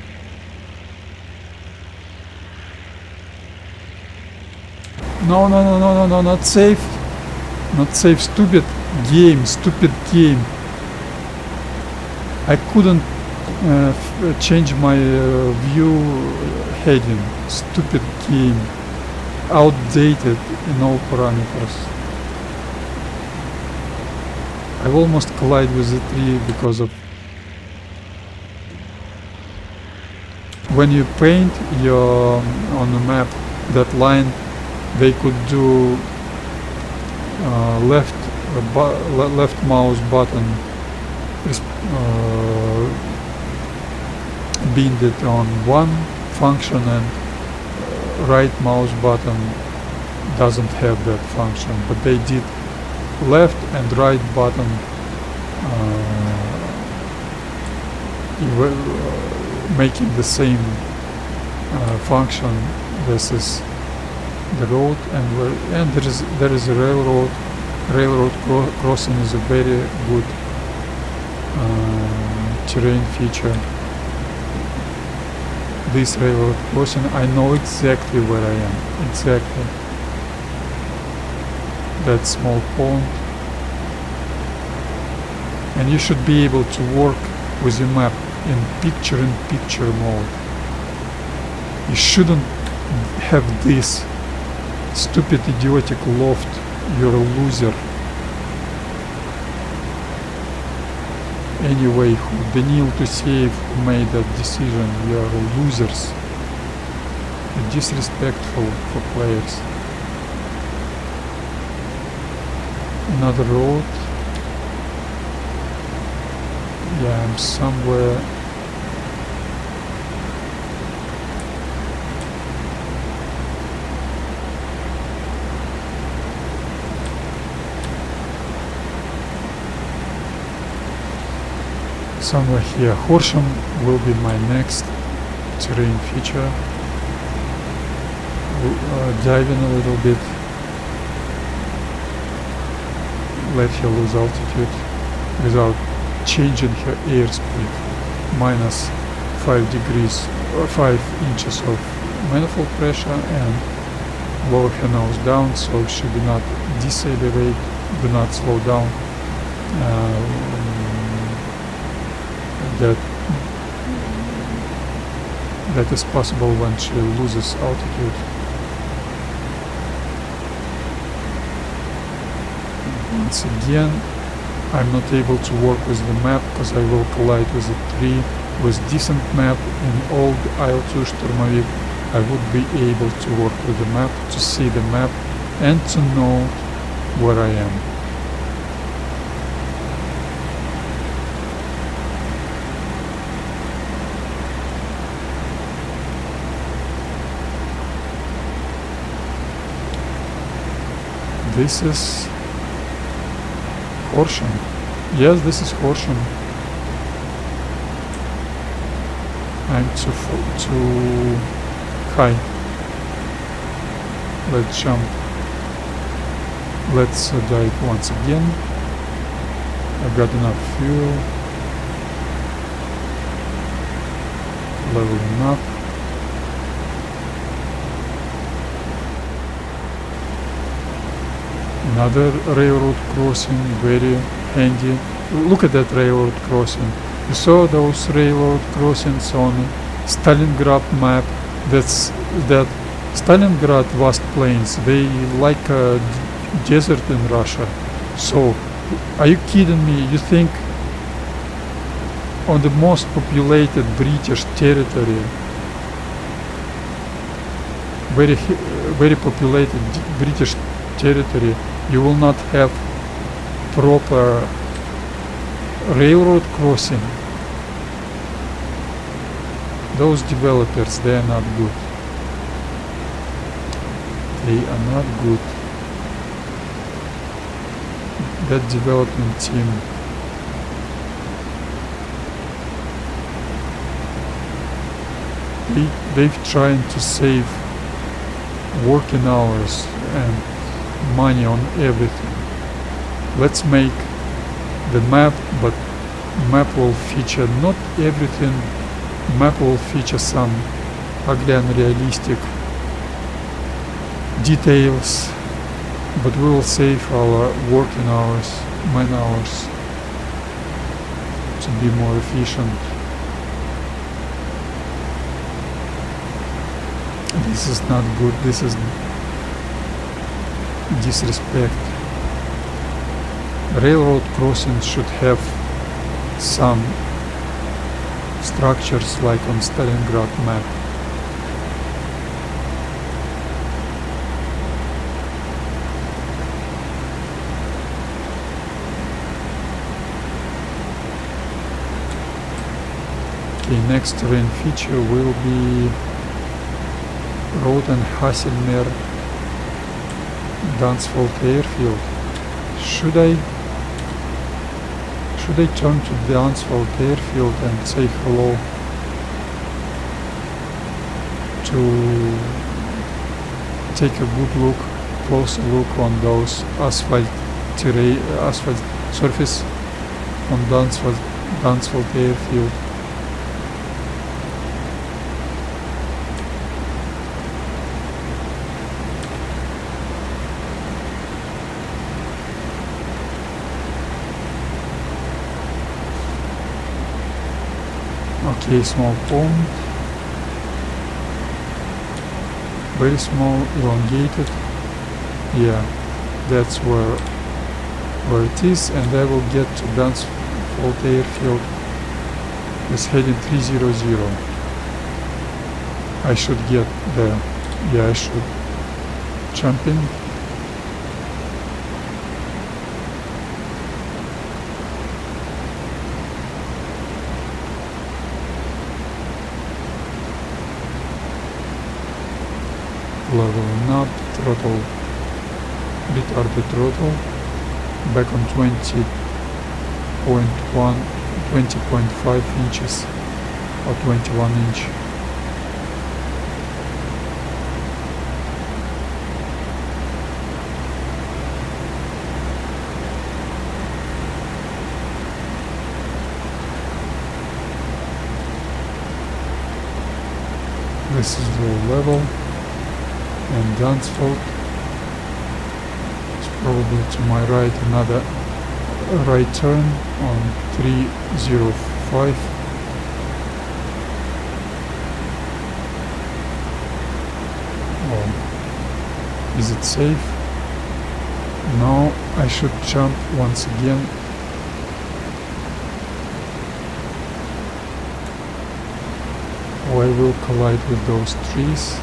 No, not safe. Not safe. Stupid game. I couldn't change my view heading. Stupid game. Outdated in all parameters. I almost collide with the tree because of when you paint your on the map that line, they could do left mouse button bind it on one function, and right mouse button doesn't have that function, but they did left and right button making the same function. This is the road, and there is a railroad. Railroad crossing is a very good terrain feature. this railroad crossing, I know exactly where I am. Exactly. That small pond. And you should be able to work with your map in picture-in-picture mode. You shouldn't have this stupid idiotic loft. You're a loser. Anyway, the need to save who made that decision. You are losers. You're disrespectful for players. Another road. Yeah, I'm somewhere. Somewhere here. Horsham will be my next terrain feature. Dive in a little bit. Let her lose altitude without changing her airspeed. Minus 5 degrees or 5 inches of manifold pressure, and lower her nose down so she do not decelerate, do not slow down. That is possible when she loses altitude. Once again, I'm not able to work with the map because I will collide with a tree. With decent map in old Il-2 Штурмовик, I would be able to work with the map, to see the map, and to know where I am. This is Horsham. Yes, this is Horsham. I'm too high. Let's jump. Let's dive once again. I've got enough fuel. Leveling up. Another railroad crossing, very handy. Look at that railroad crossing. You saw those railroad crossings on Stalingrad map. That Stalingrad vast plains. They like a desert in Russia. So, are you kidding me? You think on the most populated British territory, very populated British territory, you will not have proper railroad crossing? Those developers, they are not good. They are not good. That development team, they've trying to save working hours and money on everything. Let's make the map, but map will feature not everything. Map will feature some ugly and realistic details, but we will save our working hours, man hours, to be more efficient. This is not good. This is disrespect. Railroad crossings should have some structures like on Stalingrad map. Okay, next terrain feature will be Road and Hasselmer Dunsfold airfield. Should I turn to the Dunsfold airfield and say hello to take a good look, closer look on those asphalt surface on Dunsfold airfield? Okay, small pond. Very small, elongated. Yeah, that's where it is, and I will get to Dunsfold airfield with heading 300. I should get there. Yeah, I should jump in. Leveling up, throttle, retarded throttle, back on 20.5 inches or 21 inch. This is low level. And Dunsfold is probably to my right, another right turn on 305. Oh, is it safe? No, I should jump once again. Or I will collide with those trees.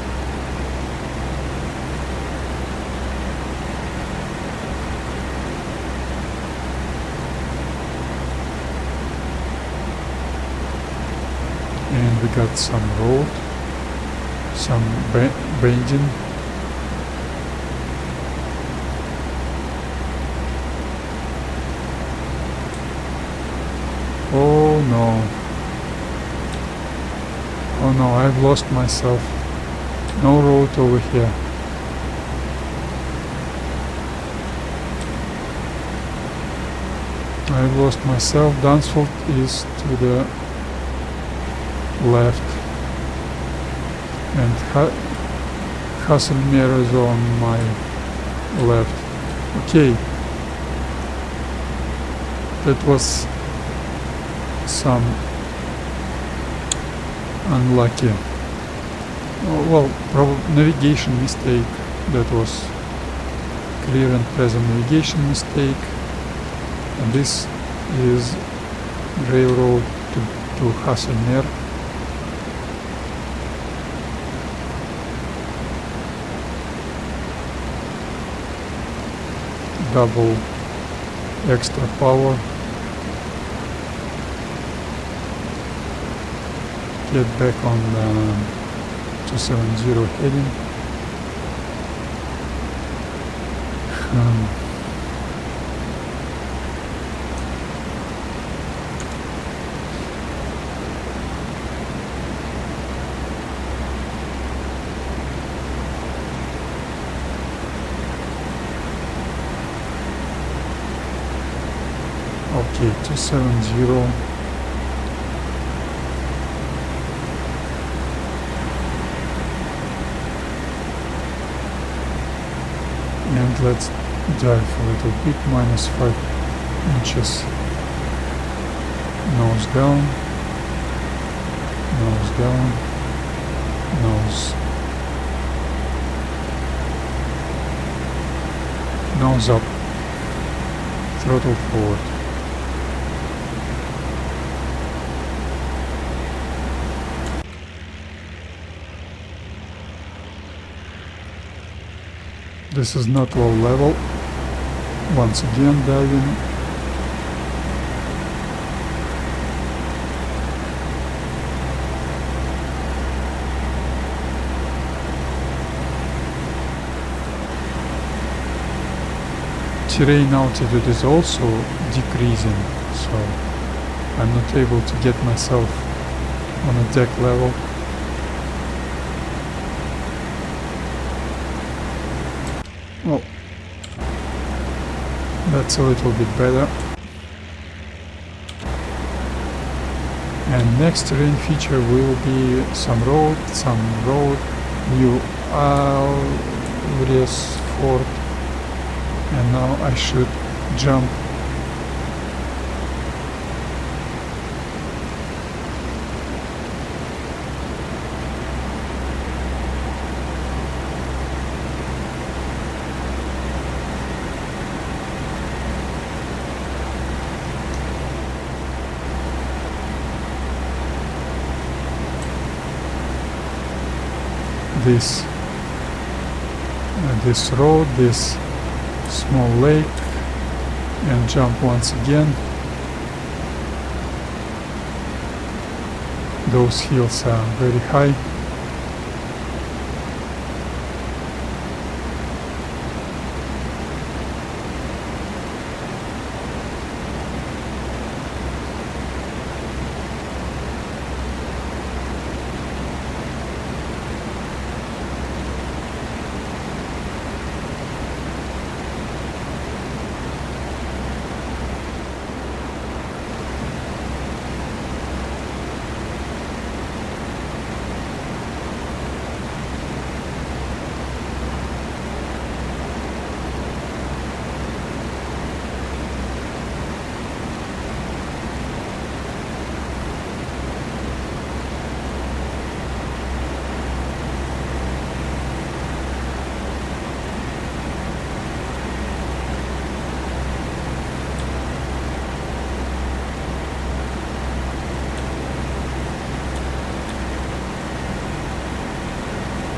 And we got some road, some bending. Oh no. Oh no, I've lost myself. No road over here. I've lost myself. Dunsfold is to the left, and Hasselmer is on my left. Okay, that was some unlucky, well, probably navigation mistake. That was clear and present navigation mistake, and this is railroad to Hasselmer. Double extra power. Get back on 270 heading. Okay, 270. And let's dive a little bit, -5 inches. Nose down, nose down, nose up, throttle forward. This is not low level. Once again diving. Terrain altitude is also decreasing, so I'm not able to get myself on a deck level. Well, that's a little bit better. And next terrain feature will be some road, new Alvarez Fort, and now I should jump. this this road, this small lake, and jump once again. Those hills are very high.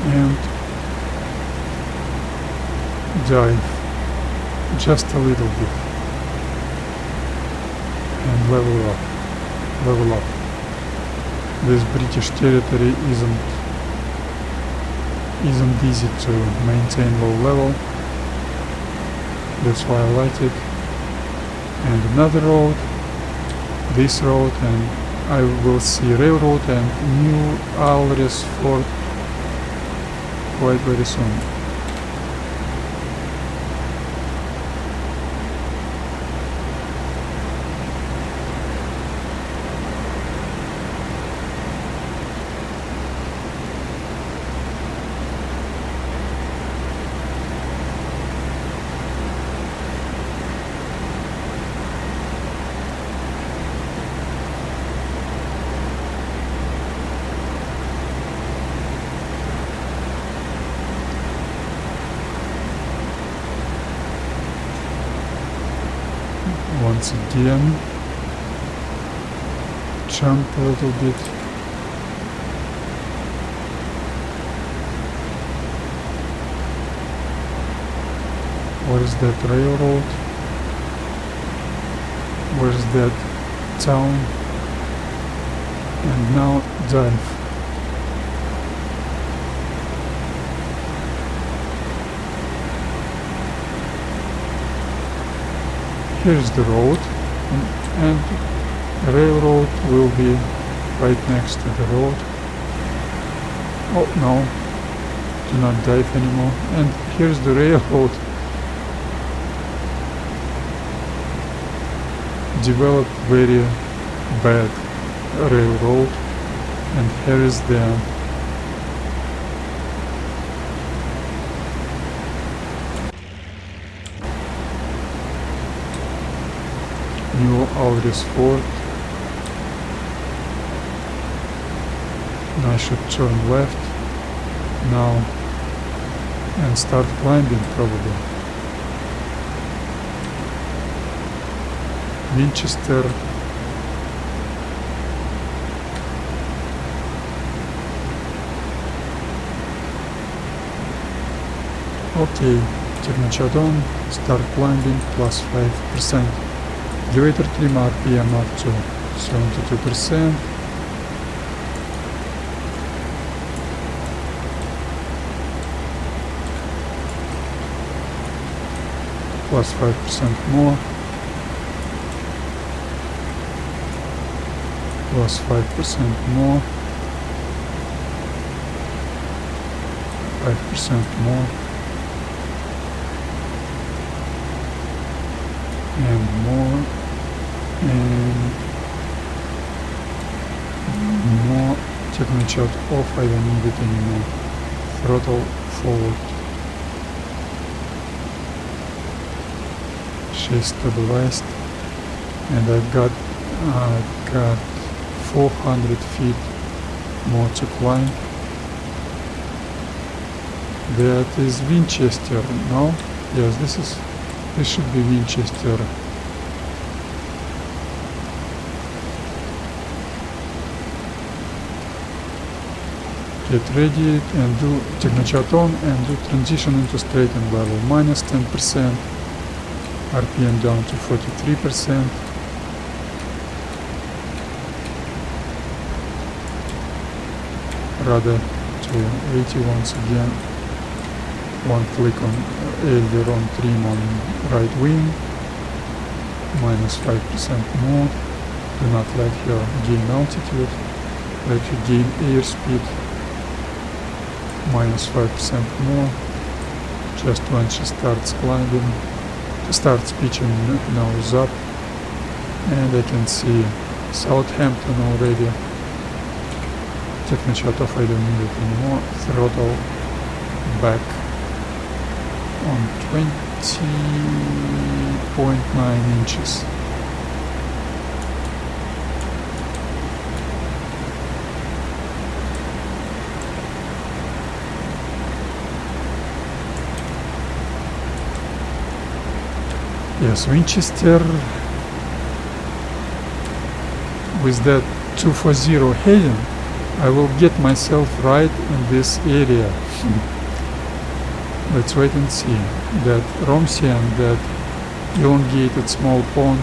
And dive just a little bit and level up. This British territory isn't easy to maintain low level, that's why I like it. And another road, this road, and I will see railroad and new Alres fort quite very soon. Once again, jump a little bit. Where is that railroad? Where's that town? And now dive. Here's the road, and the railroad will be right next to the road. Oh no, do not dive anymore. And here's the railroad. Developed very bad railroad, and here is the new Alres fort. I should turn left now and start climbing probably. Winchester. Okay, turn on, start climbing, plus 5%. Elevator trim RPM up to 72%. Plus 5% more. Plus 5% more. 5% more. And more. And more. Techno chat off, I don't need it anymore. Throttle forward. She's stabilized, and I've got 400 feet more to climb. That is Winchester, no? Yes, this should be Winchester. get ready and do technochat on and do transition into straighten level. Minus 10%. RPM down to 43%. Rudder to 80 once again. One click on aileron trim on right wing. Minus 5% more. Do not let her gain altitude. Let her gain airspeed. Minus 5% more. Just when she starts climbing, starts pitching nose up. And I can see Southampton already. Technochat off, I don't need it anymore. Throttle back on 20.9 inches. Yes, Winchester with that 240 heading, I will get myself right in this area. Let's wait and see. That Romsey and that elongated small pond,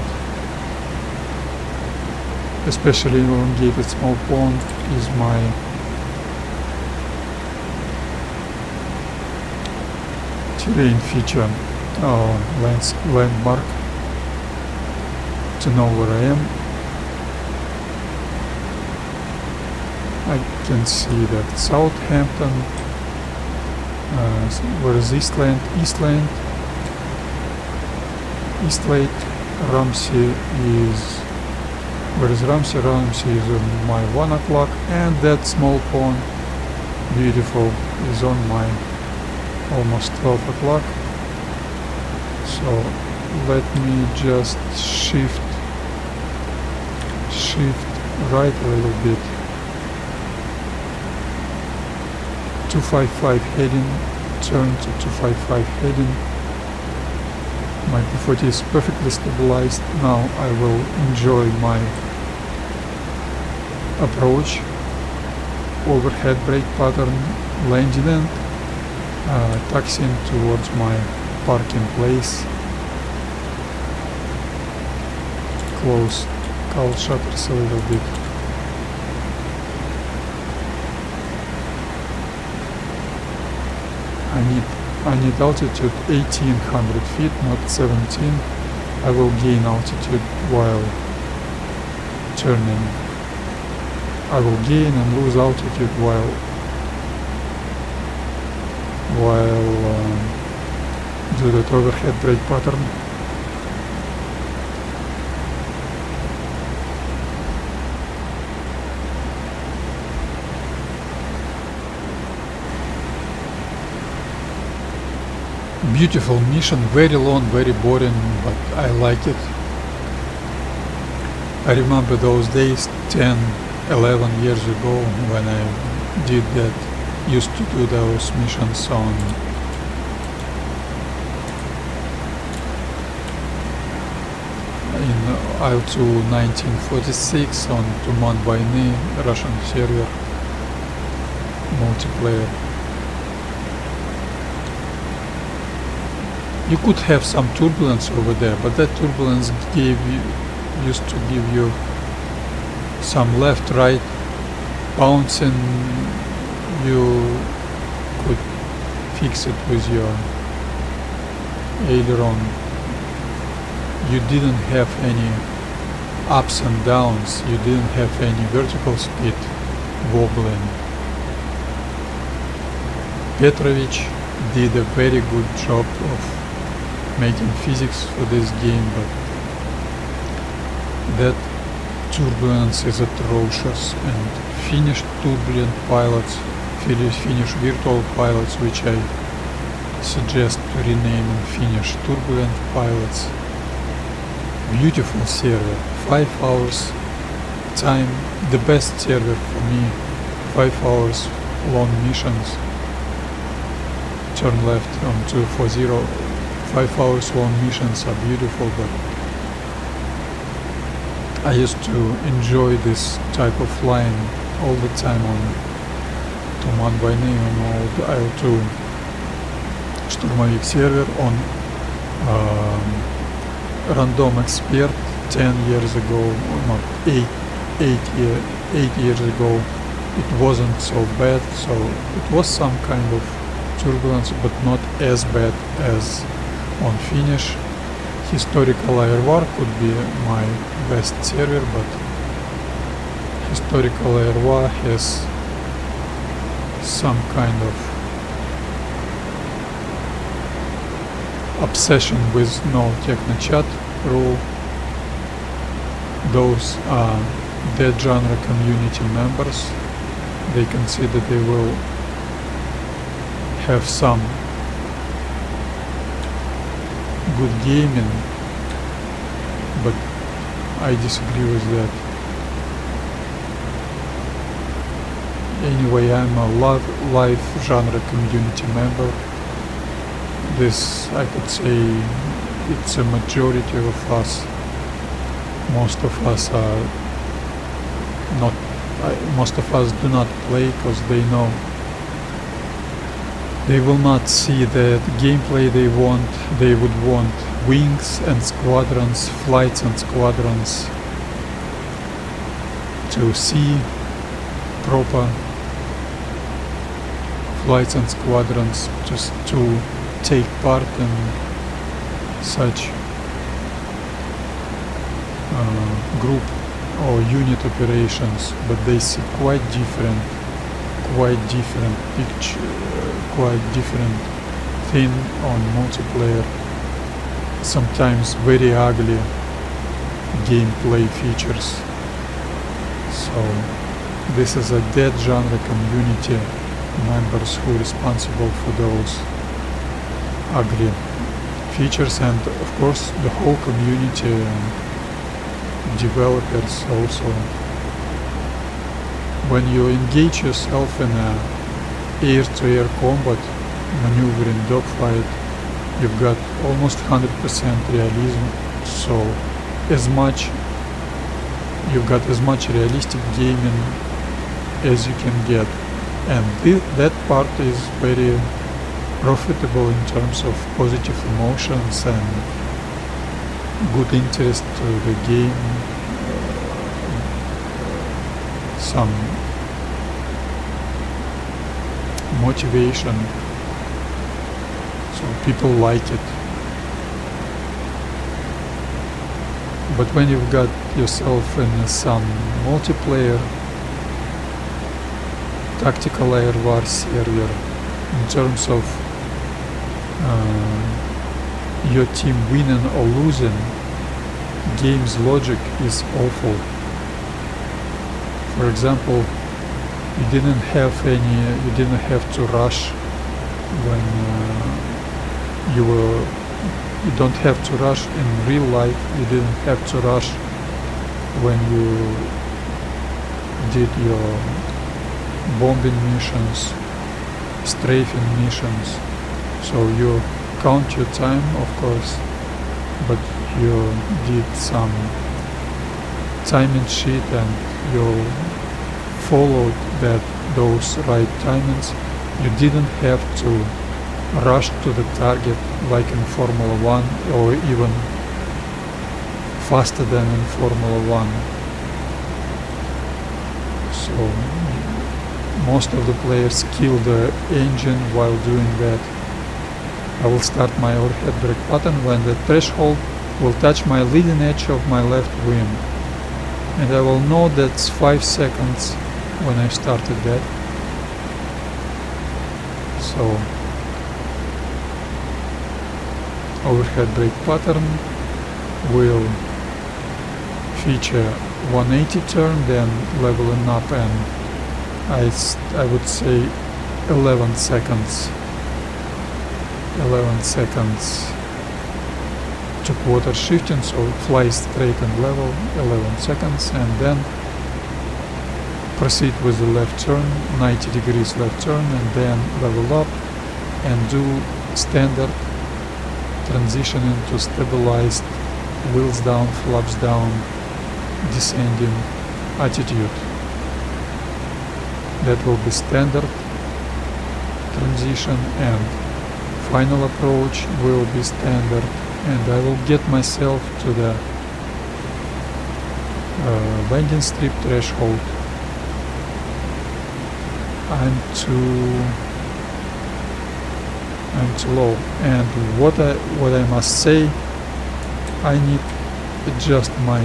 especially elongated small pond, is my terrain feature, landmark to know where I am. I can see that Southampton, where is Eastland, Eastlake, Ramsey is, where is Ramsey? Ramsey is on my 1 o'clock, and that small pond, beautiful, is on my almost 12 o'clock. So let me just shift right a little bit. 255 heading, turn to 255 heading. My P-40 is perfectly stabilized. Now I will enjoy my approach, overhead brake pattern, landing and taxiing towards my parking place. Close cowl shutters a little bit. I need altitude 1800 feet, not 17. I will gain altitude while turning. I will gain and lose altitude while do that overhead brake pattern. Beautiful mission, very long, very boring, but I like it. I remember those days 10, 11 years ago when I did that, used to do those missions on in Il-2 1946 on Tuman Vayny, Russian server, multiplayer. You could have some turbulence over there, but that turbulence used to give you some left, right, bouncing. You could fix it with your aileron. You didn't have any ups and downs. You didn't have any vertical speed wobbling. Petrovich did a very good job of making physics for this game, but that turbulence is atrocious, and Finnish turbulent pilots, Finnish virtual pilots, which I suggest to rename in Finnish turbulent pilots. Beautiful server, 5 hours time, the best server for me, 5 hours long missions, turn left on 240, 5 hours long missions are beautiful, but I used to enjoy this type of flying all the time on Туман войны on old Ил2 Штурмовик сервер on random expert 10 years ago, or not 8 years ago. It wasn't so bad, so it was some kind of turbulence, but not as bad as on finish. Historical Air War could be my best server, but Historical Air War has some kind of obsession with no technochat rule. Those are dead genre community members. They consider they will have some good gaming, but I disagree with that. Anyway, I'm a live genre community member. This, I could say, it's a majority of us. Most of us are not, most of us do not play because they know they will not see the gameplay they want. They would want wings and squadrons, flights and squadrons, to see proper flights and squadrons, just to take part in such group or unit operations, but they see quite different picture, quite different thing on multiplayer. Sometimes very ugly gameplay features. So this is a dead genre community members who are responsible for those ugly features, and of course the whole community, developers also. When you engage yourself in a air-to-air combat, maneuvering dogfight, you've got almost 100% realism, so you've got as much realistic gaming as you can get, and that part is very profitable in terms of positive emotions and good interest to the game, some motivation, so people like it. But when you've got yourself in some multiplayer tactical air war server, in terms of your team winning or losing, game's logic is awful. For example, you didn't have to rush when you don't have to rush in real life. You didn't have to rush when you did your bombing missions, strafing missions. So you count your time, of course, but you did some timing sheet and you followed those right timings. You didn't have to rush to the target like in Formula 1, or even faster than in Formula 1. So most of the players kill the engine while doing that. I will start my overhead brake pattern when the threshold will touch my leading edge of my left wing, and I will know that's 5 seconds when I started that. So overhead brake pattern will feature 180 turn, then leveling up, and I would say 11 seconds to quarter shifting, so it flies straight and level, 11 seconds, and then proceed with the left turn, 90 degrees left turn, and then level up and do standard transition into stabilized wheels down, flaps down, descending attitude. That will be standard transition, and final approach will be standard, and I will get myself to the landing strip threshold. I'm too low, and what I must say, I need adjust my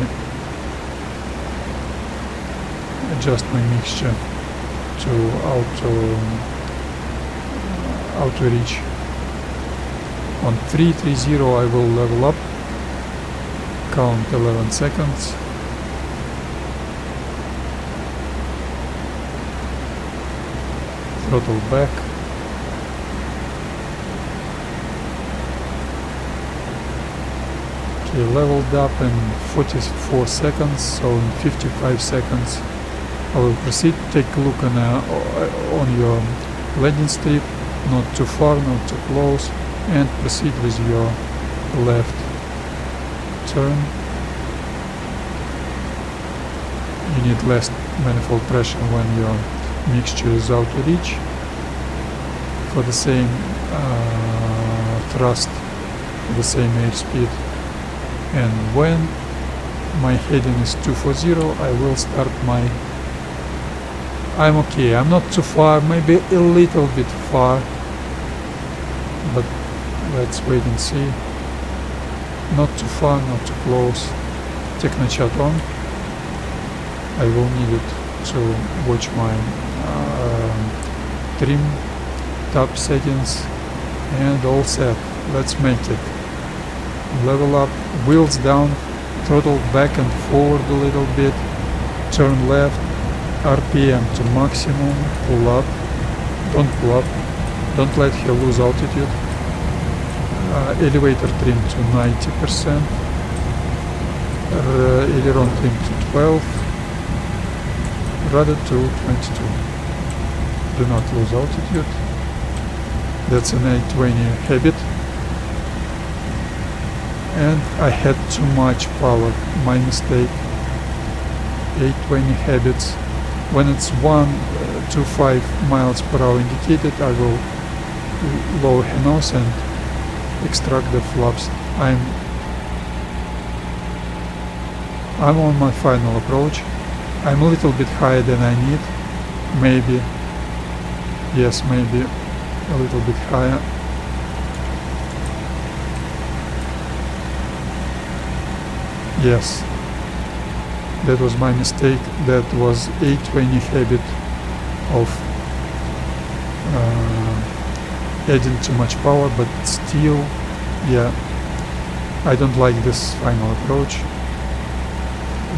mixture to auto reach. On 330 I will level up, count 11 seconds, throttle back, okay, leveled up in 44 seconds, so in 55 seconds I will proceed. Take a look on your landing strip, not too far, not too close, and proceed with your left turn. You need less manifold pressure when your mixture is out of reach for the same thrust, the same airspeed. And when my heading is 240, I will start my... I'm okay, I'm not too far, maybe a little bit far, but let's wait and see. Not too far, not too close. Technoshot on. I will need it to watch my trim, top settings, and all set. Let's make it. Level up, wheels down, throttle back and forward a little bit, turn left, RPM to maximum, pull up, don't pull up, don't let her lose altitude, elevator trim to 90%, aileron trim to 12, rudder to 22. Do not lose altitude. That's an 820 habit. And I had too much power, my mistake. 820 habits. When it's 125 miles per hour indicated, I will lower her nose and extract the flaps. I'm on my final approach. I'm a little bit higher than I need. Maybe. Yes, maybe a little bit higher. Yes, that was my mistake. That was 820 habit of adding too much power, but still, yeah, I don't like this final approach.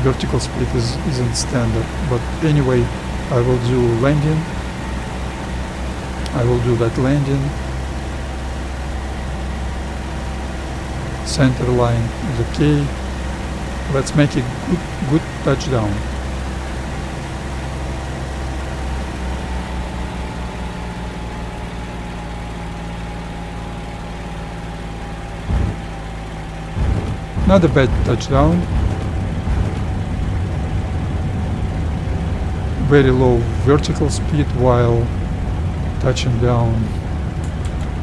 Vertical split isn't standard, but anyway, I will do landing. I will do that landing. Center line is okay. Let's make a good touchdown. Not a bad touchdown. Very low vertical speed while touching down.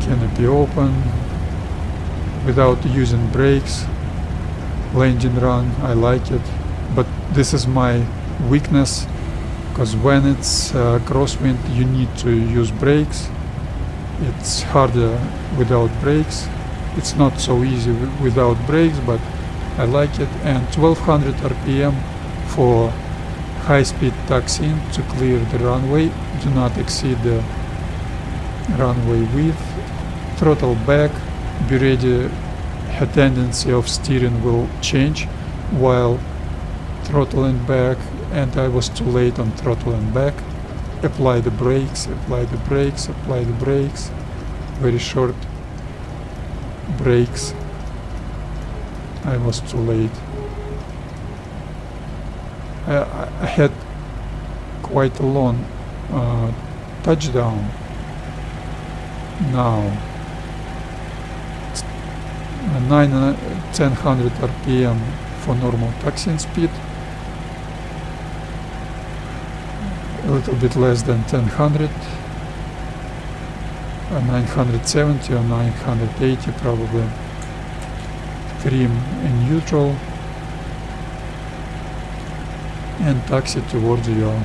Canopy open without using brakes. Landing run, I like it, but this is my weakness, because when it's crosswind you need to use brakes. It's harder without brakes. It's not so easy without brakes, but I like it. And 1200 RPM for high-speed taxiing to clear the runway. Do not exceed the runway width. Throttle back, be ready. Her tendency of steering will change while throttling back, and I was too late on throttling back. Apply the brakes, apply the brakes, apply the brakes. Very short brakes. I was too late. I had quite a long touchdown. Now 900-1000 RPM for normal taxiing speed, a little bit less than 1000. 970 or 980 probably. Trim in neutral and taxi towards your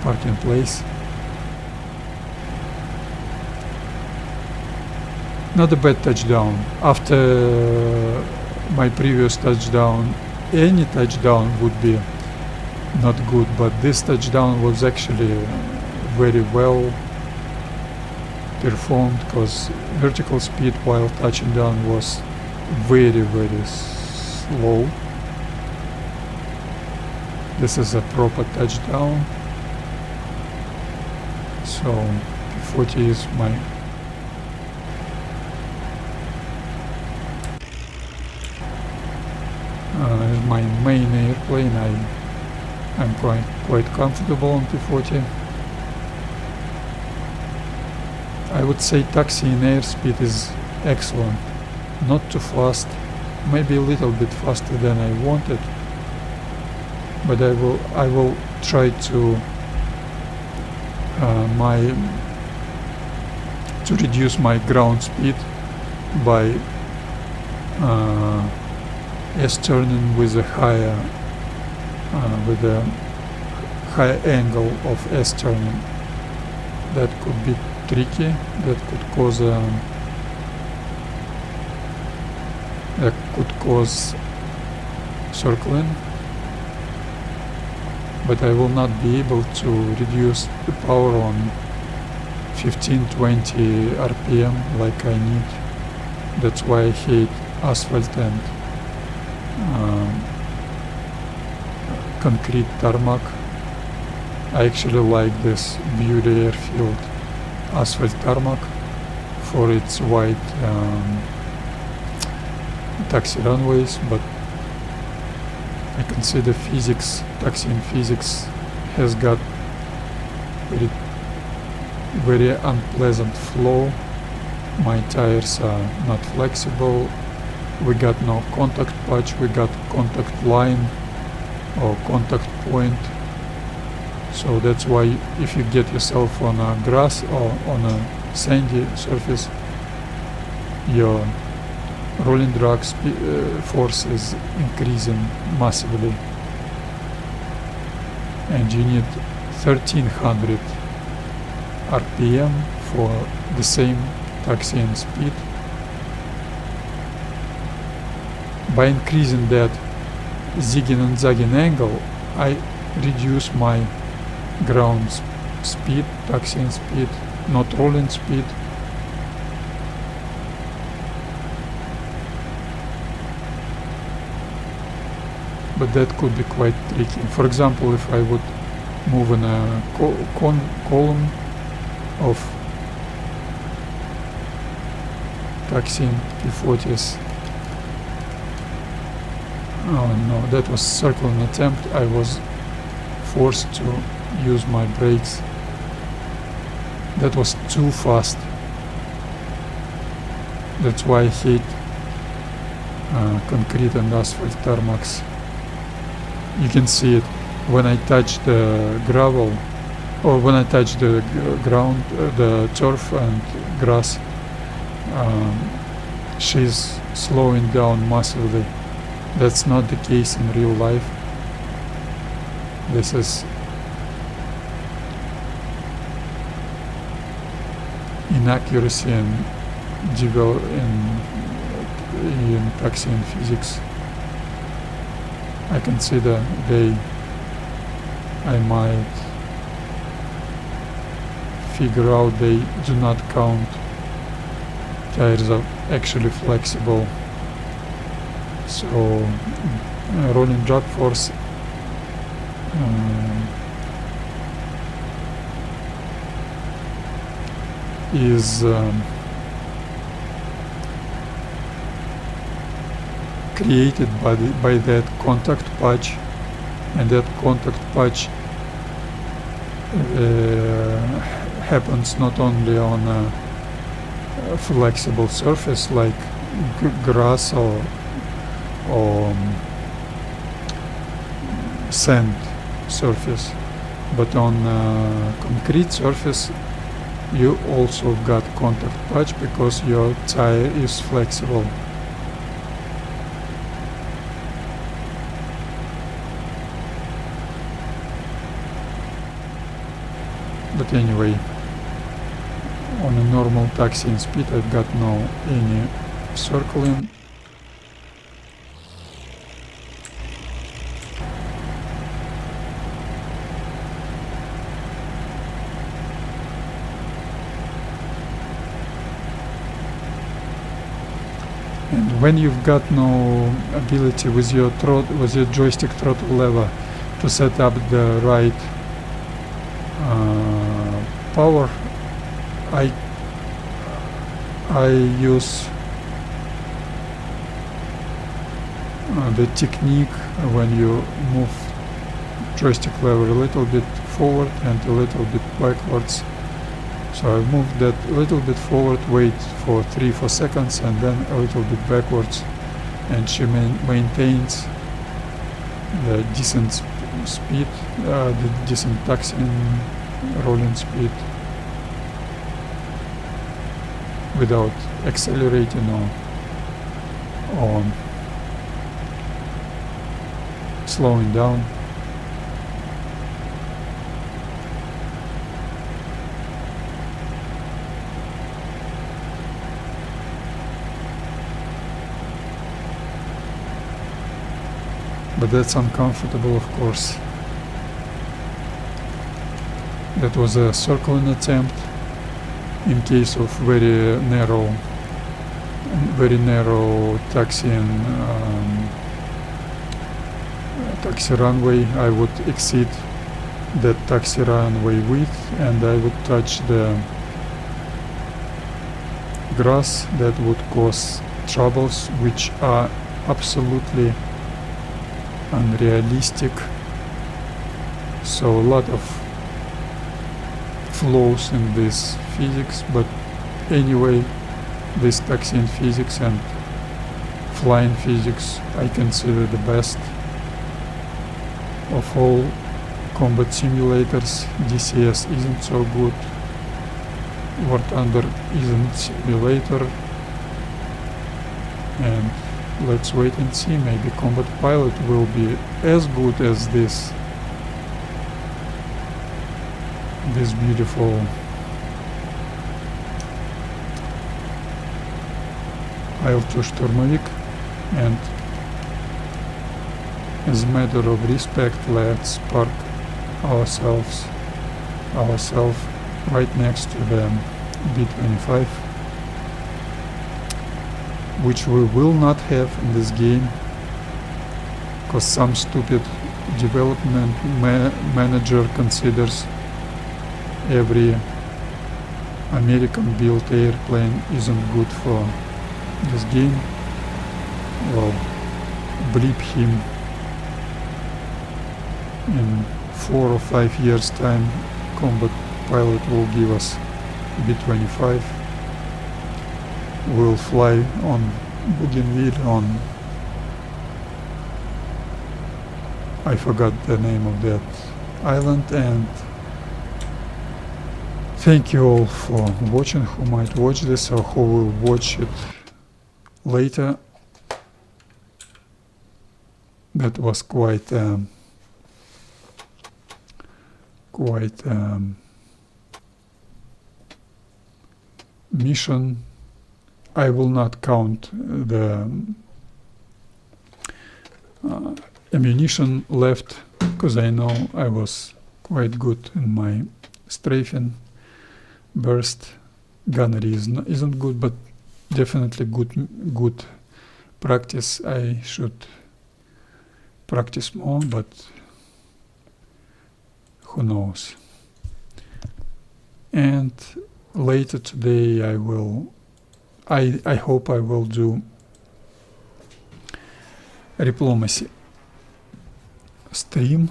parking place. Not a bad touchdown. After my previous touchdown, any touchdown would be not good, but this touchdown was actually very well performed, because vertical speed while touching down was very slow. This is a proper touchdown. So P-40 is my main airplane. I'm quite comfortable on P-40. I would say taxiing airspeed is excellent. Not too fast, maybe a little bit faster than I wanted, but I will try to reduce my ground speed by S-turning with a higher angle of S-turning. That could be tricky. That could cause circling, but I will not be able to reduce the power on 15-20 RPM like I need. That's why I hate asphalt and concrete tarmac. I actually like this beauty airfield asphalt tarmac for its wide taxi runways, but I consider taxiing physics has got very unpleasant flow. My tires are not flexible. We got no contact patch, we got contact line or contact point. So that's why if you get yourself on a grass or on a sandy surface, your rolling drag force is increasing massively, and you need 1300 RPM for the same taxiing speed. By increasing that zigging and zagging angle, I reduce my ground speed, taxiing speed, not rolling speed. But that could be quite tricky. For example, if I would move in a column of taxiing P-40s. Oh no, that was circling attempt. I was forced to use my brakes. That was too fast. That's why I hate concrete and asphalt tarmacs. You can see it when I touch the gravel, or when I touch the ground, the turf and grass. She's slowing down massively. That's not the case in real life. This is inaccuracy in taxiing physics. I consider I might figure out they do not count tires are actually flexible. So rolling drag force is created by that contact patch, and that contact patch happens not only on a flexible surface like grass or sand surface, but on concrete surface You also got contact patch because your tire is flexible. But anyway, on a normal taxiing speed I've got no any circling. And when you've got no ability with your joystick throttle lever to set up the right power, I use the technique when you move joystick lever a little bit forward and a little bit backwards. So I move that a little bit forward, wait for 3-4 seconds, and then a little bit backwards, and she maintains the decent speed, the decent taxiing rolling speed without accelerating or slowing down. But that's uncomfortable, of course. That was a circling attempt in case of very narrow taxiing taxi runway. I would exceed that taxi runway width and I would touch the grass. That would cause troubles which are absolutely unrealistic. So a lot of flaws in this physics, but anyway, this taxiing physics and flying physics I consider the best of all combat simulators. DCS isn't so good, War Thunder isn't simulator, and let's wait and see, maybe Combat Pilot will be as good as this beautiful Il-2 Штурмовик. And as a matter of respect, let's park ourselves right next to the B-25, which we will not have in this game because some stupid development manager considers every American built airplane isn't good for this game. Well, bleep him. In 4 or 5 years time, Combat Pilot will give us B-25. We'll fly on Bougainville on, I forgot the name of that island. And thank you all for watching, who might watch this or who will watch it later. That was quite mission. I will not count the ammunition left because I know I was quite good in my strafing. Burst gunnery isn't good, but definitely good practice. I should practice more, but who knows. And later today I hope I will do diplomacy stream.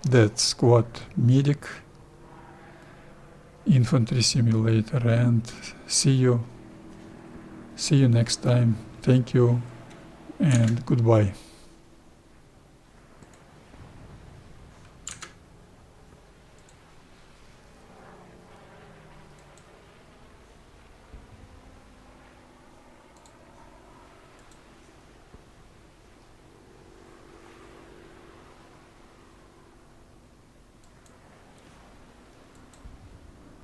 That's squad medic, infantry simulator, and see you next time. Thank you and goodbye.